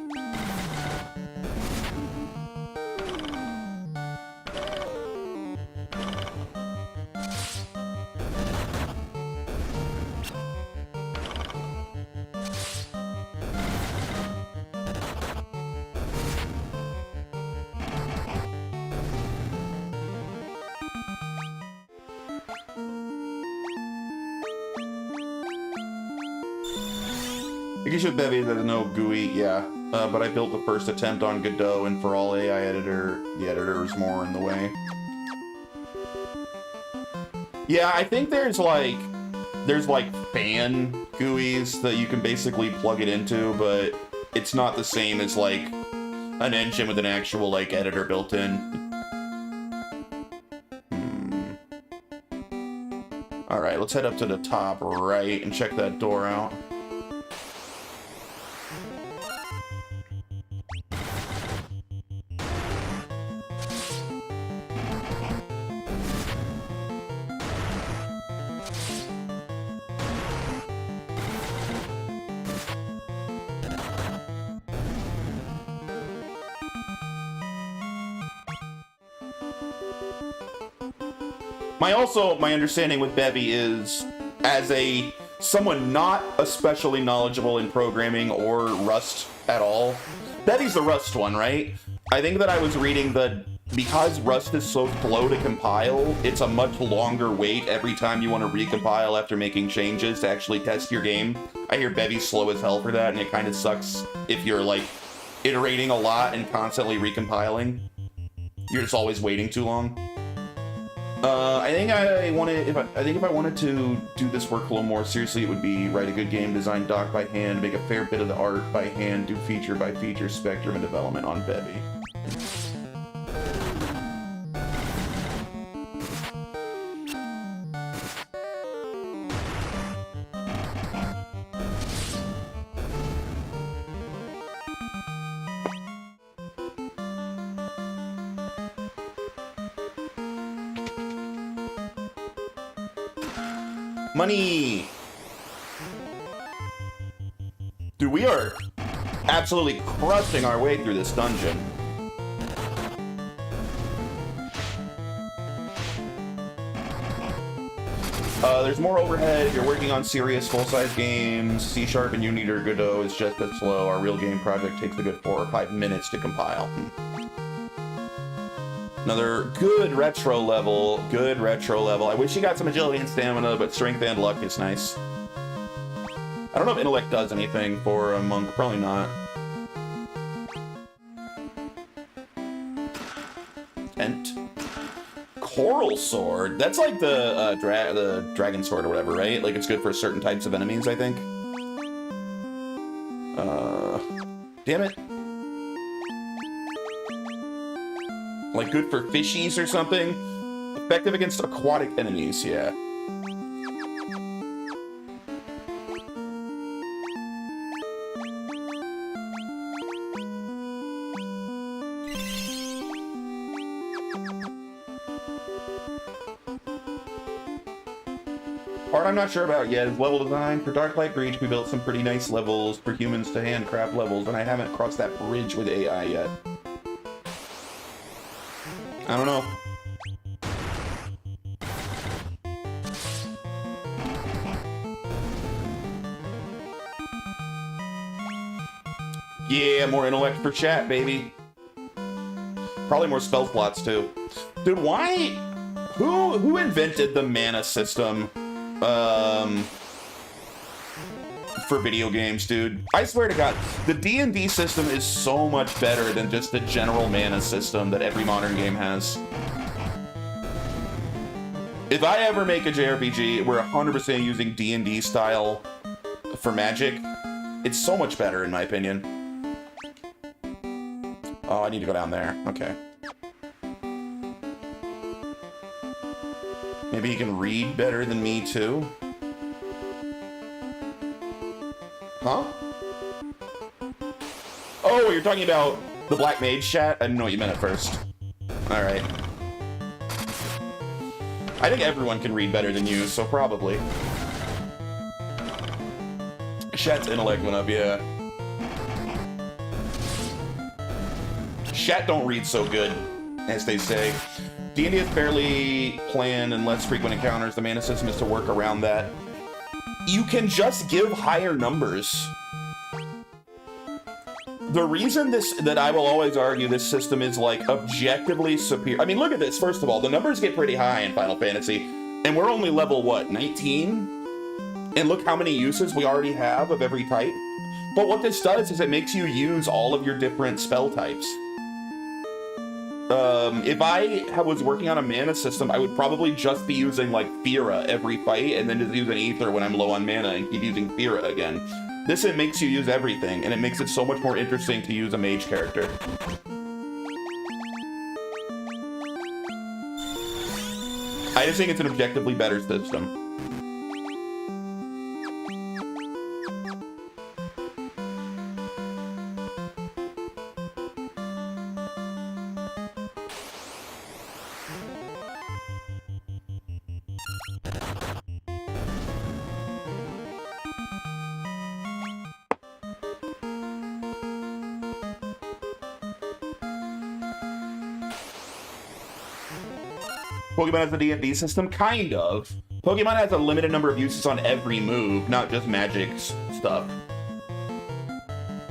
I guess with Bevy, there's no GUI, yeah. But I built the first attempt on Godot, and for all AI editor, the editor is more in the way. Yeah, I think there's like fan GUIs that you can basically plug it into, but it's not the same as like an engine with an actual like editor built in. All right, let's head up to the top right and check that door out. My understanding with Bevy is, as a someone not especially knowledgeable in programming or Rust at all. Betty's the Rust one, right? I think that I was reading that because Rust is so slow to compile, it's a much longer wait every time you want to recompile after making changes to actually test your game. I hear Bevy's slow as hell for that, and it kind of sucks if you're like iterating a lot and constantly recompiling. You're just always waiting too long. I think if I wanted to do this work a little more seriously, it would be write a good game, design doc by hand, make a fair bit of the art by hand, do feature by feature spectrum and development on Bevy. Money! Dude, we are absolutely crushing our way through this dungeon. There's more overhead. If you're working on serious full-size games, C# and Unity or Godot is just as slow. Our real game project takes a good 4 or 5 minutes to compile. Another good retro level. Good retro level. I wish you got some agility and stamina, but strength and luck is nice. I don't know if intellect does anything for a monk. Probably not. Ent. Coral Sword. That's like the dragon sword or whatever, right? Like it's good for certain types of enemies, I think. Damn it. Like good for fishies or something? Effective against aquatic enemies, yeah. Part I'm not sure about yet is level design. For Darklight Breach, we built some pretty nice levels for humans to handcraft levels, and I haven't crossed that bridge with AI yet. I don't know. Yeah, more intellect for chat, baby. Probably more spell slots too. Dude, why? Who invented the mana system? For video games, dude. I swear to God, the D&D system is so much better than just the general mana system that every modern game has. If I ever make a JRPG, we're 100% using D&D style for magic. It's so much better, in my opinion. Oh, I need to go down there. Okay. Maybe he can read better than me, too? Huh? Oh, you're talking about the Black Mage chat? I didn't know what you meant at first. Alright. I think everyone can read better than you, so probably. Chat's intellect went up, yeah. Chat don't read so good, as they say. D&D is fairly planned and less frequent encounters. The mana system is to work around that. You can just give higher numbers. The reason that I will always argue this system is like objectively superior. I mean, look at this. First of all, the numbers get pretty high in Final Fantasy, and we're only level, what, 19? And look how many uses we already have of every type. But what this does is it makes you use all of your different spell types. If I was working on a mana system, I would probably just be using, like, Fira every fight, and then just use an Ether when I'm low on mana and keep using Fira again. This, it makes you use everything, and it makes it so much more interesting to use a mage character. I just think it's an objectively better system. Pokemon has a D&D system? Kind of. Pokemon has a limited number of uses on every move, not just magic stuff.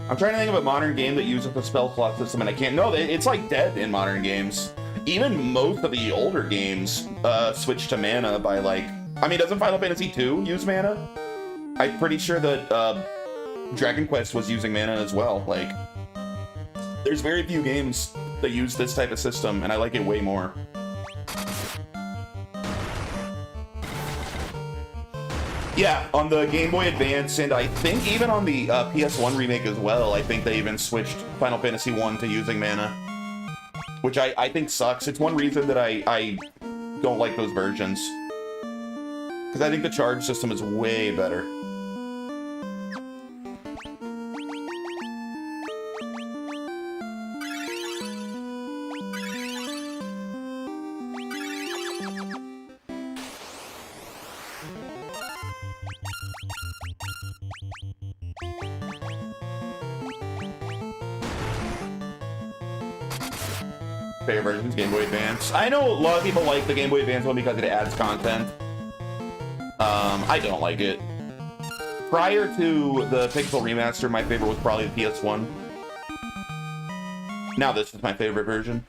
I'm trying to think of a modern game that uses the spell slot system, and I can't. No, it's like dead in modern games. Even most of the older games switch to mana by like. I mean, doesn't Final Fantasy II use mana? I'm pretty sure that Dragon Quest was using mana as well. Like, there's very few games that use this type of system, and I like it way more. Yeah, on the Game Boy Advance, and I think even on the PS1 remake as well, I think they even switched Final Fantasy 1 to using mana. Which I think sucks. It's one reason that I don't like those versions. Because I think the charge system is way better. Favorite versions, Game Boy Advance. I know a lot of people like the Game Boy Advance one because it adds content. I don't like it. Prior to the Pixel Remaster, my favorite was probably the PS1. Now this is my favorite version.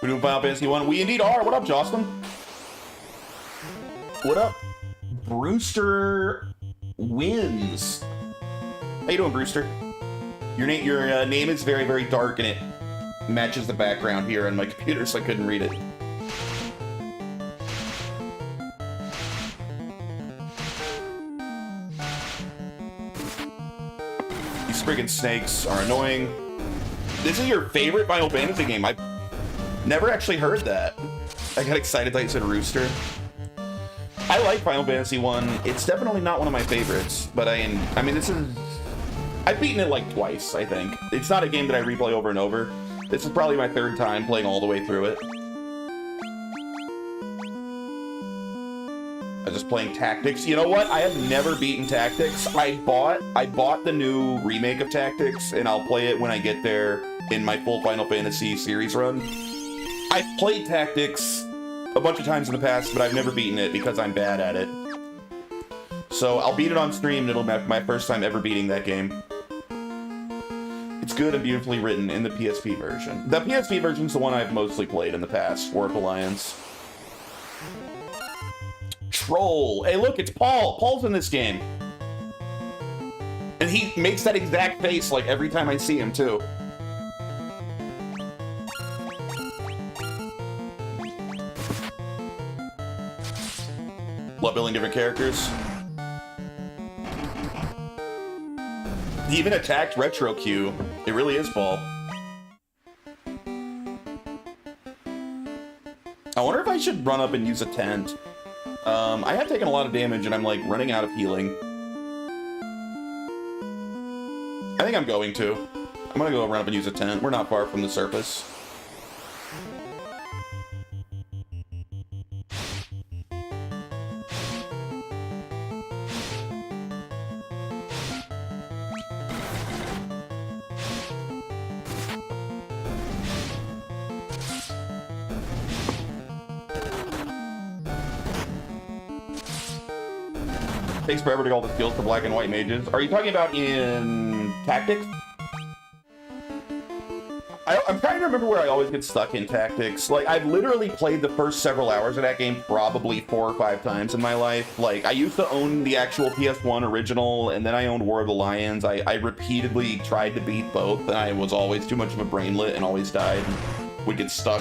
We're doing Final Fantasy 1. We indeed are. What up, Jocelyn? What up? Brewster wins. How you doing, Brewster? Your name is very, very dark, and it matches the background here on my computer, so I couldn't read it. These friggin' snakes are annoying. This is your favorite Final Fantasy game? I've never actually heard that. I got excited that you said Rooster. I like Final Fantasy 1. It's definitely not one of my favorites, but I mean, this is... I've beaten it like twice, I think. It's not a game that I replay over and over. This is probably my third time playing all the way through it. I was just playing Tactics. You know what? I have never beaten Tactics. I bought the new remake of Tactics, and I'll play it when I get there in my full Final Fantasy series run. I've played Tactics a bunch of times in the past, but I've never beaten it because I'm bad at it. So I'll beat it on stream, and it'll be my first time ever beating that game. It's good and beautifully written in the PSP version. The PSP version's the one I've mostly played in the past, War of Alliance. Troll. Hey, look, it's Paul. Paul's in this game. And he makes that exact face like every time I see him, too. Love building different characters. He even attacked Retro Q. It really is Paul. I wonder if I should run up and use a tent. I have taken a lot of damage and I'm like running out of healing. I think I'm going to. I'm gonna go run up and use a tent. We're not far from the surface. Takes forever to get all the skills for black and white mages. Are you talking about in Tactics? I'm trying to remember where I always get stuck in Tactics. Like, I've literally played the first several hours of that game probably 4 or 5 times in my life. Like, I used to own the actual PS1 original, and then I owned War of the Lions. I repeatedly tried to beat both, and I was always too much of a brainlet and always died and would get stuck.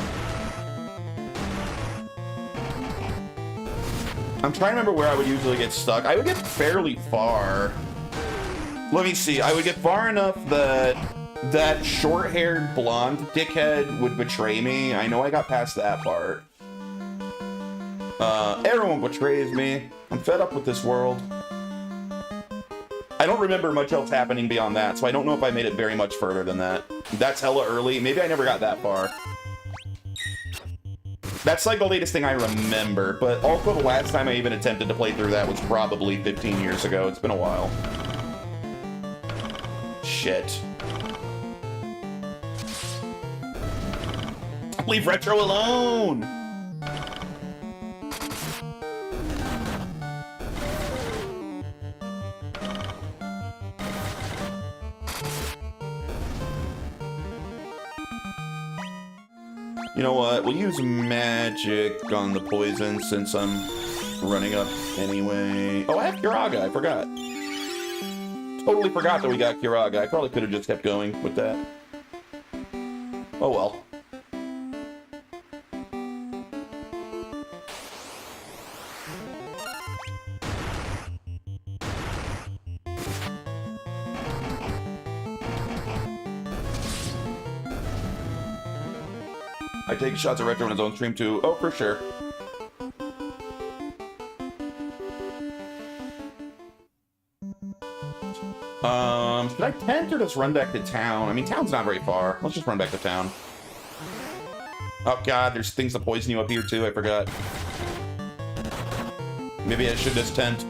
I'm trying to remember where I would usually get stuck. I would get fairly far. Let me see. I would get far enough that that short-haired blonde dickhead would betray me. I know I got past that part. Everyone betrays me. I'm fed up with this world. I don't remember much else happening beyond that, so I don't know if I made it very much further than that. That's hella early. Maybe I never got that far. That's like the latest thing I remember, but also the last time I even attempted to play through that was probably 15 years ago. It's been a while. Shit. Leave Retro alone! You know what? We'll use magic on the poison since I'm running up anyway. Oh, I have Kiraga. I forgot. Totally forgot that we got Kiraga. I probably could have just kept going with that. Oh well. I take shots at Retro on his own stream too. Oh, for sure. Should I tent or just run back to town? I mean, town's not very far. Let's just run back to town. Oh god, there's things to poison you up here too, I forgot. Maybe I should just tent.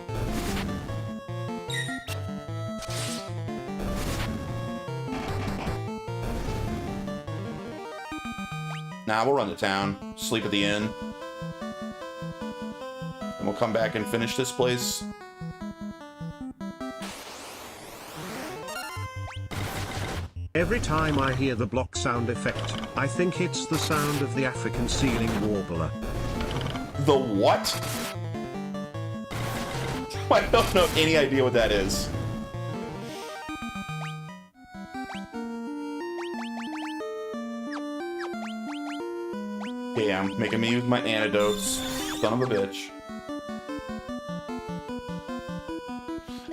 Nah, we'll run to town, sleep at the inn. And we'll come back and finish this place. Every time I hear the block sound effect, I think it's the sound of the African ceiling warbler. The what? I don't know any idea what that is. Damn, making me use my antidotes. Son of a bitch.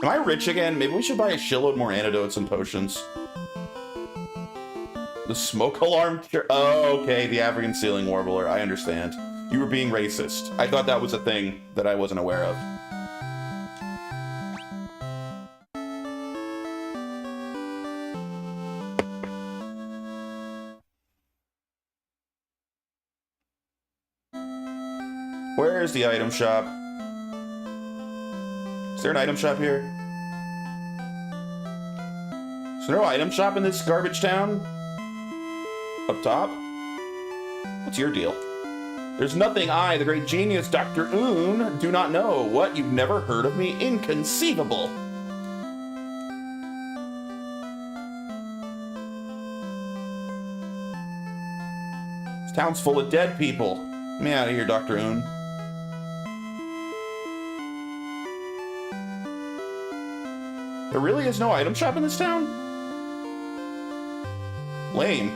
Am I rich again? Maybe we should buy a shitload more antidotes and potions. The smoke alarm? Oh, okay, the African ceiling warbler. I understand. You were being racist. I thought that was a thing that I wasn't aware of. Where's the item shop? Is there an item shop here? Is there no item shop in this garbage town? Up top? What's your deal? There's nothing I, the great genius Dr. Un, do not know. What? You've never heard of me? Inconceivable. This town's full of dead people. Get me out of here, Dr. Un. There really is no item shop in this town? Lame.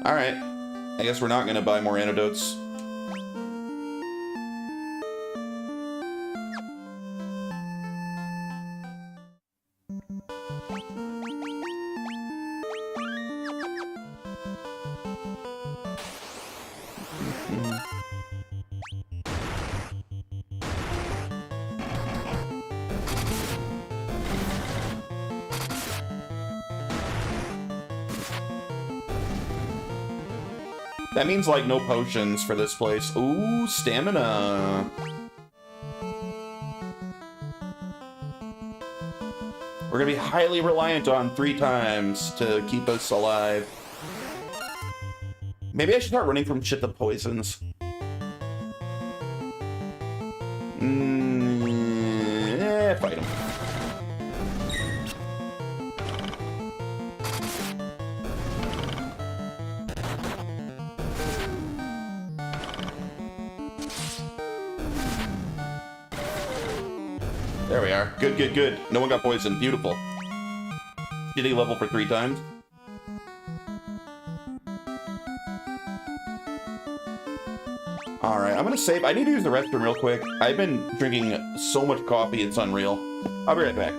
Alright. I guess we're not gonna buy more antidotes. That means, like, no potions for this place. Ooh, stamina. We're gonna be highly reliant on 3 times to keep us alive. Maybe I should start running from shit that poisons. Fight him. There we are. Good, good, good. No one got poisoned. Beautiful. Did he level for 3 times? Alright, I'm gonna save. I need to use the restroom real quick. I've been drinking so much coffee, it's unreal. I'll be right back.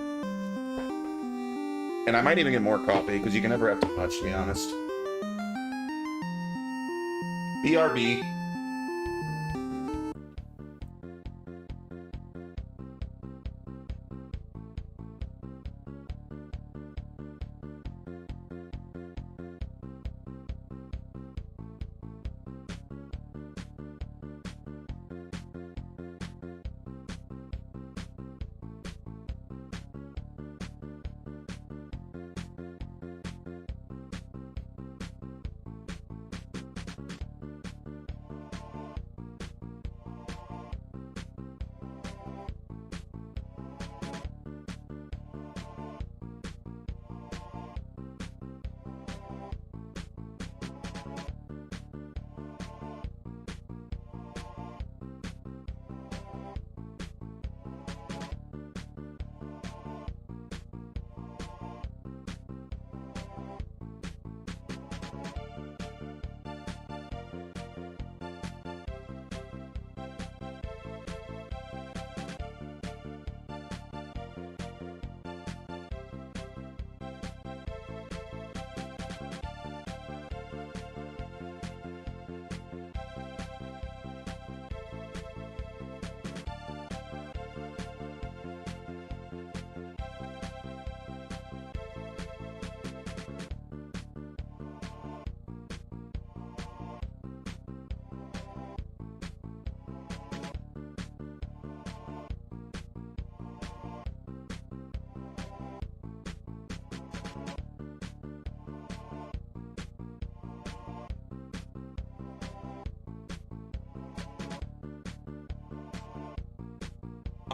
And I might even get more coffee, because you can never have too much, to be honest. BRB.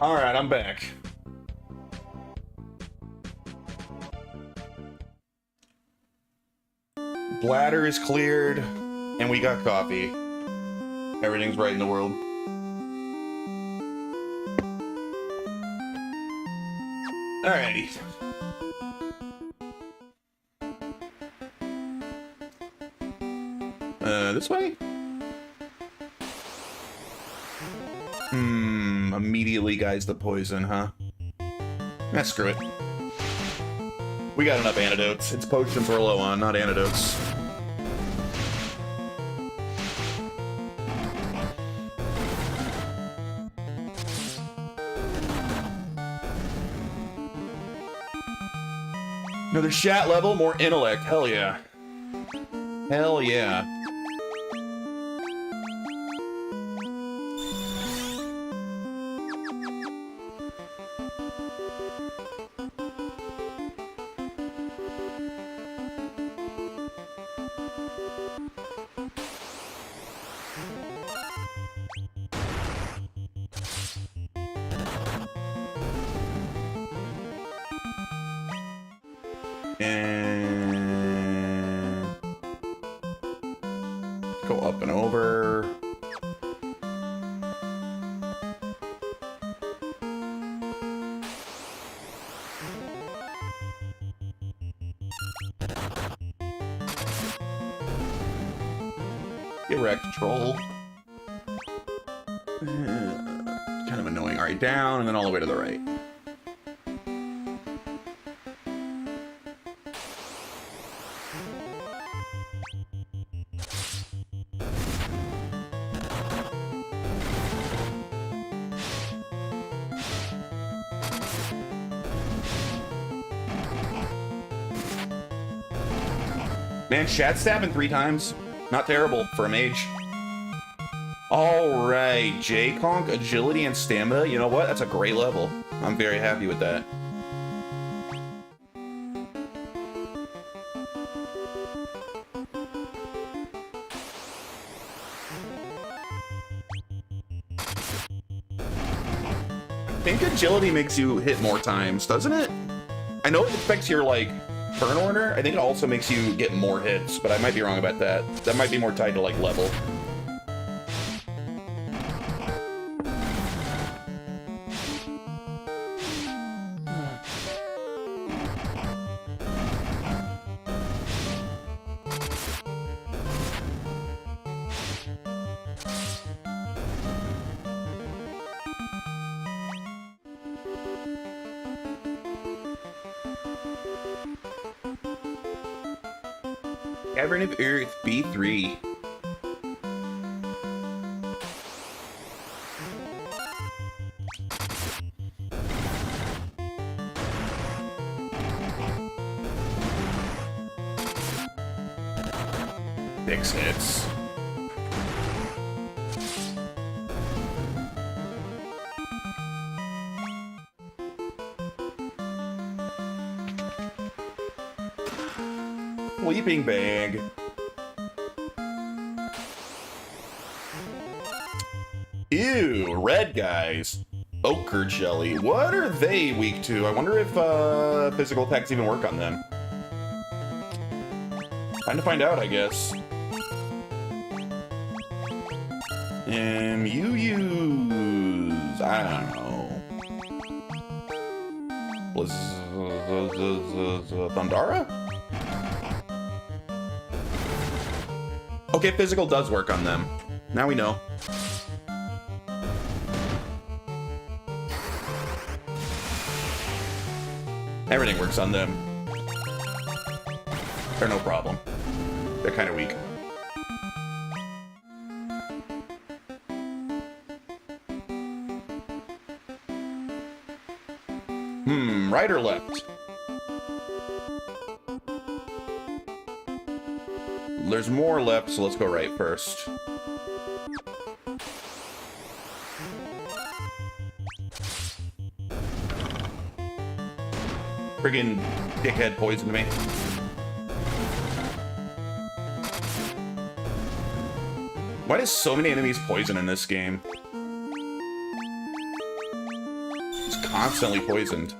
Alright, I'm back. Bladder is cleared, and we got coffee. Everything's right in the world. Alrighty. This way? Immediately guys the poison, huh? Screw it. We got enough antidotes. It's potions we're low on, not antidotes. Another shat level, more intellect. Hell yeah. Hell yeah. And go up and over. Get wrecked, troll. Kind of annoying. All right, down and then all the way to the right. Man, Shat stabbing 3 times. Not terrible for a mage. Alright, J-Conk, agility and stamina. You know what? That's a great level. I'm very happy with that. I think agility makes you hit more times, doesn't it? I know it affects your, like, turn order. I think it also makes you get more hits, but I might be wrong about that. That might be more tied to, like, level. Cavern of Earth, B3. Six hits. Sleeping bag. Ew, red guys. Ochre jelly. What are they weak to? I wonder if physical attacks even work on them. Time to find out, I guess. You use... I don't know. Thundara? Okay, physical does work on them. Now we know. Everything works on them. They're no problem. They're kind of weak. Right or left? There's more left, so let's go right first. Friggin' dickhead poisoned me. Why does so many enemies poison in this game? It's constantly poisoned.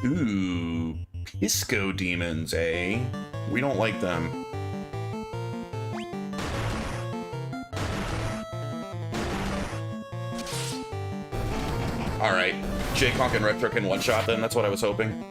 Ooh, Pisco demons, eh? We don't like them. Alright, Jake Honk and Retro can one-shot then, that's what I was hoping.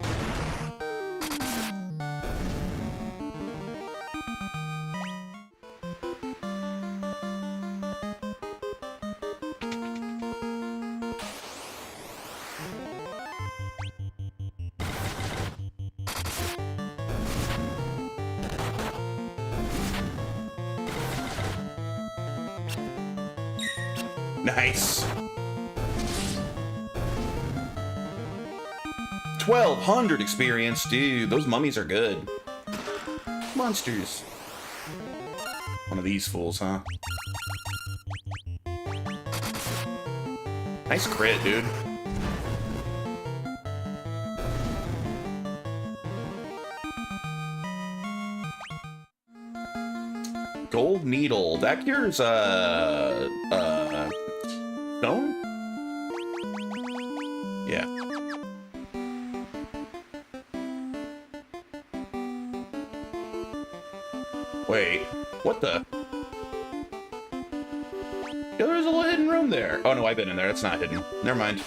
Nice. 1,200 experience, dude. Those mummies are good. Monsters. One of these fools, huh? Nice crit, dude. Gold needle. That cures, stone? Yeah. Wait, what the? Yeah, there's a little hidden room there. Oh no, I've been in there. That's not hidden. Never mind.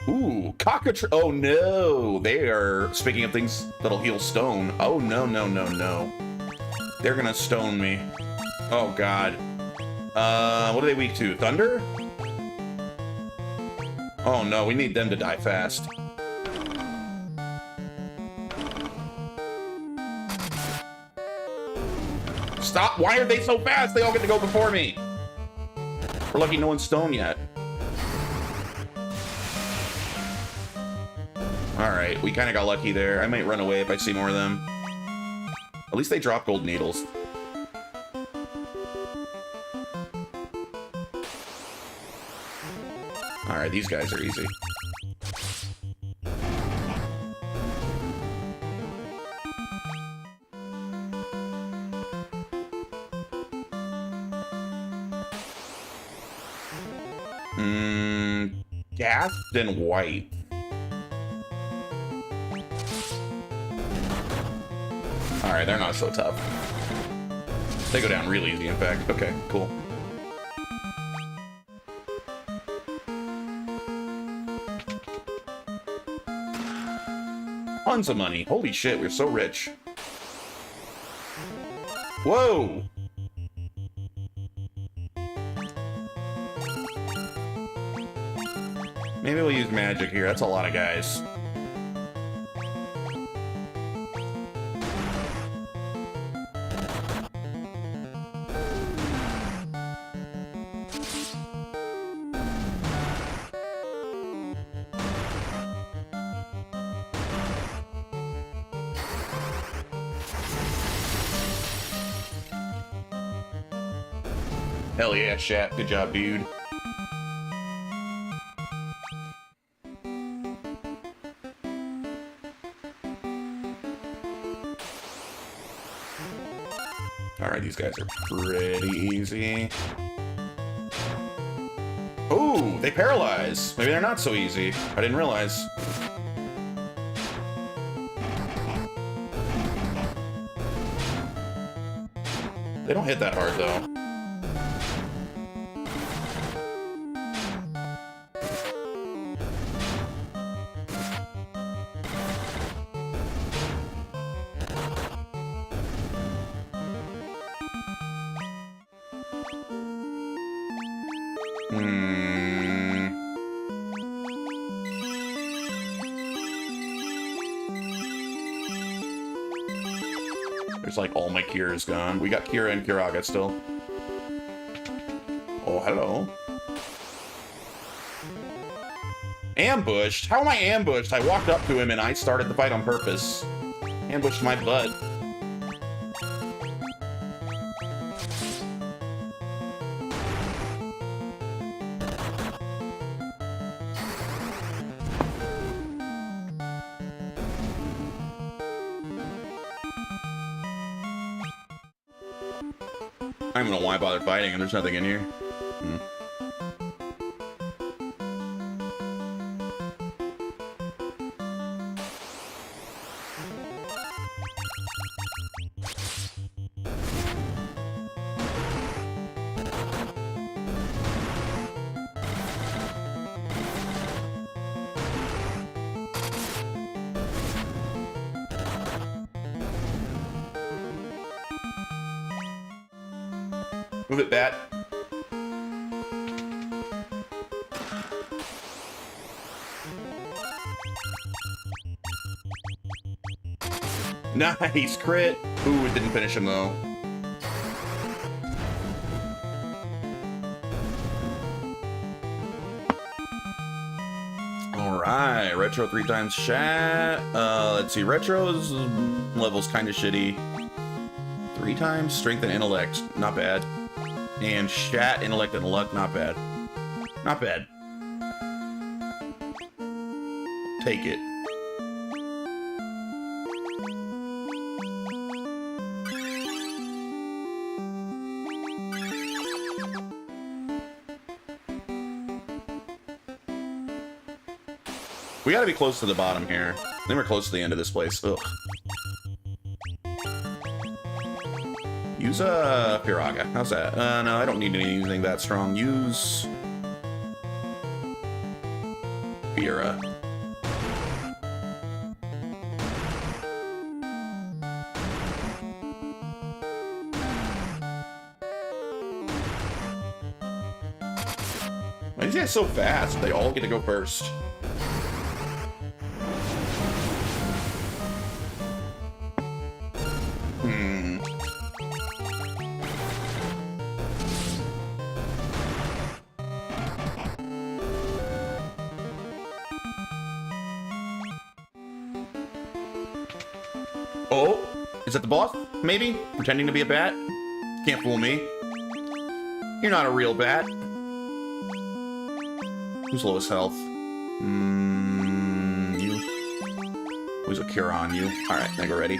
Ooh, cockatrice. Oh no, they are speaking of things that'll heal stone. Oh no, no, no, no. They're gonna stone me. Oh god. What are they weak to? Thunder? Oh no, we need them to die fast. Stop! Why are they so fast? They all get to go before me. We're lucky no one's stone yet. Alright, we kind of got lucky there. I might run away if I see more of them. At least they drop gold needles. Alright, these guys are easy. Gassed and white. Alright, they're not so tough. They go down real easy, in fact. Okay, cool. Tons of money. Holy shit, we're so rich. Whoa! Maybe we'll use magic here. That's a lot of guys. Hell yeah, Shat. Good job, dude. Alright, these guys are pretty easy. Oh, they paralyze. Maybe they're not so easy. I didn't realize. They don't hit that hard, though. There's like all my Kira's gone. We got Kira and Kiraga still. Oh, hello. Ambushed? How am I ambushed? I walked up to him and I started the fight on purpose. Ambushed my butt. I don't even know why I bothered fighting, and there's nothing in here. Move it, bat. Nice crit. Ooh, it didn't finish him though. Alright, Retro 3 times Shat. Let's see, Retro's level's kind of shitty. 3 times Strength and Intellect, not bad. And Shat, Intellect, and Luck, not bad. Not bad. Take it. We gotta be close to the bottom here. I think we're close to the end of this place. Ugh. Use Piraga. How's that? No, I don't need anything that strong. Use Pira. Why are these guys so fast? They all get to go first. Oh, is that the boss? Maybe? Pretending to be a bat? Can't fool me. You're not a real bat. Who's lowest health? You. Who's a cure on you? Alright, now get ready.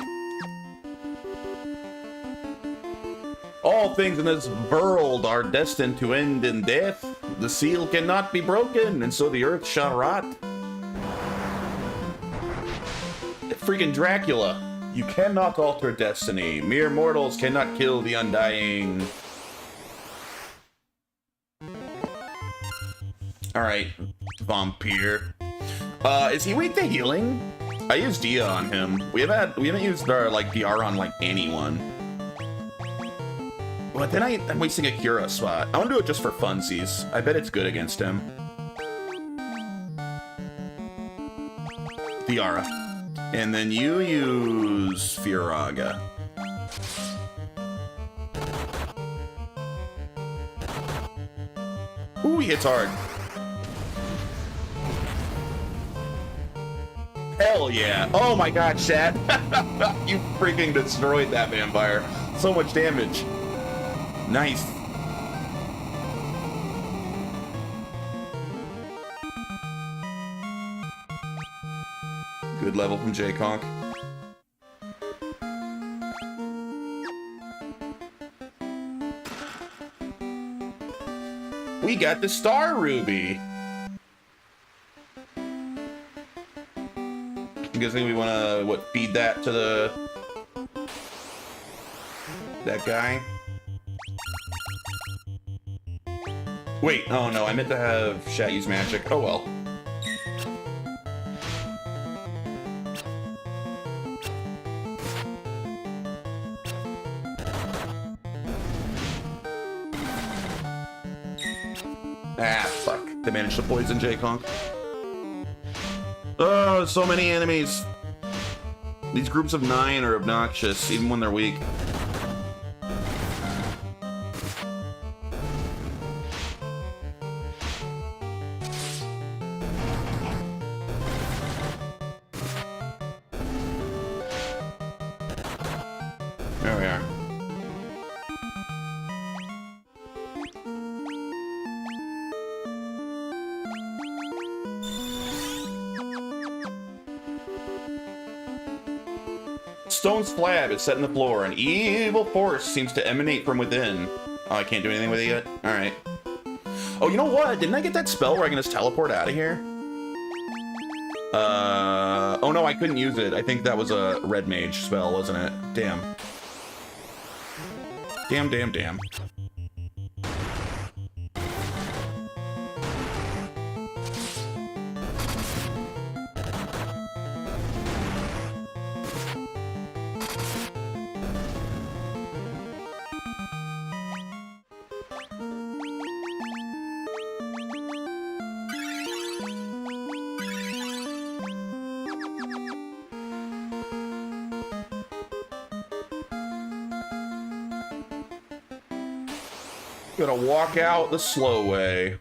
All things in this world are destined to end in death. The seal cannot be broken, and so the earth shall rot. Freaking Dracula. You cannot alter destiny. Mere mortals cannot kill the undying. Alright, Vampire. Is he weak to healing? I used Dia on him. We haven't used our DR on anyone. But then I'm wasting a Cura spot. I want to do it just for funsies. I bet it's good against him. Tiara. And then you use Firaga. Ooh, he hits hard. Hell yeah. Oh my god, chat. You freaking destroyed that vampire. So much damage. Nice. Good level from J-Conk. We got the Star Ruby. You guys think we want to, what, feed that to that guy? Wait, oh no, I meant to have Shat use magic. Oh well. Ah, fuck. They managed to poison J-Conk. Oh, so many enemies. These groups of 9 are obnoxious, even when they're weak. There we are. Stone slab is set in the floor. An evil force seems to emanate from within. Oh, I can't do anything with it yet? Alright. Oh, you know what? Didn't I get that spell where I can just teleport out of here? Oh no, I couldn't use it. I think that was a red mage spell, wasn't it? Damn. Damn, damn, damn. Gonna walk out the slow way.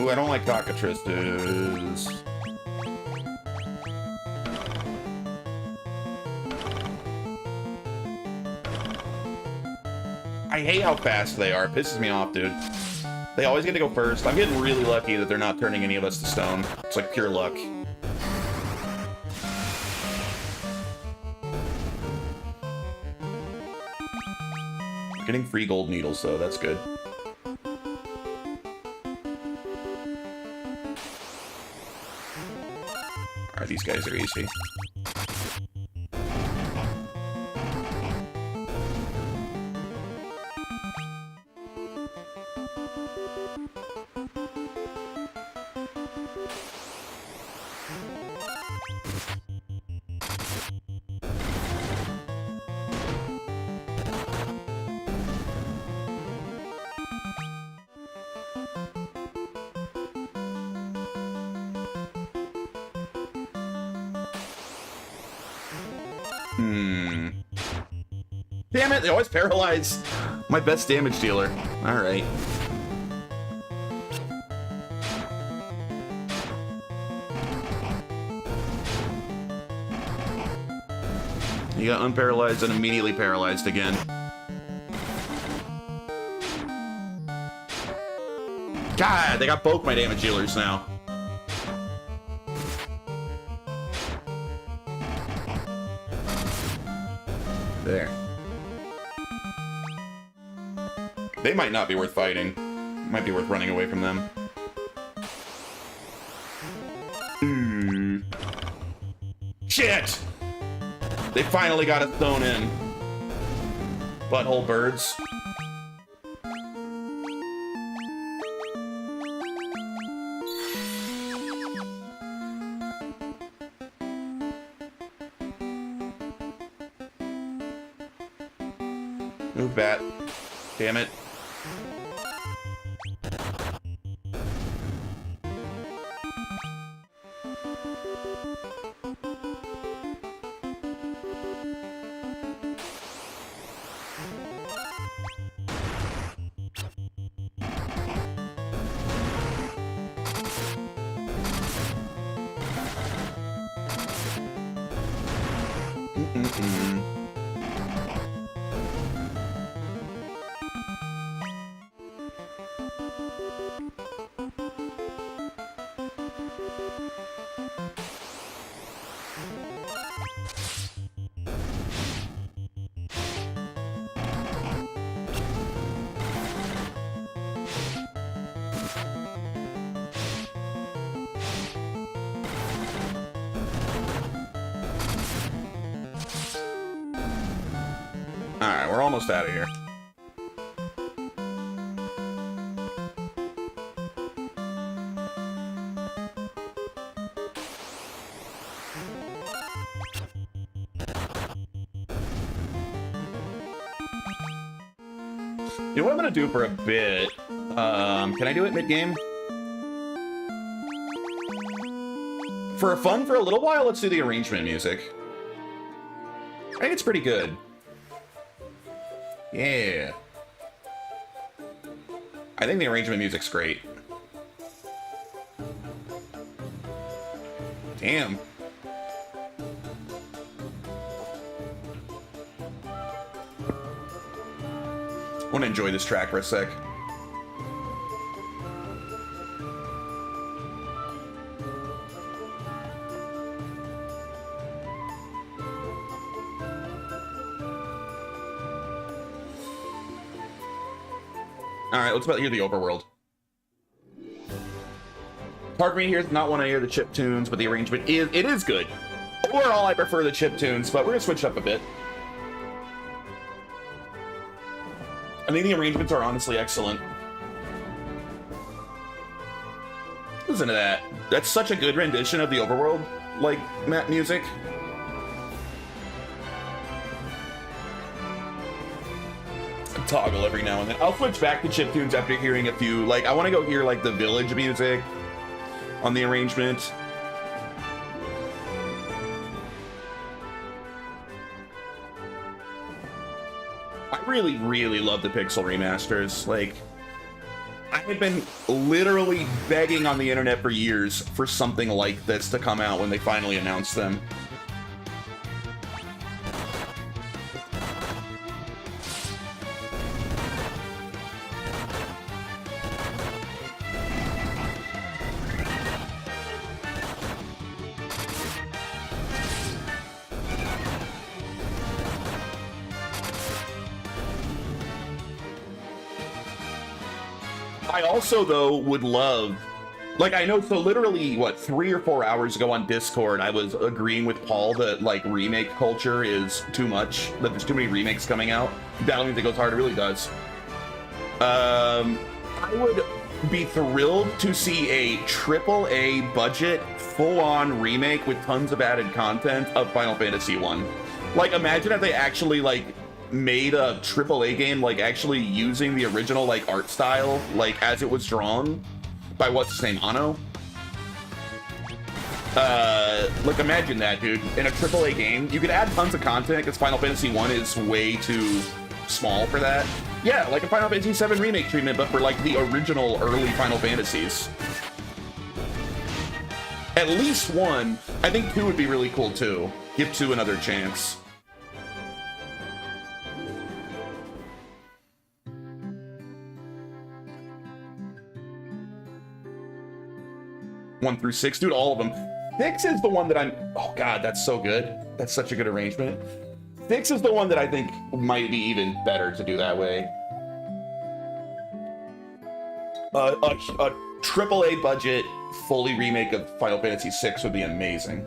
Ooh, I don't like cockatrices. I hate how fast they are. It pisses me off, dude. They always get to go first. I'm getting really lucky that they're not turning any of us to stone. It's like pure luck. Getting free gold needles, though. That's good. Alright, these guys are easy. Damn it, they always paralyze my best damage dealer. Alright. He got unparalyzed and immediately paralyzed again. God, they got both my damage dealers now. There. They might not be worth fighting. Might be worth running away from them. Shit! They finally got it thrown in. Butthole birds. Move, bat. Damn it. Alright, we're almost out of here. You know what I'm gonna do for a bit? Can I do it mid-game? For fun, for a little while, let's do the arrangement music. I think it's pretty good. Yeah. I think the arrangement music's great. Damn. I want to enjoy this track for a sec. Alright, let's hear the overworld. Part of me here does not want to hear the chip tunes, but the arrangement is good. Overall, I prefer the chip tunes, but we're gonna switch up a bit. I think the arrangements are honestly excellent. Listen to that. That's such a good rendition of the overworld, like, map music. Toggle every now and then. I'll switch back to chiptunes after hearing a few. Like, I want to go hear, like, the village music on the arrangement. I really, really love the Pixel remasters. Like, I had been literally begging on the internet for years for something like this to come out when they finally announced them. I also, though, would love, like, I know, so literally, what, 3 or 4 hours ago on Discord, I was agreeing with Paul that, like, remake culture is too much, that there's too many remakes coming out. Battle Music Goes Hard, it really does. I would be thrilled to see a AAA budget, full-on remake with tons of added content of Final Fantasy 1. Like, imagine if they actually, like, made a AAA game, like, actually using the original, like, art style, like, as it was drawn by, what's his name, Anno? Like, imagine that, dude. In a AAA game, you could add tons of content, because Final Fantasy 1 is way too small for that. Yeah, like a Final Fantasy 7 remake treatment, but for, like, the original early Final Fantasies. At least one. I think 2 would be really cool, too. Give 2 another chance. 1 through 6, dude, all of them. 6 is the one that I'm, oh god, that's so good. That's such a good arrangement. 6 is the one that I think might be even better to do that way. A AAA budget, fully remake of Final Fantasy 6 would be amazing.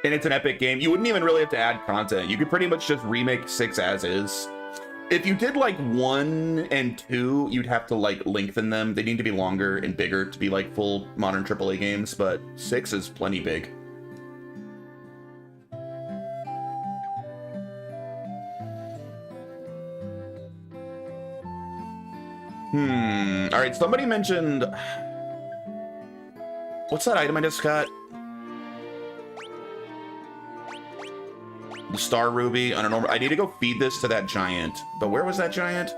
And it's an epic game. You wouldn't even really have to add content. You could pretty much just remake 6 as is. If you did like 1 and 2, you'd have to like lengthen them. They need to be longer and bigger to be like full modern AAA games, but 6 is plenty big. All right, somebody mentioned... What's that item I just got? The Star Ruby on a normal... I need to go feed this to that giant. But where was that giant?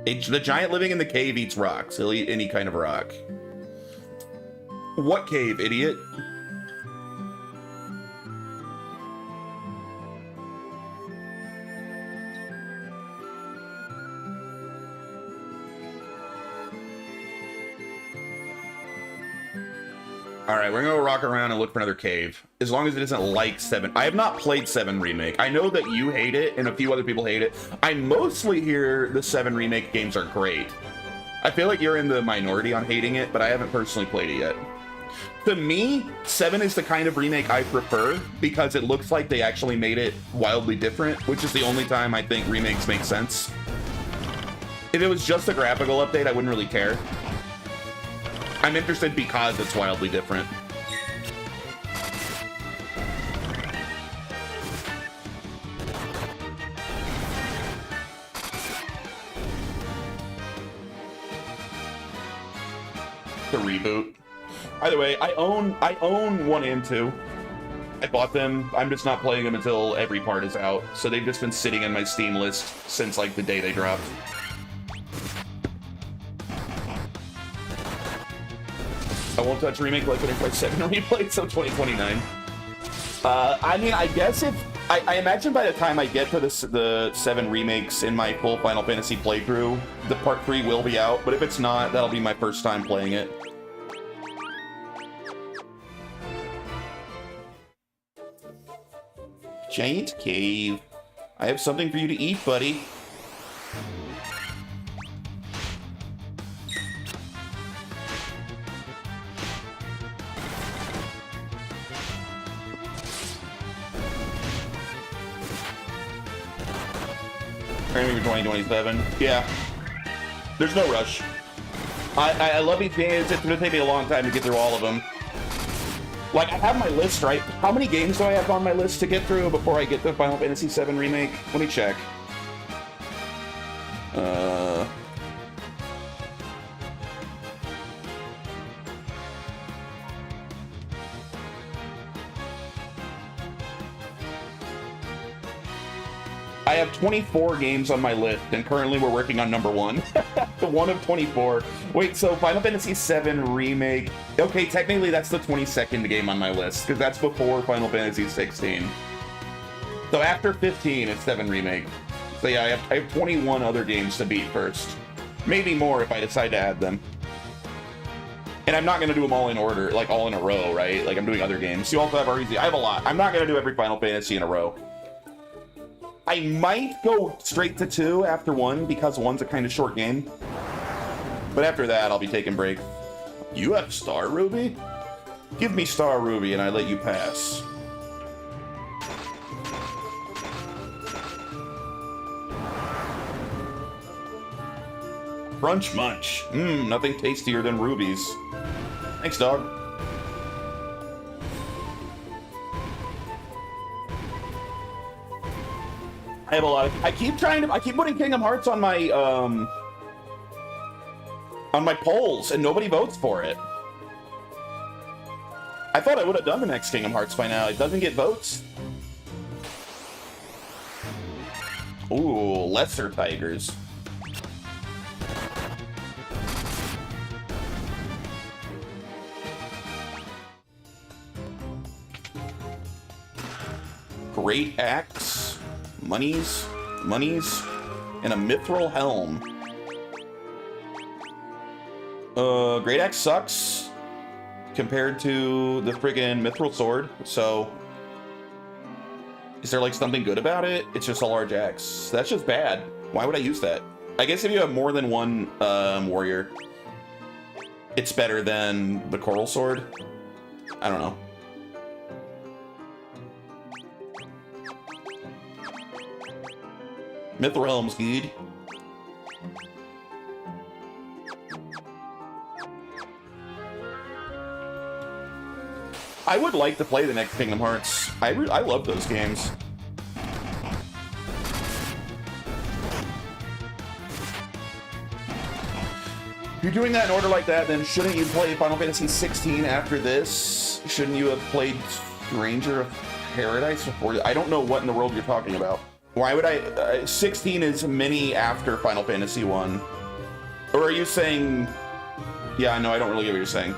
The giant living in the cave eats rocks. He'll eat any kind of rock. What cave, idiot? Alright, we're gonna go rock around and look for another cave. As long as it isn't like 7. I have not played 7 Remake. I know that you hate it, and a few other people hate it. I mostly hear the 7 Remake games are great. I feel like you're in the minority on hating it, but I haven't personally played it yet. To me, 7 is the kind of remake I prefer, because it looks like they actually made it wildly different, which is the only time I think remakes make sense. If it was just a graphical update, I wouldn't really care. I'm interested because it's wildly different. The reboot. By the way, I own 1 and 2. I bought them. I'm just not playing them until every part is out. So they've just been sitting in my Steam list since like the day they dropped. I won't touch Remake like when I play 7 Replay until 2029. I mean, I guess if... I imagine by the time I get to the 7 remakes in my full Final Fantasy playthrough, the Part 3 will be out, but if it's not, that'll be my first time playing it. Giant cave. I have something for you to eat, buddy. Maybe 2027. Yeah. There's no rush. I love these games. It's gonna take me a long time to get through all of them. Like, I have my list, right? How many games do I have on my list to get through before I get to Final Fantasy VII Remake? Let me check. I have 24 games on my list, and currently we're working on number 1. The 1 of 24. Wait, so Final Fantasy VII Remake... Okay, technically that's the 22nd game on my list, because that's before Final Fantasy 16. So after 15, it's 7 Remake. So yeah, I have 21 other games to beat first. Maybe more if I decide to add them. And I'm not going to do them all in order, like all in a row, right? Like I'm doing other games. You also have REZ. I have a lot. I'm not going to do every Final Fantasy in a row. I might go straight to 2 after 1 because 1's a kind of short game. But after that, I'll be taking break. You have Star Ruby? Give me Star Ruby and I let you pass. Crunch Munch. Nothing tastier than rubies. Thanks, dog. I have a lot of... I keep putting Kingdom Hearts on my polls, and nobody votes for it. I thought I would have done the next Kingdom Hearts by now. It doesn't get votes. Ooh, lesser tigers. Great axe. Monies, and a mithril helm. Great axe sucks compared to the friggin' mithril sword, so is there like something good about it? It's just a large axe. That's just bad. Why would I use that? I guess if you have more than one warrior, it's better than the coral sword. I don't know. Mythrealm's good. I would like to play the next Kingdom Hearts. I love those games. If you're doing that in order like that, then shouldn't you play Final Fantasy 16 after this? Shouldn't you have played Stranger of Paradise before? I don't know what in the world you're talking about. Why would I? 16 is many after Final Fantasy 1. Or are you saying... Yeah, no, I don't really get what you're saying.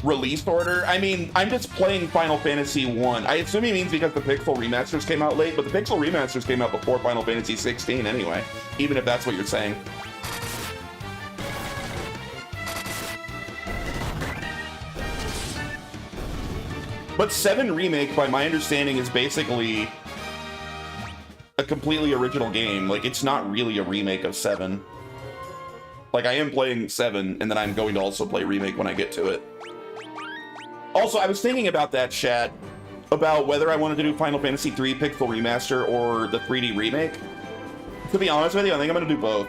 Release order? I mean, I'm just playing Final Fantasy 1. I assume he means because the Pixel remasters came out late, but the Pixel remasters came out before Final Fantasy 16 anyway, even if that's what you're saying. But 7 Remake, by my understanding, is basically a completely original game. Like, it's not really a remake of 7. Like, I am playing 7, and then I'm going to also play Remake when I get to it. Also, I was thinking about that, chat, about whether I wanted to do Final Fantasy 3 Pixel Remaster or the 3D Remake. To be honest with you, I think I'm going to do both.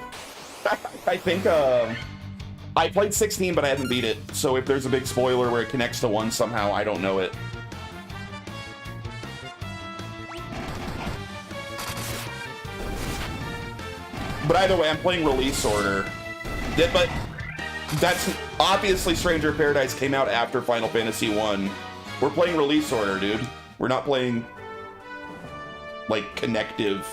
I think, I played 16, but I haven't beat it, so if there's a big spoiler where it connects to 1 somehow, I don't know it. But either way, I'm playing Release Order. But that's obviously Stranger of Paradise came out after Final Fantasy 1. We're playing Release Order, dude. We're not playing, like, connective.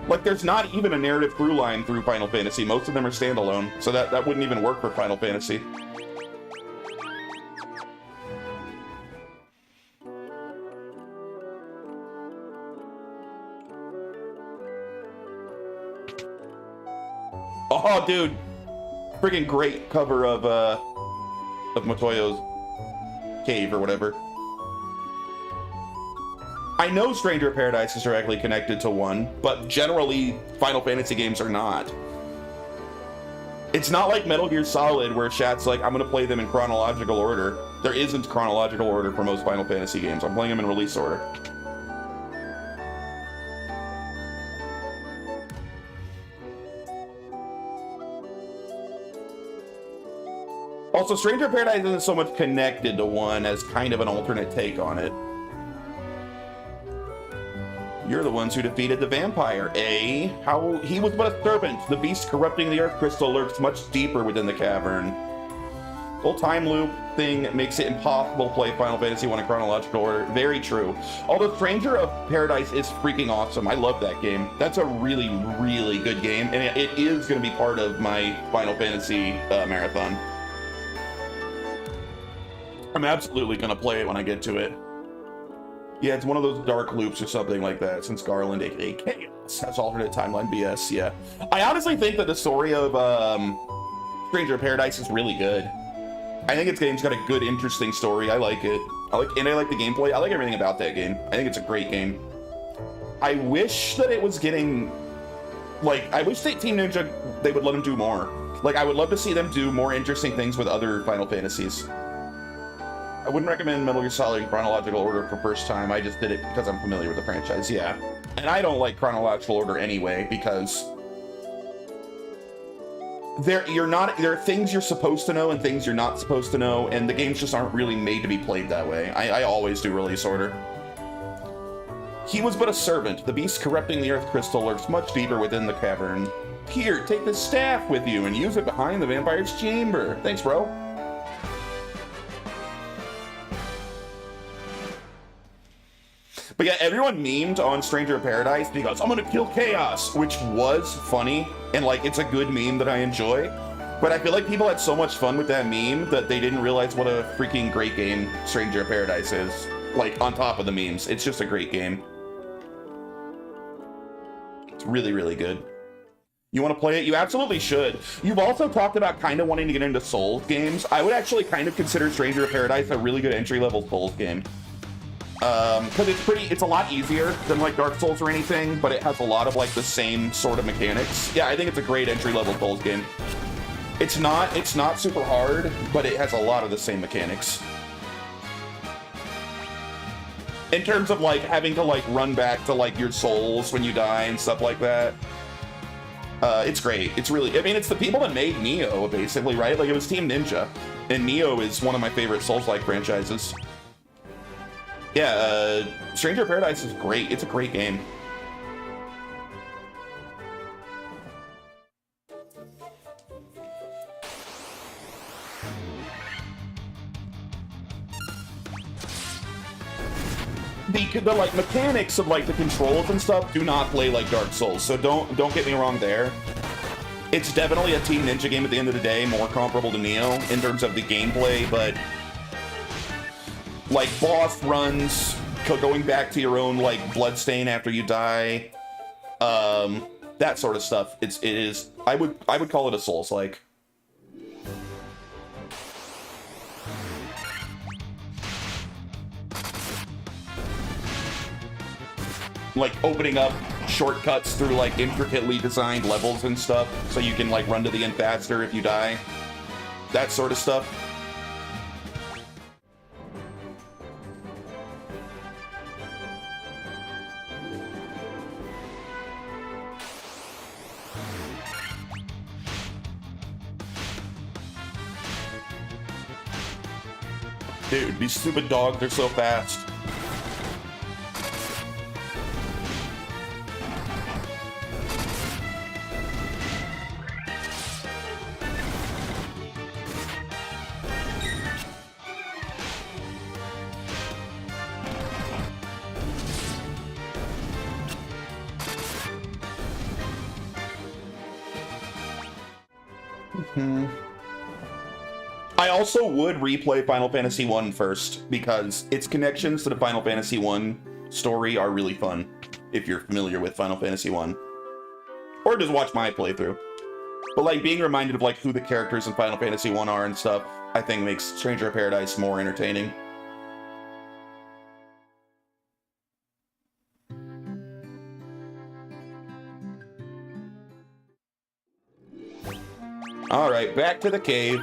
Like, there's not even a narrative through line through Final Fantasy. Most of them are standalone, so that wouldn't even work for Final Fantasy. Oh, dude. Freaking great cover of Matoyo's Cave or whatever. I know Stranger of Paradise is directly connected to 1, but generally Final Fantasy games are not. It's not like Metal Gear Solid where chat's like, I'm gonna play them in chronological order. There isn't chronological order for most Final Fantasy games. I'm playing them in release order. Also, Stranger of Paradise isn't so much connected to 1 as kind of an alternate take on it. You're the ones who defeated the vampire, eh? How he was but a servant. The beast corrupting the earth crystal lurks much deeper within the cavern. The whole time loop thing makes it impossible to play Final Fantasy 1 in chronological order. Very true. Although Stranger of Paradise is freaking awesome. I love that game. That's a really, really good game, and it is going to be part of my Final Fantasy marathon. I'm absolutely going to play it when I get to it. Yeah, it's one of those dark loops or something like that, since Garland, aka Chaos, has alternate timeline BS, yeah. I honestly think that the story of Stranger of Paradise is really good. I think its game's got a good, interesting story. I like it. I like the gameplay. I like everything about that game. I think it's a great game. I wish that it was getting... Like, I wish that Team Ninja, they would let them do more. Like, I would love to see them do more interesting things with other Final Fantasies. I wouldn't recommend Metal Gear Solid in chronological order for first time. I just did it because I'm familiar with the franchise, yeah. And I don't like chronological order anyway, because there are things you're supposed to know and things you're not supposed to know, and the games just aren't really made to be played that way. I always do release order. He was but a servant. The beast corrupting the earth crystal lurks much deeper within the cavern. Here, take the staff with you and use it behind the vampire's chamber. Thanks, bro. But yeah, everyone memed on Stranger of Paradise because I'm gonna kill Chaos, which was funny, and like, it's a good meme that I enjoy. But I feel like people had so much fun with that meme that they didn't realize what a freaking great game Stranger of Paradise is. Like, on top of the memes, it's just a great game. It's really, really good. You want to play it? You absolutely should. You've also talked about kind of wanting to get into Souls games. I would actually kind of consider Stranger of Paradise a really good entry-level Souls game. Because it's a lot easier than like Dark Souls or anything, but it has a lot of like the same sort of mechanics. Yeah, I think it's a great entry-level Souls game. It's not super hard, but it has a lot of the same mechanics. In terms of like having to like run back to like your souls when you die and stuff like that. It's great. It's really, I mean, it's the people that made Neo, basically, right? Like, it was Team Ninja. And Neo is one of my favorite Souls-like franchises. Yeah, Stranger of Paradise is great. It's a great game. The like mechanics of like the controls and stuff do not play like Dark Souls, so don't get me wrong there. It's definitely a Team Ninja game at the end of the day, more comparable to Neo in terms of the gameplay, but like boss runs, going back to your own like bloodstain after you die, that sort of stuff. It is. I would call it a Souls-like. Like opening up shortcuts through like intricately designed levels and stuff so you can like run to the end faster if you die. That sort of stuff. Dude, these stupid dogs are so fast. I also would replay Final Fantasy 1 first, because its connections to the Final Fantasy 1 story are really fun, if you're familiar with Final Fantasy 1. Or just watch my playthrough. But like being reminded of like who the characters in Final Fantasy 1 are and stuff, I think makes Stranger of Paradise more entertaining. Alright, back to the cave.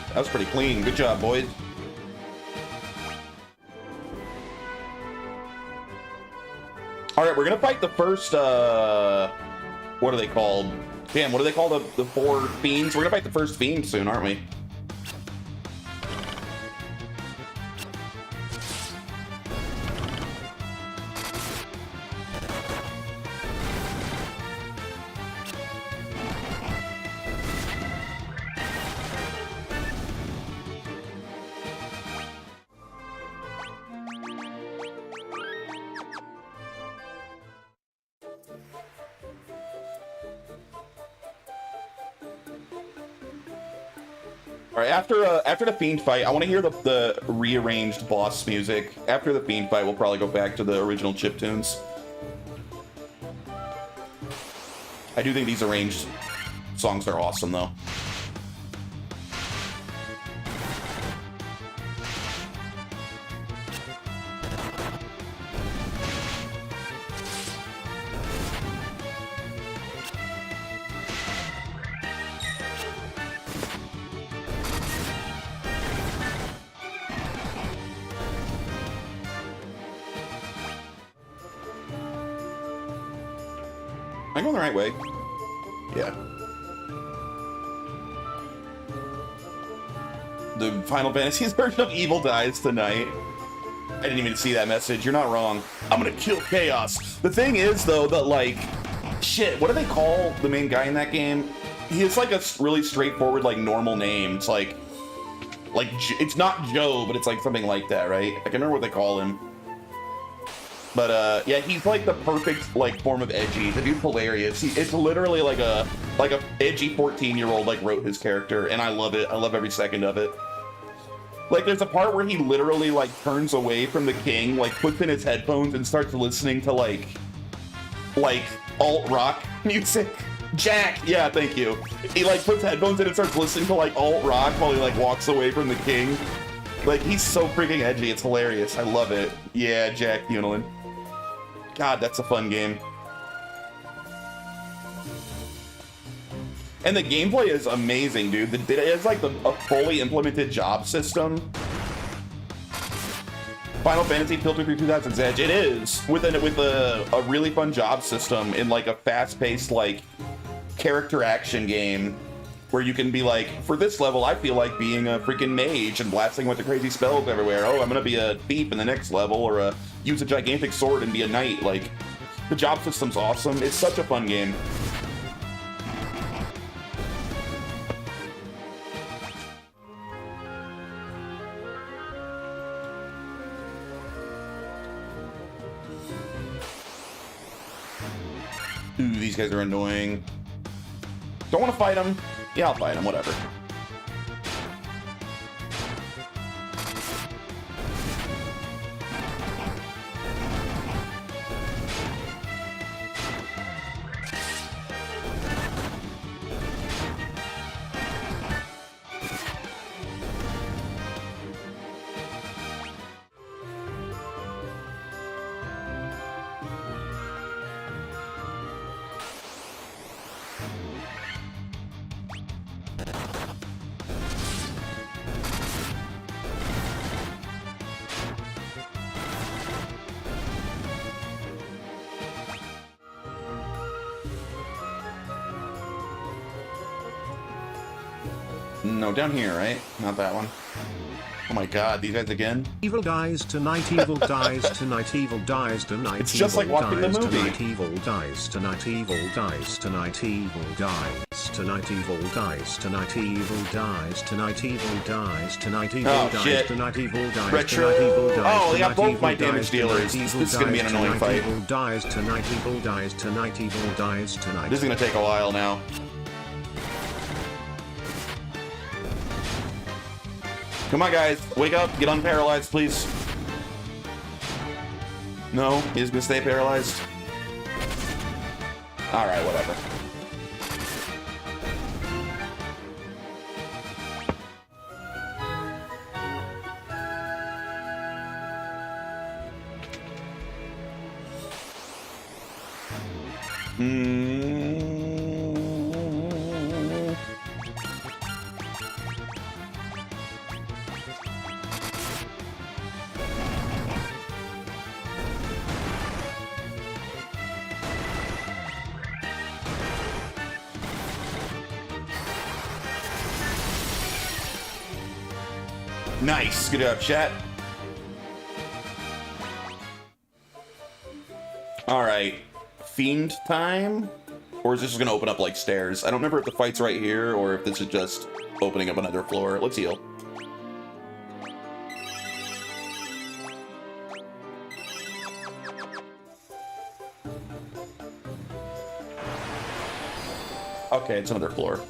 That was pretty clean. Good job, boys. Alright, we're gonna fight the first, what are they called? Damn, what do they call the four fiends? We're gonna fight the first fiend soon, aren't we? Alright, after the fiend fight, I want to hear the rearranged boss music. After the fiend fight, we'll probably go back to the original chiptunes. I do think these arranged songs are awesome, though. Am I going the right way? Yeah. The Final Fantasy's version of Evil dies tonight. I didn't even see that message. You're not wrong. I'm gonna kill Chaos. The thing is, though, that, like, shit, what do they call the main guy in that game? He has, like, a really straightforward, like, normal name. It's like, it's not Joe, but it's, like, something like that, right? I can't remember what they call him. But, yeah, he's, like, the perfect, like, form of edgy. The dude's hilarious. It's literally like a edgy 14-year-old, like, wrote his character, and I love it. I love every second of it. Like, there's a part where he literally, like, turns away from the king, like, puts in his headphones and starts listening to, like alt-rock music. Jack, yeah, thank you. He like puts headphones in and starts listening to like alt rock while he like walks away from the king. Like he's so freaking edgy, it's hilarious. I love it. Yeah, Jack Unilin. God, that's a fun game. And the gameplay is amazing, dude. It has like a fully implemented job system. Final Fantasy filtered through 2000's Edge. It is with a really fun job system in like a fast-paced like character action game where you can be like, for this level, I feel like being a freaking mage and blasting with the crazy spells everywhere. Oh, I'm gonna be a thief in the next level, or use a gigantic sword and be a knight. Like, the job system's awesome. It's such a fun game. Ooh, these guys are annoying. Don't want to fight them. Yeah, I'll fight them, whatever. No, down here, right? Not that one. Oh my god, these guys again? Evil dies tonight, evil dies tonight, evil dies tonight. It's just like watching the movie. Tonight, evil dies tonight, evil dies tonight, evil dies tonight, evil dies tonight, evil dies tonight, evil dies tonight, evil dies tonight, evil dies Retro. tonight, evil dies. Oh, they got both my damage dealers. This is gonna be an annoying fight. Evil dies tonight, evil dies tonight, evil dies tonight. This is gonna take a while now. Come on, guys. Wake up. Get unparalyzed, please. No, he's gonna stay paralyzed. Alright, whatever. Nice. Good job, chat. Alright. Fiend time? Or is this just going to open up like stairs? I don't remember if the fight's right here or if this is just opening up another floor. Let's heal. Okay, it's another floor.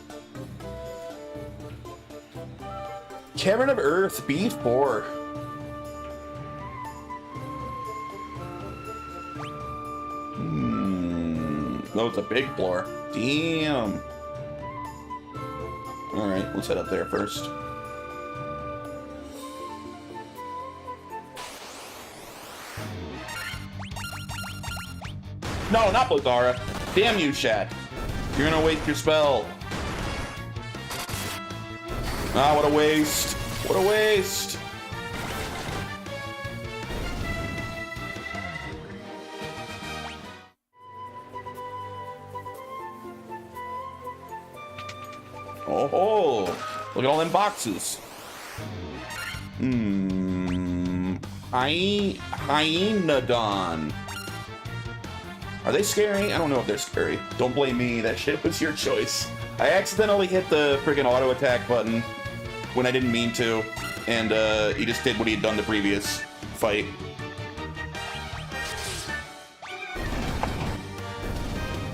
Cavern of Earth, B4. No, it's a big floor. Damn. Alright, let's head up there first. No, not Blazara. Damn you, Shad. You're gonna waste your spell. Ah, what a waste. What a waste. Oh, look at all them boxes. Hyenodon. Are they scary? I don't know if they're scary. Don't blame me. That shit was your choice. I accidentally hit the friggin' auto attack button when I didn't mean to, and he just did what he had done the previous fight.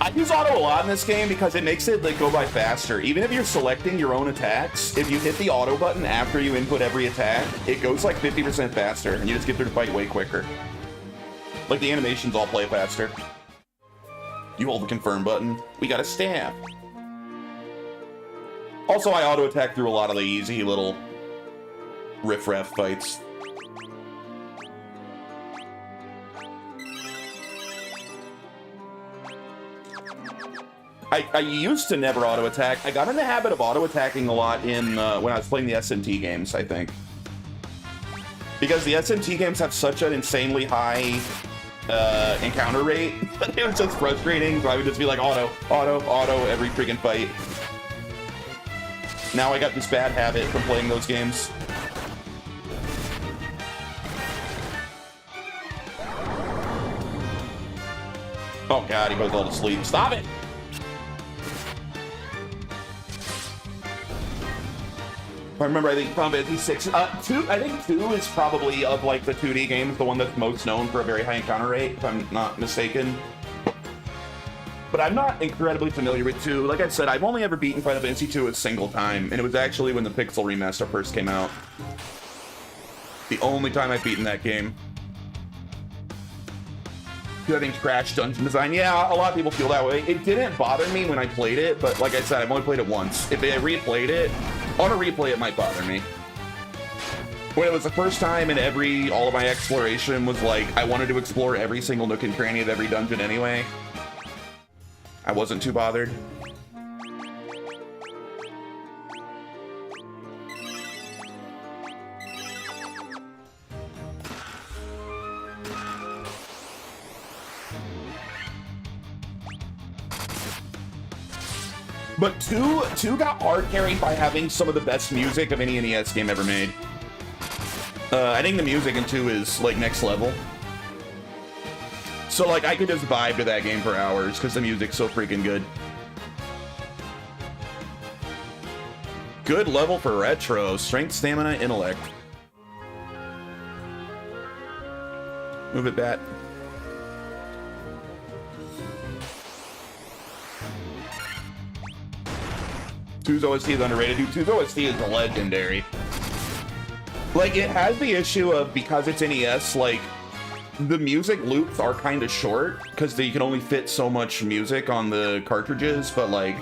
I use auto a lot in this game because it makes it like go by faster. Even if you're selecting your own attacks, if you hit the auto button after you input every attack, it goes like 50% faster, and you just get through the fight way quicker. Like the animations all play faster. You hold the confirm button. We got a staff. Also, I auto attack through a lot of the easy little riff-raff fights. I used to never auto attack. I got in the habit of auto attacking a lot in when I was playing the SMT games, I think. Because the SMT games have such an insanely high encounter rate. It was just frustrating, so I would just be like auto every freaking fight. Now I got this bad habit from playing those games. Oh god, he goes all to sleep. Stop it! I remember, I think Final Fantasy 6, I think 2 is probably, of like the 2D games, the one that's most known for a very high encounter rate, if I'm not mistaken. But I'm not incredibly familiar with 2. Like I said, I've only ever beaten Final Fantasy 2 a single time, and it was actually when the Pixel Remaster first came out. The only time I've beaten that game. I think Crash Dungeon Design, yeah, a lot of people feel that way. It didn't bother me when I played it, but like I said, I've only played it once. If I replayed it, on a replay it might bother me. When it was the first time and all of my exploration was like, I wanted to explore every single nook and cranny of every dungeon anyway, I wasn't too bothered. But 2 got hard carried by having some of the best music of any NES game ever made. I think the music in 2 is like next level. So like I could just vibe to that game for hours because the music's so freaking good. Good level for retro. Strength, stamina, intellect. Move it back. Two's OST is underrated. Dude, 2's OST is legendary. Like, it has the issue of, because it's NES, like, the music loops are kind of short, because you can only fit so much music on the cartridges, but, like,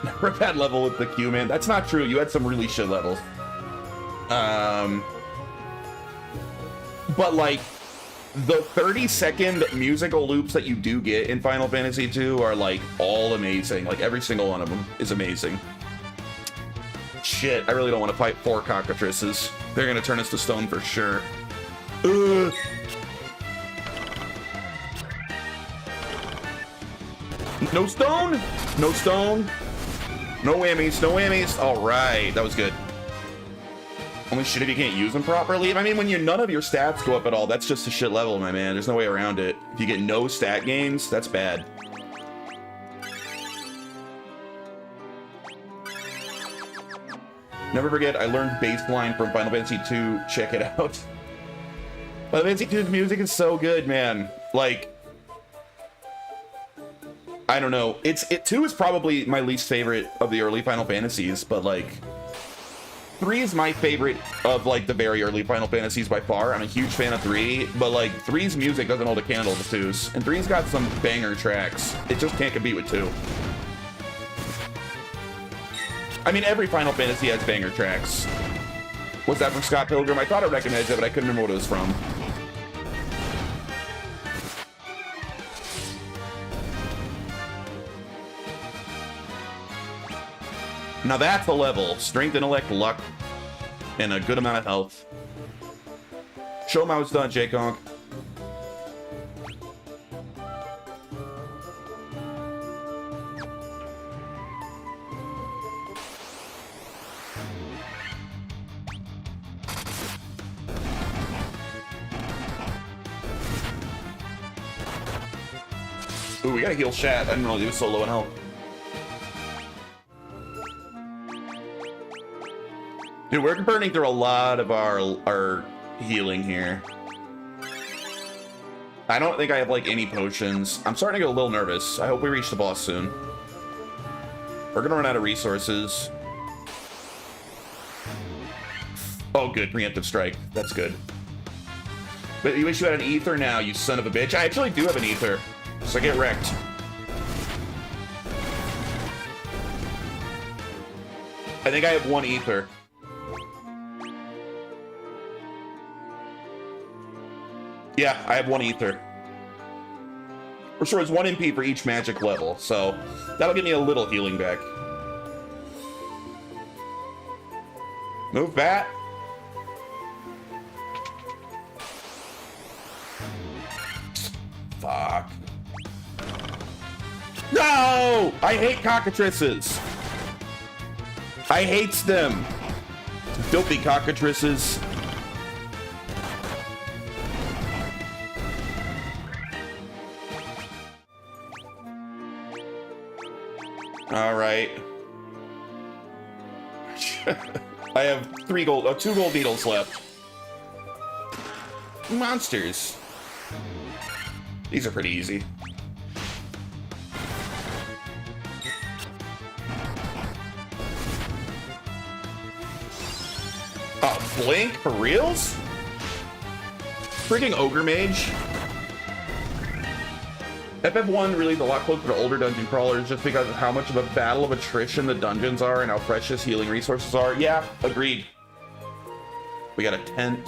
never had level with the Q, man. That's not true. You had some really shit levels. But, like, the 30-second musical loops that you do get in Final Fantasy II are, like, all amazing. Like, every single one of them is amazing. Shit, I really don't want to fight 4 cockatrices. They're gonna turn us to stone for sure. Ugh. No stone? No stone? No whammies, no whammies. All right, that was good. Only shit if you can't use them properly. I mean, when none of your stats go up at all, that's just a shit level, my man. There's no way around it. If you get no stat gains, that's bad. Never forget, I learned baseline from Final Fantasy II. Check it out. Final Fantasy II's music is so good, man. Like, I don't know. 2 is probably my least favorite of the early Final Fantasies, but like, 3 is my favorite of like the very early Final Fantasies by far. I'm a huge fan of 3, but like 3's music doesn't hold a candle to 2's, and 3's got some banger tracks. It just can't compete with 2. I mean, every Final Fantasy has banger tracks. What's that from Scott Pilgrim? I thought I recognized it, but I couldn't remember what it was from. Now that's a level. Strength, intellect, luck, and a good amount of health. Show him how it's done, J-Conk. Ooh, we gotta heal Shat. I didn't know he was so low in health. Dude, we're burning through a lot of our healing here. I don't think I have, like, any potions. I'm starting to get a little nervous. I hope we reach the boss soon. We're gonna run out of resources. Oh, good. Preemptive strike. That's good. But you wish you had an ether now, you son of a bitch. I actually do have an ether. So get wrecked. I think I have 1 ether. Yeah, I have 1 ether. For sure, it's 1 MP for each magic level, so that'll give me a little healing back. Move bat. Fuck. No! I hate cockatrices. I hates them. Filthy cockatrices. All right. I have 2 gold needles left. Monsters. These are pretty easy. Oh, Blink? For reals? Freaking Ogre Mage. FF1 released a lot closer to older dungeon crawlers just because of how much of a battle of attrition the dungeons are and how precious healing resources are. Yeah, agreed. We got a tent.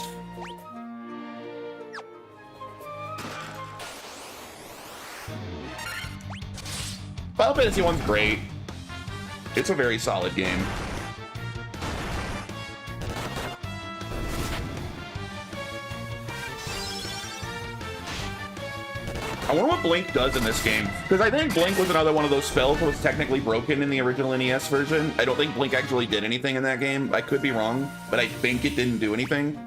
Final Fantasy 1's great. It's a very solid game. I wonder what Blink does in this game, because I think Blink was another one of those spells that was technically broken in the original NES version. I don't think Blink actually did anything in that game. I could be wrong, but I think it didn't do anything.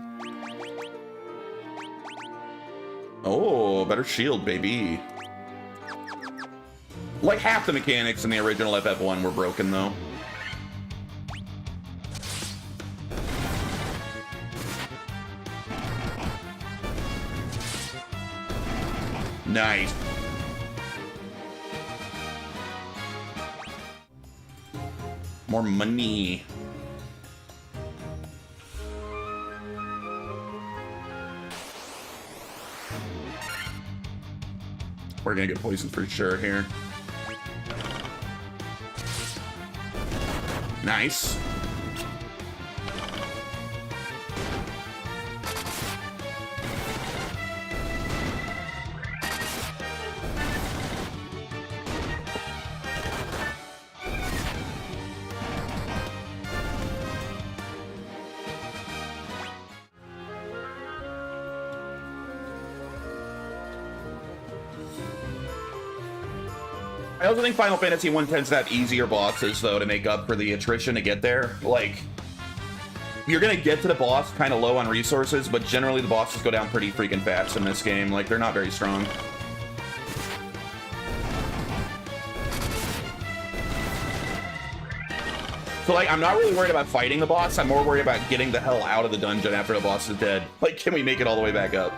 Oh, better shield, baby. Like half the mechanics in the original FF1 were broken, though. Nice. More money. We're gonna get poisoned for sure here. Nice. I also think Final Fantasy 1 tends to have easier bosses, though, to make up for the attrition to get there. Like, you're gonna get to the boss kind of low on resources, but generally the bosses go down pretty freaking fast in this game. Like, they're not very strong. So, like, I'm not really worried about fighting the boss. I'm more worried about getting the hell out of the dungeon after the boss is dead. Like, can we make it all the way back up?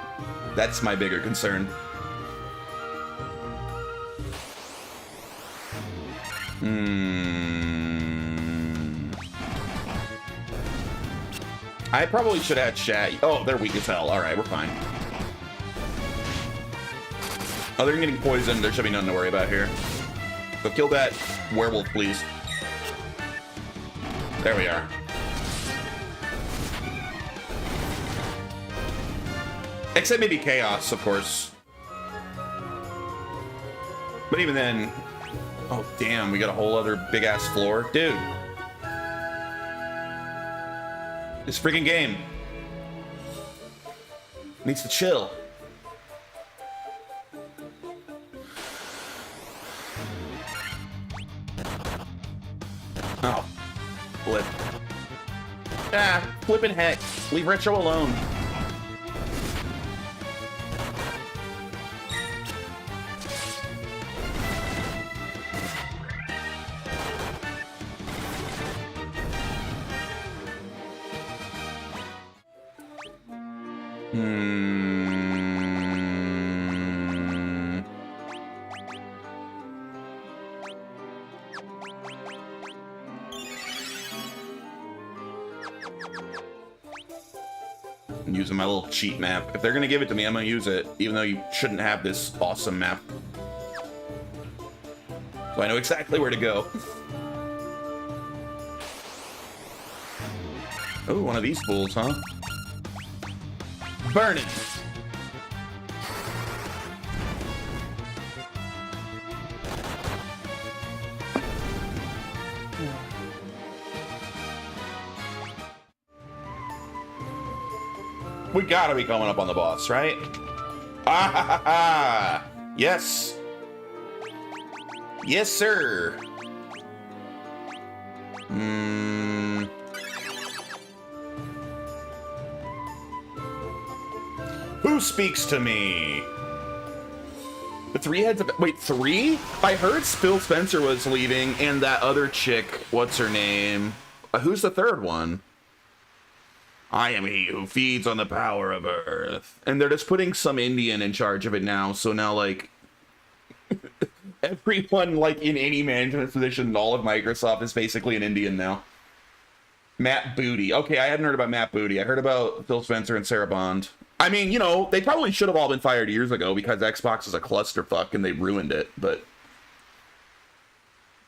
That's my bigger concern. I probably should have had chat. Oh, they're weak as hell. All right, we're fine. Other than getting poisoned, there should be nothing to worry about here. So kill that werewolf, please. There we are. Except maybe chaos, of course. But even then... Oh, damn, we got a whole other big-ass floor. Dude. This freaking game needs to chill. Oh. Flip. Ah, flippin' heck. Leave Retro alone. I'm using my little cheat map. If they're gonna give it to me, I'm gonna use it, even though you shouldn't have this awesome map. So I know exactly where to go. Oh, one of these fools, huh? Burn it! We gotta be coming up on the boss, right? Ah ha ha ha! Yes! Yes, sir! Who speaks to me? The three heads of... Wait, three? I heard Phil Spencer was leaving, and that other chick, what's her name? Who's the third one? I am he who feeds on the power of Earth. And they're just putting some Indian in charge of it now, so now, like... everyone, like, in any management position in all of Microsoft is basically an Indian now. Matt Booty. Okay, I hadn't heard about Matt Booty. I heard about Phil Spencer and Sarah Bond. I mean, you know, they probably should have all been fired years ago because Xbox is a clusterfuck and they ruined it, but...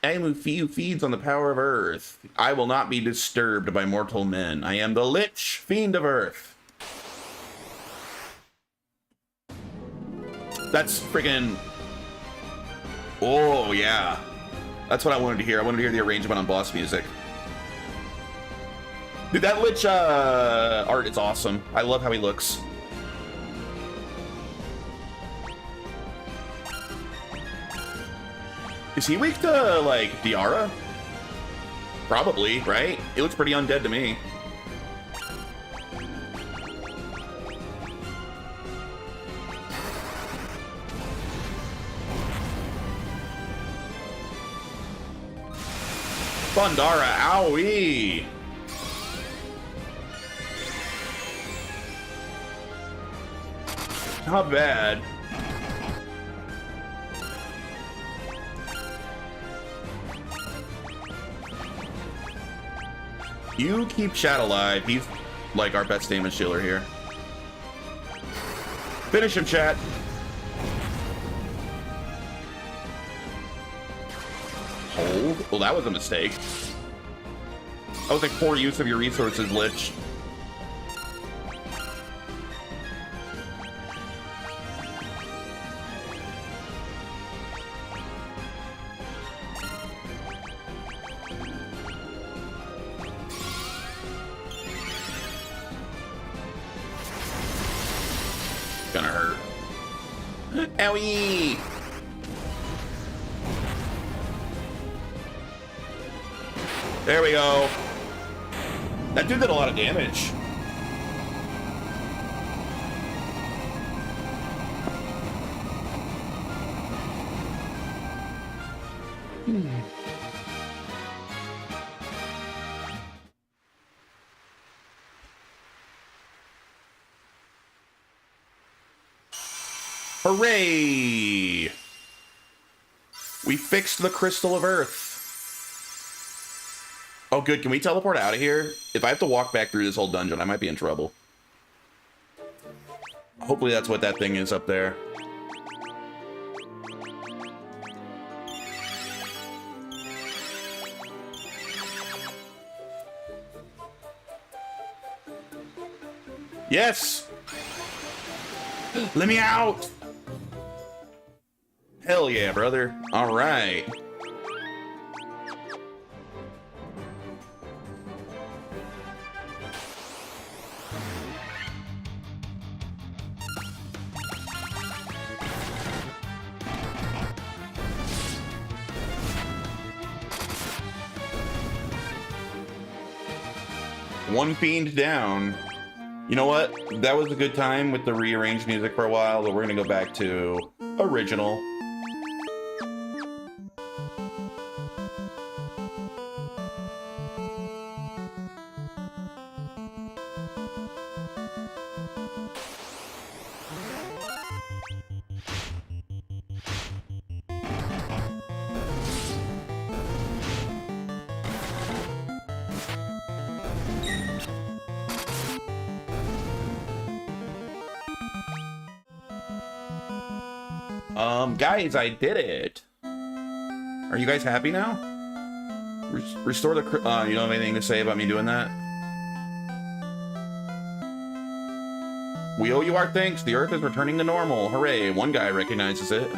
I am who feeds on the power of Earth. I will not be disturbed by mortal men. I am the Lich, fiend of Earth. That's friggin'... Oh, yeah. That's what I wanted to hear. I wanted to hear the arrangement on boss music. Dude, that Lich art is awesome. I love how he looks. Is he weak to, like, Diara? Probably, right? He looks pretty undead to me. Thundara, owie! Not bad. You keep Shad alive. He's like our best damage dealer here. Finish him, chat. Hold. Well, that was a mistake. That was like poor use of your resources, Lich. Gonna hurt. Owie! There we go. That dude did a lot of damage. Hooray! We fixed the Crystal of Earth. Oh, good. Can we teleport out of here? If I have to walk back through this whole dungeon, I might be in trouble. Hopefully that's what that thing is up there. Yes! Let me out! Hell yeah, brother. All right. One fiend down. You know what? That was a good time with the rearranged music for a while, but we're gonna go back to original. Guys, I did it. Are you guys happy now? Restore the... you don't have anything to say about me doing that? We owe you our thanks. The Earth is returning to normal. Hooray. One guy recognizes it.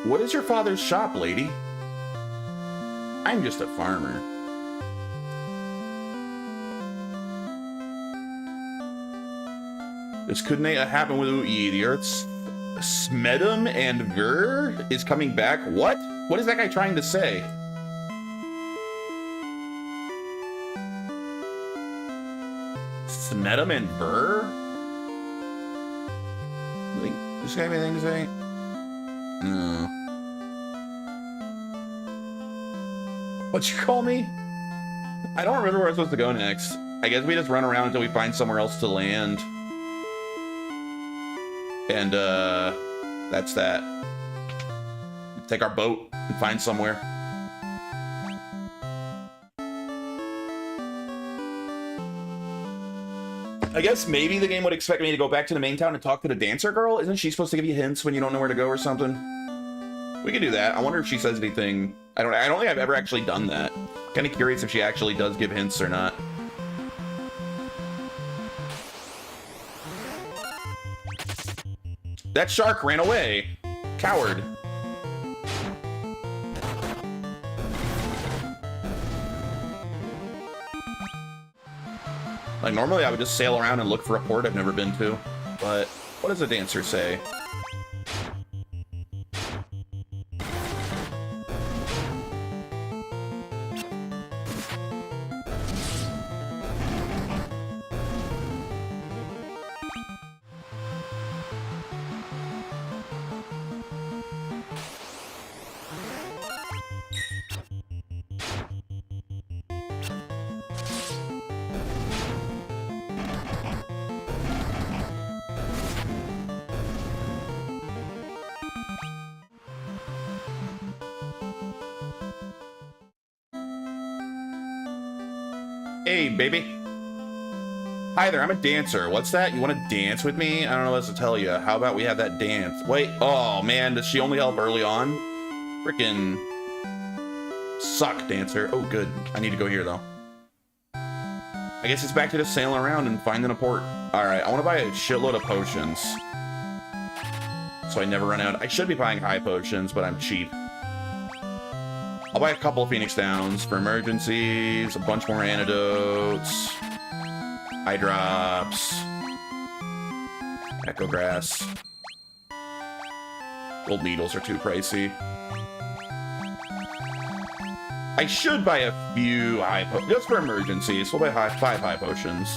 What is your father's shop, lady? I'm just a farmer. This couldn't happen without ye. The Earth's Smedum and Ver is coming back. What? What is that guy trying to say? Smedum and Ver? Does this guy have anything to say? No. What'd you call me? I don't remember where I'm supposed to go next. I guess we just run around until we find somewhere else to land. And, that's that. Take our boat and find somewhere. I guess maybe the game would expect me to go back to the main town and talk to the dancer girl. Isn't she supposed to give you hints when you don't know where to go or something? We could do that. I wonder if she says anything. I don't think I've ever actually done that. Kind of curious if she actually does give hints or not. That shark ran away. Coward. Like, normally I would just sail around and look for a port I've never been to. But what does a dancer say? Hey, baby. Hi there, I'm a dancer. What's that? You want to dance with me? I don't know what else to tell you. How about we have that dance? Wait, oh man, does she only help early on? Frickin' suck, dancer. Oh, good. I need to go here, though. I guess it's back to just sailing around and finding a port. Alright, I want to buy a shitload of potions. So I never run out. I should be buying high potions, but I'm cheap. I'll buy a couple of Phoenix Downs for emergencies, a bunch more antidotes, eye drops, echo grass. Gold needles are too pricey. I should buy a few high potions, just for emergencies. We'll buy 5 high potions.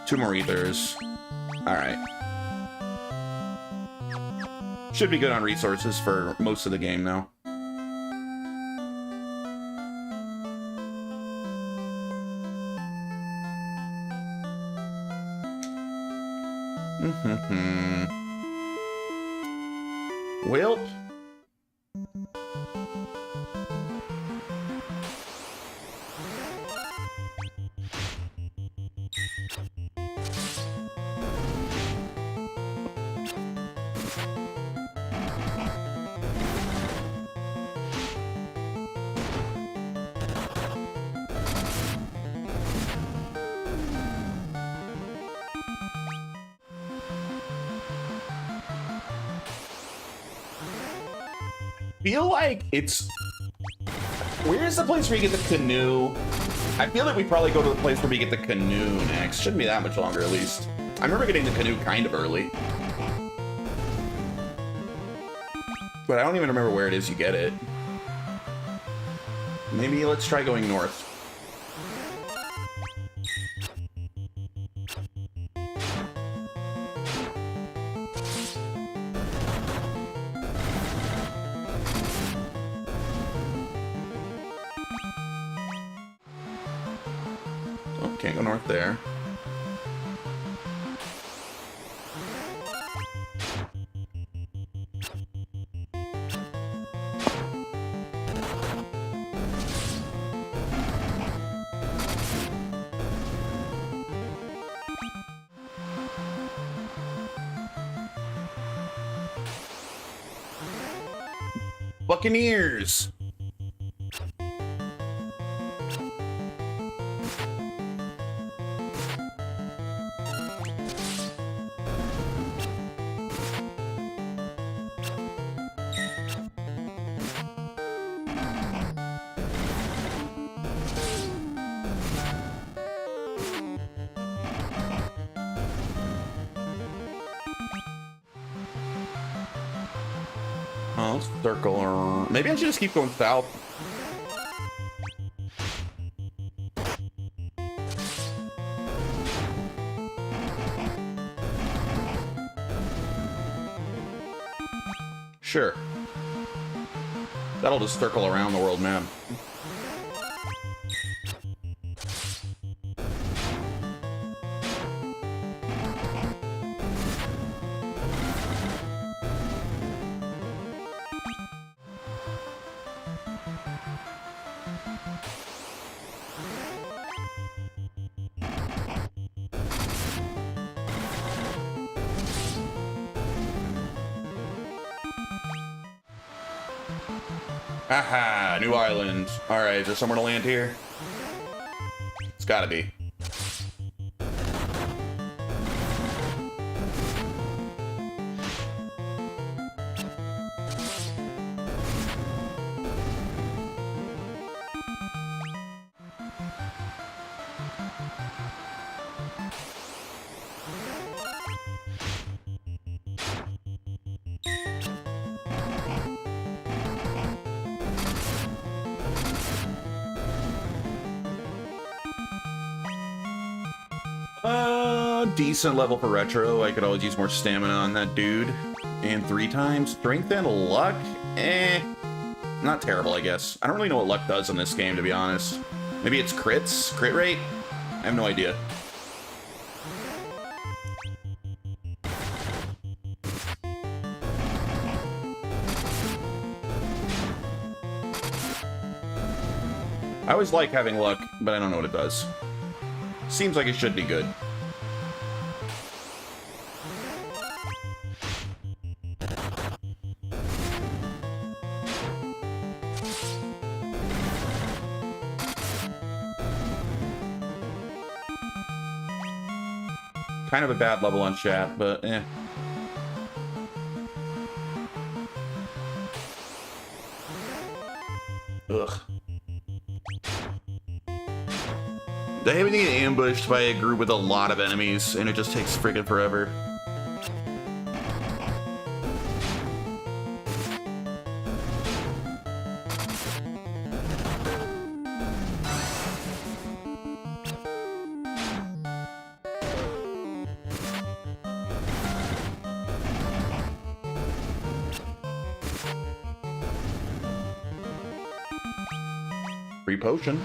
2 more ethers. Alright. Should be good on resources for most of the game now. Well, feel like it's... Where's the place where you get the canoe? I feel like we probably go to the place where we get the canoe next. Shouldn't be that much longer, at least. I remember getting the canoe kind of early. But I don't even remember where it is you get it. Maybe let's try going north. Can't go north there. Buccaneers! Oh, let's circle around. Maybe I should just keep going south. Sure. That'll just circle around the world map. Aha, new island. Alright, is there somewhere to land here? It's gotta be. Decent level for retro. I could always use more stamina on that dude. And 3 times. Strength and luck? Not terrible, I guess. I don't really know what luck does in this game, to be honest. Maybe it's crits? Crit rate? I have no idea. I always like having luck, but I don't know what it does. Seems like it should be good. Kind of a bad level on chat, but eh. Ugh. I hate when you get ambushed by a group with a lot of enemies, and it just takes freaking forever. Free potion.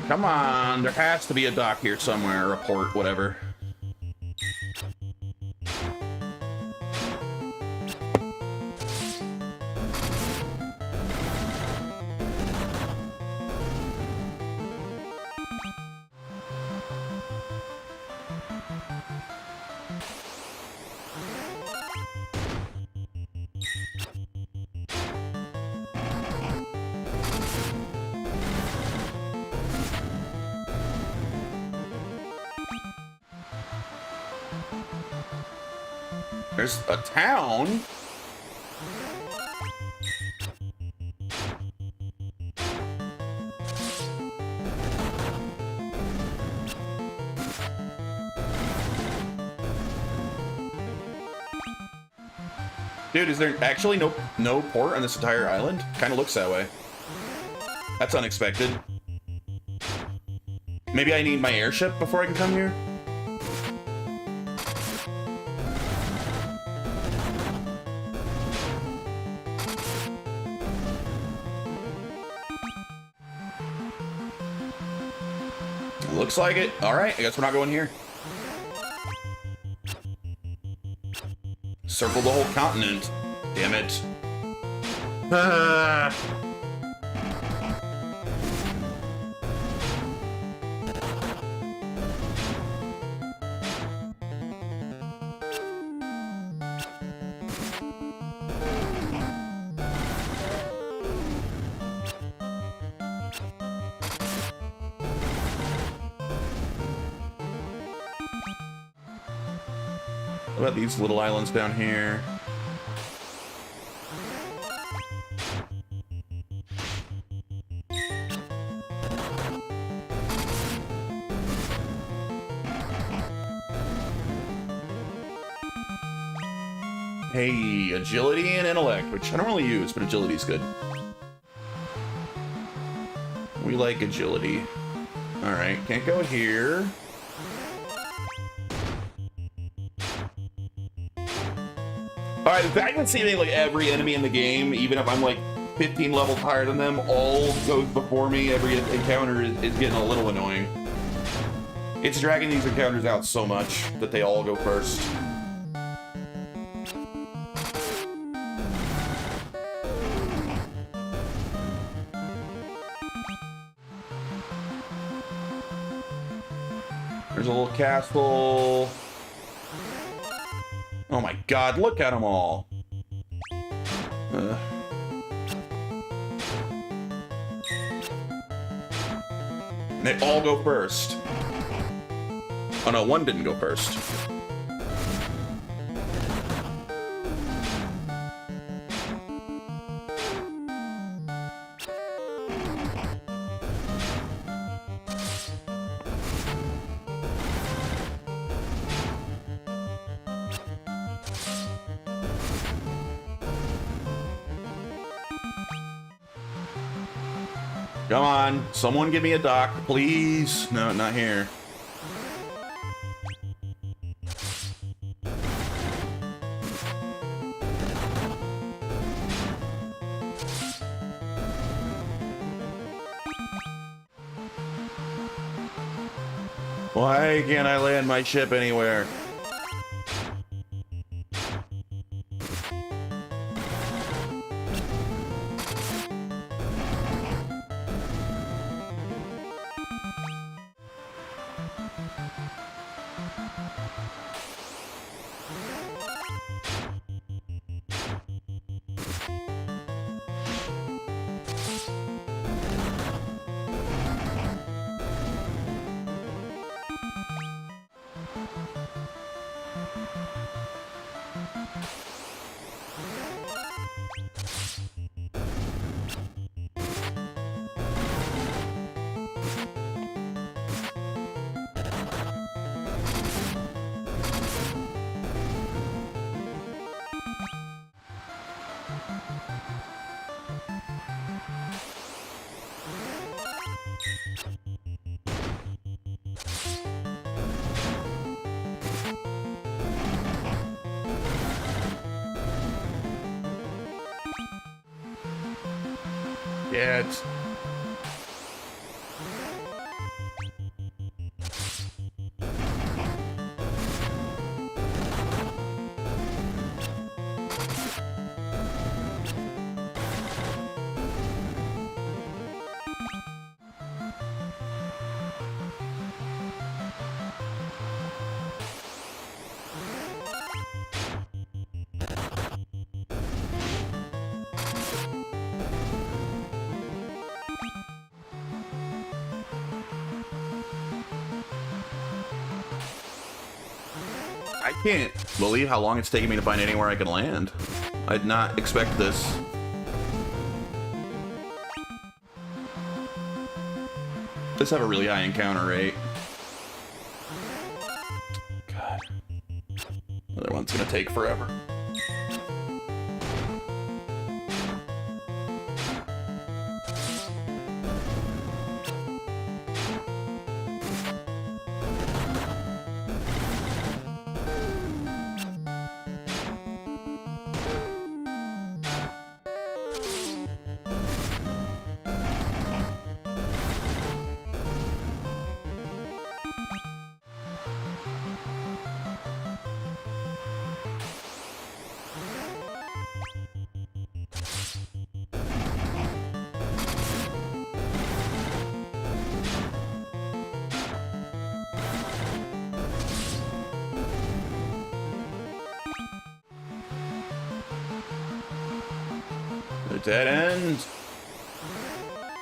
Come on, there has to be a dock here somewhere, or a port, whatever. There's a town? Dude, is there actually no port on this entire island? Kind of looks that way. That's unexpected. Maybe I need my airship before I can come here? Looks like it. Alright, I guess we're not going here. Circle the whole continent. Damn it. What about these little islands down here? Hey, agility and intellect, which I don't really use, but agility's good. We like agility. Alright, can't go here. Alright, the fact that seeming like every enemy in the game, even if I'm like 15 levels higher than them, all goes before me, every encounter is getting a little annoying. It's dragging these encounters out so much that they all go first. There's a little castle. Oh my god, look at them all. They all go first. Oh no, one didn't go first. Come on, someone give me a dock, please. No, not here. Why can't I land my ship anywhere? Yeah, it's... I can't believe how long it's taking me to find anywhere I can land. I did not expect this. Let's have a really high encounter rate. God. Another one's gonna take forever. Dead end.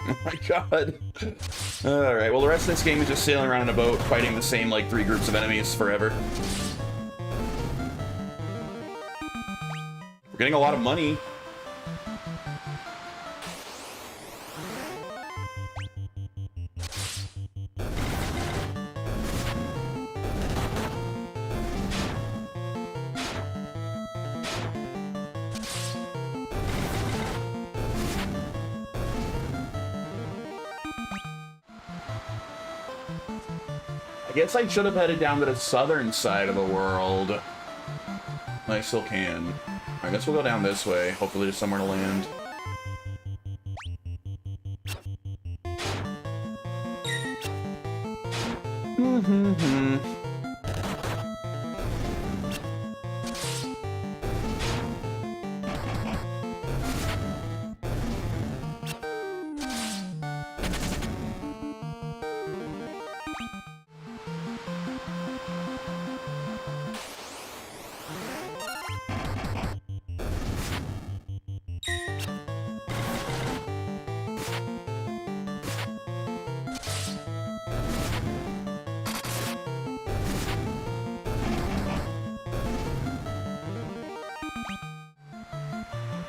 Oh my god. Alright, well the rest of this game is just sailing around in a boat, fighting the same like 3 groups of enemies forever. getting a lot of money. I guess I should have headed down to the southern side of the world. I still can. I guess we'll go down this way. Hopefully there's somewhere to land.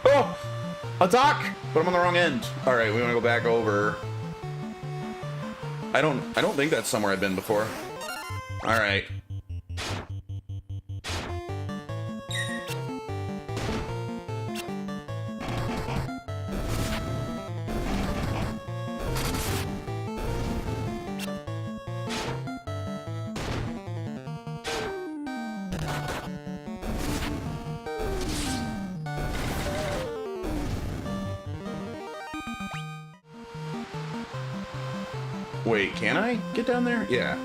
Oh! A dock! But I'm on the wrong end. Alright, we wanna go back over. I don't think that's somewhere I've been before. Alright. Wait, can I get down there? Yeah.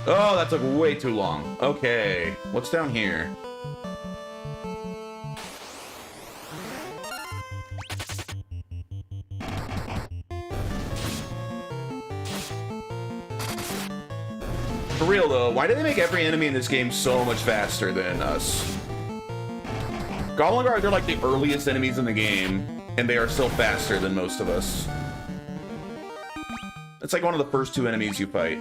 Oh, that took way too long. Okay, what's down here? For real though, why do they make every enemy in this game so much faster than us? Goblin Guards are like the earliest enemies in the game, and they are still faster than most of us. It's like one of the first two enemies you fight.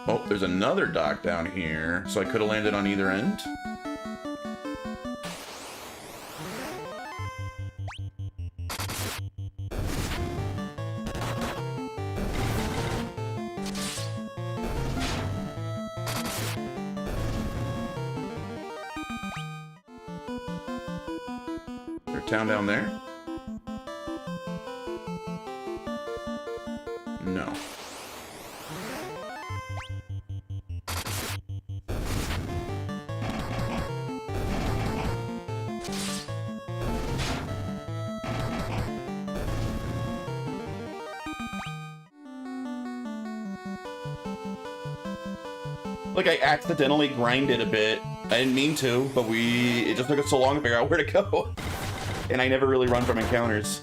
Oh, there's another dock down here, so I could have landed on either end. Town down there? No. Like I accidentally grinded a bit. I didn't mean to, but it just took us so long to figure out where to go. And I never really run from encounters.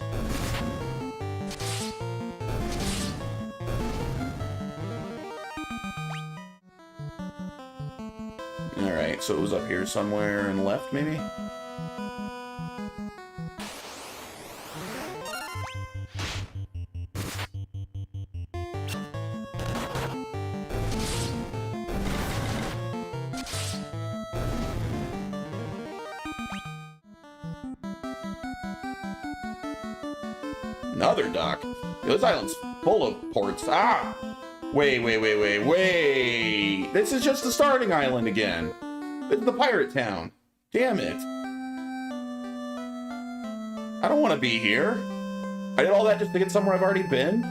Alright, so it was up here somewhere and left, maybe? Another dock? Yo, this island's full of ports. Ah! Wait. This is just the starting island again. This is the pirate town. Damn it. I don't want to be here. I did all that just to get somewhere I've already been?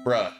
Bruh.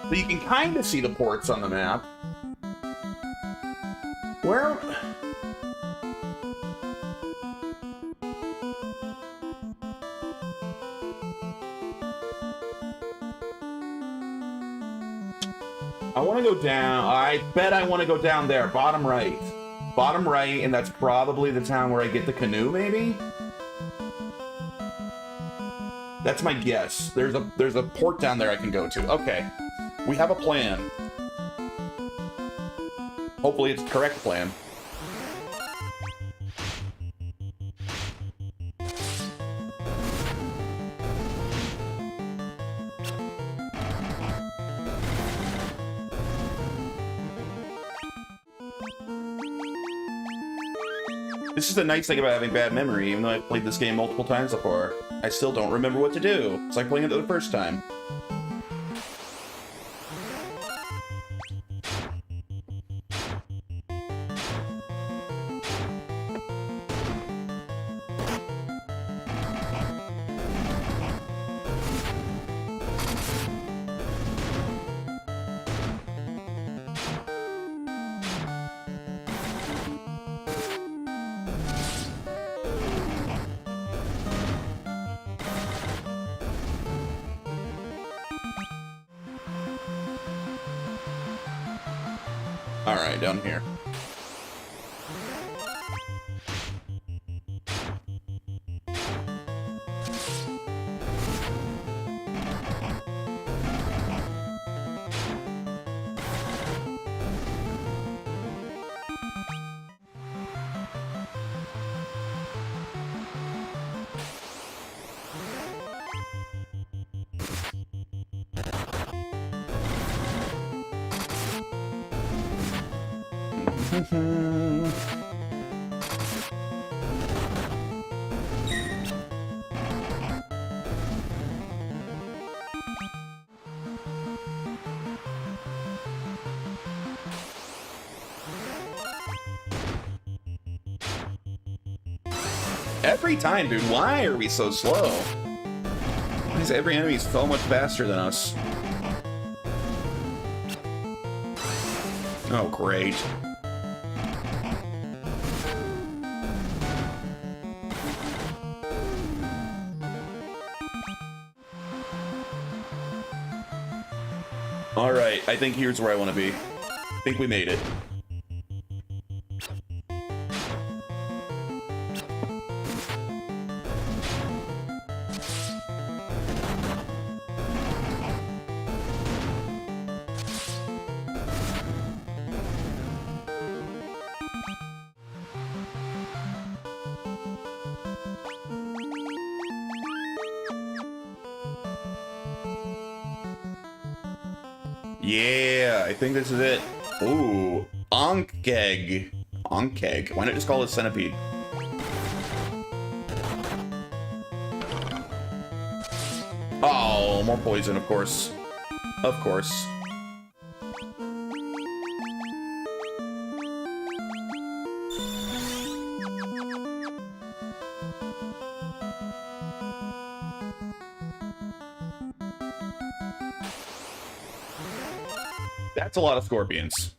So you can kind of see the ports on the map. Where? I want to go down. I bet I want to go down there. Bottom right. Bottom right, and that's probably the town where I get the canoe, maybe? That's my guess. There's a port down there I can go to. Okay. We have a plan. Hopefully it's the correct plan. This is the nice thing about having bad memory. Even though I've played this game multiple times before, I still don't remember what to do. It's like playing it the first time. Alright, down here. Every time, dude. Why are we so slow? Why is every enemy so much faster than us? Oh, great. Alright, I think here's where I want to be. I think we made it. Yeah, I think this is it. Ooh, Onkeg. Onkeg. Why not just call it Centipede? Oh, more poison, of course. Of course. That's a lot of scorpions.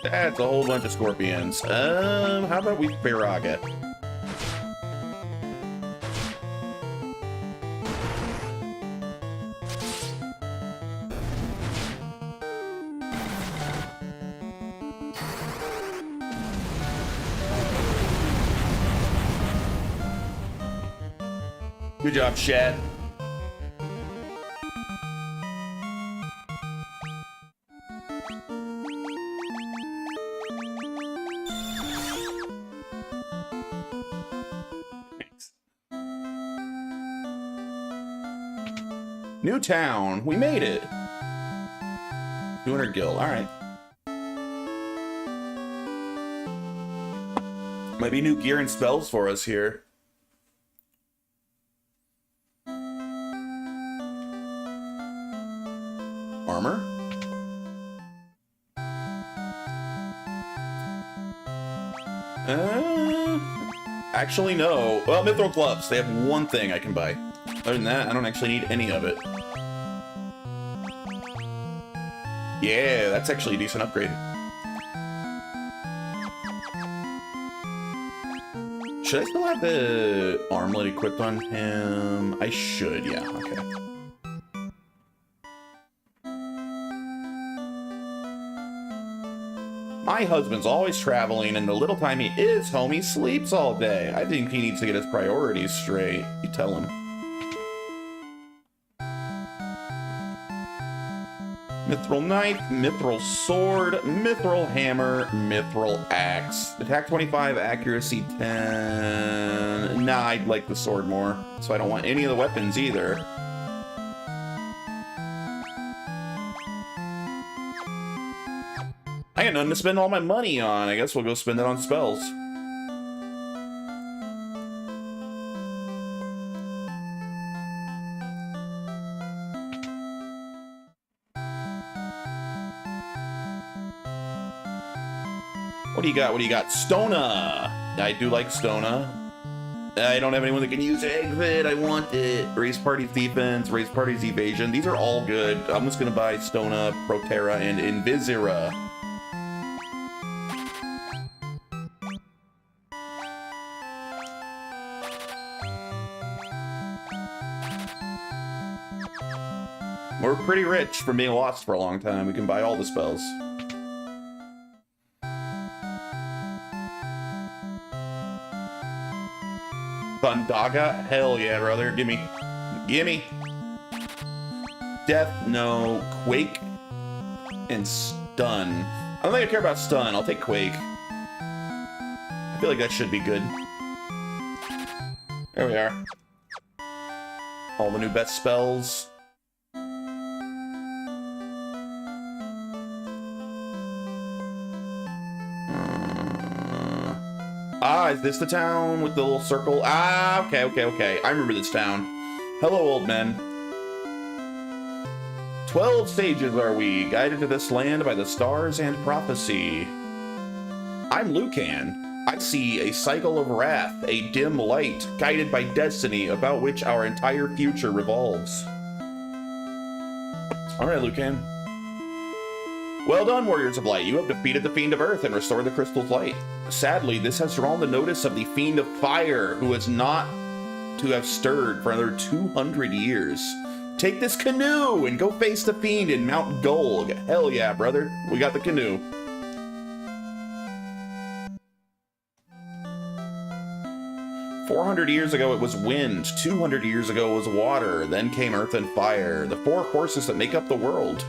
That's a whole bunch of scorpions. How about we Farag it? Good job, Shad. New town. We made it. 200 gil. All right. Might be new gear and spells for us here. Armor. Actually, no. Well, Mithril gloves. They have one thing I can buy. Other than that, I don't actually need any of it. Yeah, that's actually a decent upgrade. Should I still have the armlet equipped on him? I should, yeah, okay. My husband's always traveling, and the little time he is home, he sleeps all day. I think he needs to get his priorities straight. You tell him. Mithril knife, mithril sword, mithril hammer, mithril axe. Attack 25, accuracy 10. Nah, I'd like the sword more, so I don't want any of the weapons either. I got nothing to spend all my money on. I guess we'll go spend it on spells. What do you got? What do you got? Stona! I do like Stona. I don't have anyone that can use Exit. I want it. Raise Party's defense, raise Party's evasion. These are all good. I'm just gonna buy Stona, Protera, and Invisira. We're pretty rich from being lost for a long time. We can buy all the spells. Thundaga? Hell yeah, brother. Gimme. Gimme. Death, no. Quake. And stun. I don't think I care about stun. I'll take Quake. I feel like that should be good. There we are. All the new best spells. Ah, is this the town with the little circle? Ah, okay. I remember this town. Hello, old men. 12 sages are we, guided to this land by the stars and prophecy. I'm Lucan. I see a cycle of wrath, a dim light, guided by destiny, about which our entire future revolves. All right, Lucan. Well done, Warriors of Light. You have defeated the Fiend of Earth and restored the Crystal's light. Sadly, this has drawn the notice of the Fiend of Fire, who is not to have stirred for another 200 years. Take this canoe and go face the Fiend in Mount Gulg. Hell yeah, brother. We got the canoe. "400 years ago it was wind, 200 years ago it was water, then came earth and fire, the four forces that make up the world.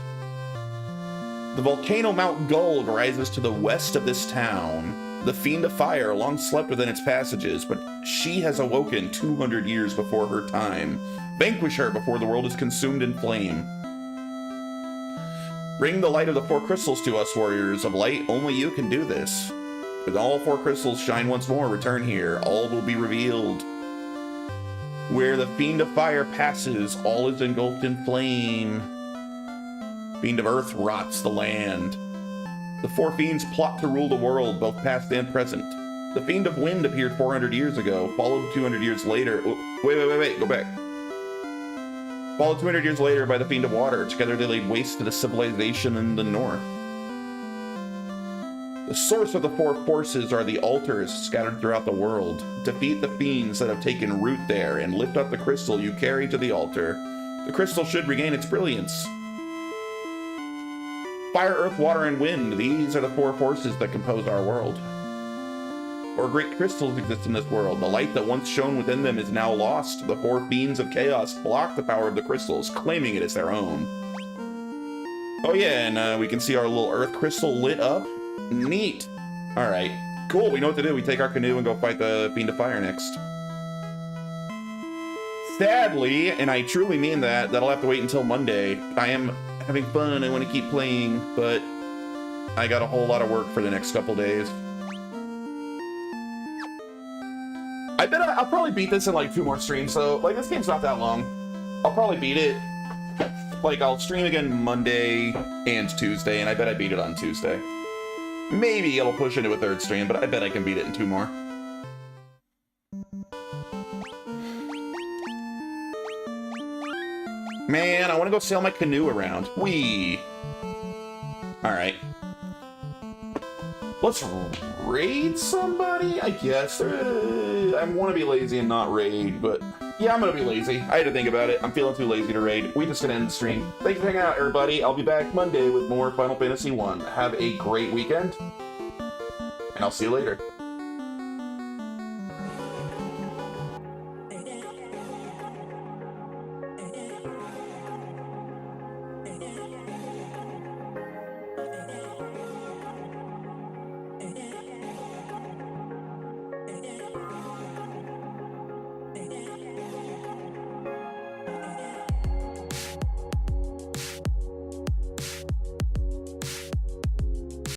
The volcano Mount Gulg rises to the west of this town. The Fiend of Fire long slept within its passages, but she has awoken 200 years before her time. Vanquish her before the world is consumed in flame. Bring the light of the four crystals to us, Warriors of Light. Only you can do this. When all four crystals shine once more, return here. All will be revealed. Where the Fiend of Fire passes, all is engulfed in flame. Fiend of Earth rots the land. The four fiends plot to rule the world, both past and present. The Fiend of Wind appeared 400 years ago, followed 200 years later. Oh, wait, go back. Followed 200 years later by the Fiend of Water. Together they laid waste to the civilization in the north. The source of the four forces are the altars scattered throughout the world. Defeat the fiends that have taken root there and lift up the crystal you carry to the altar. The crystal should regain its brilliance. Fire, earth, water, and wind. These are the four forces that compose our world. Four great crystals exist in this world. The light that once shone within them is now lost. The four fiends of chaos block the power of the crystals, claiming it as their own. Oh yeah, and we can see our little earth crystal lit up. Neat. Alright, cool. We know what to do. We take our canoe and go fight the Fiend of Fire next. Sadly, and I truly mean that, that'll have to wait until Monday. I am having fun, I want to keep playing, but I got a whole lot of work for the next couple days. I bet I'll probably beat this in like 2 more streams, so like this game's not that long. I'll probably beat it. Like I'll stream again Monday and Tuesday, and I bet I beat it on Tuesday. Maybe it'll push into a 3rd stream, but I bet I can beat it in 2 more. Man, I want to go sail my canoe around. Whee! Alright. Let's raid somebody? everybody? I guess. I want to be lazy and not raid, but yeah, I'm gonna be lazy. I had to think about it. I'm feeling too lazy to raid. We just gonna end the stream. Thanks for hanging out, everybody. I'll be back Monday with more Final Fantasy 1. Have a great weekend, and I'll see you later.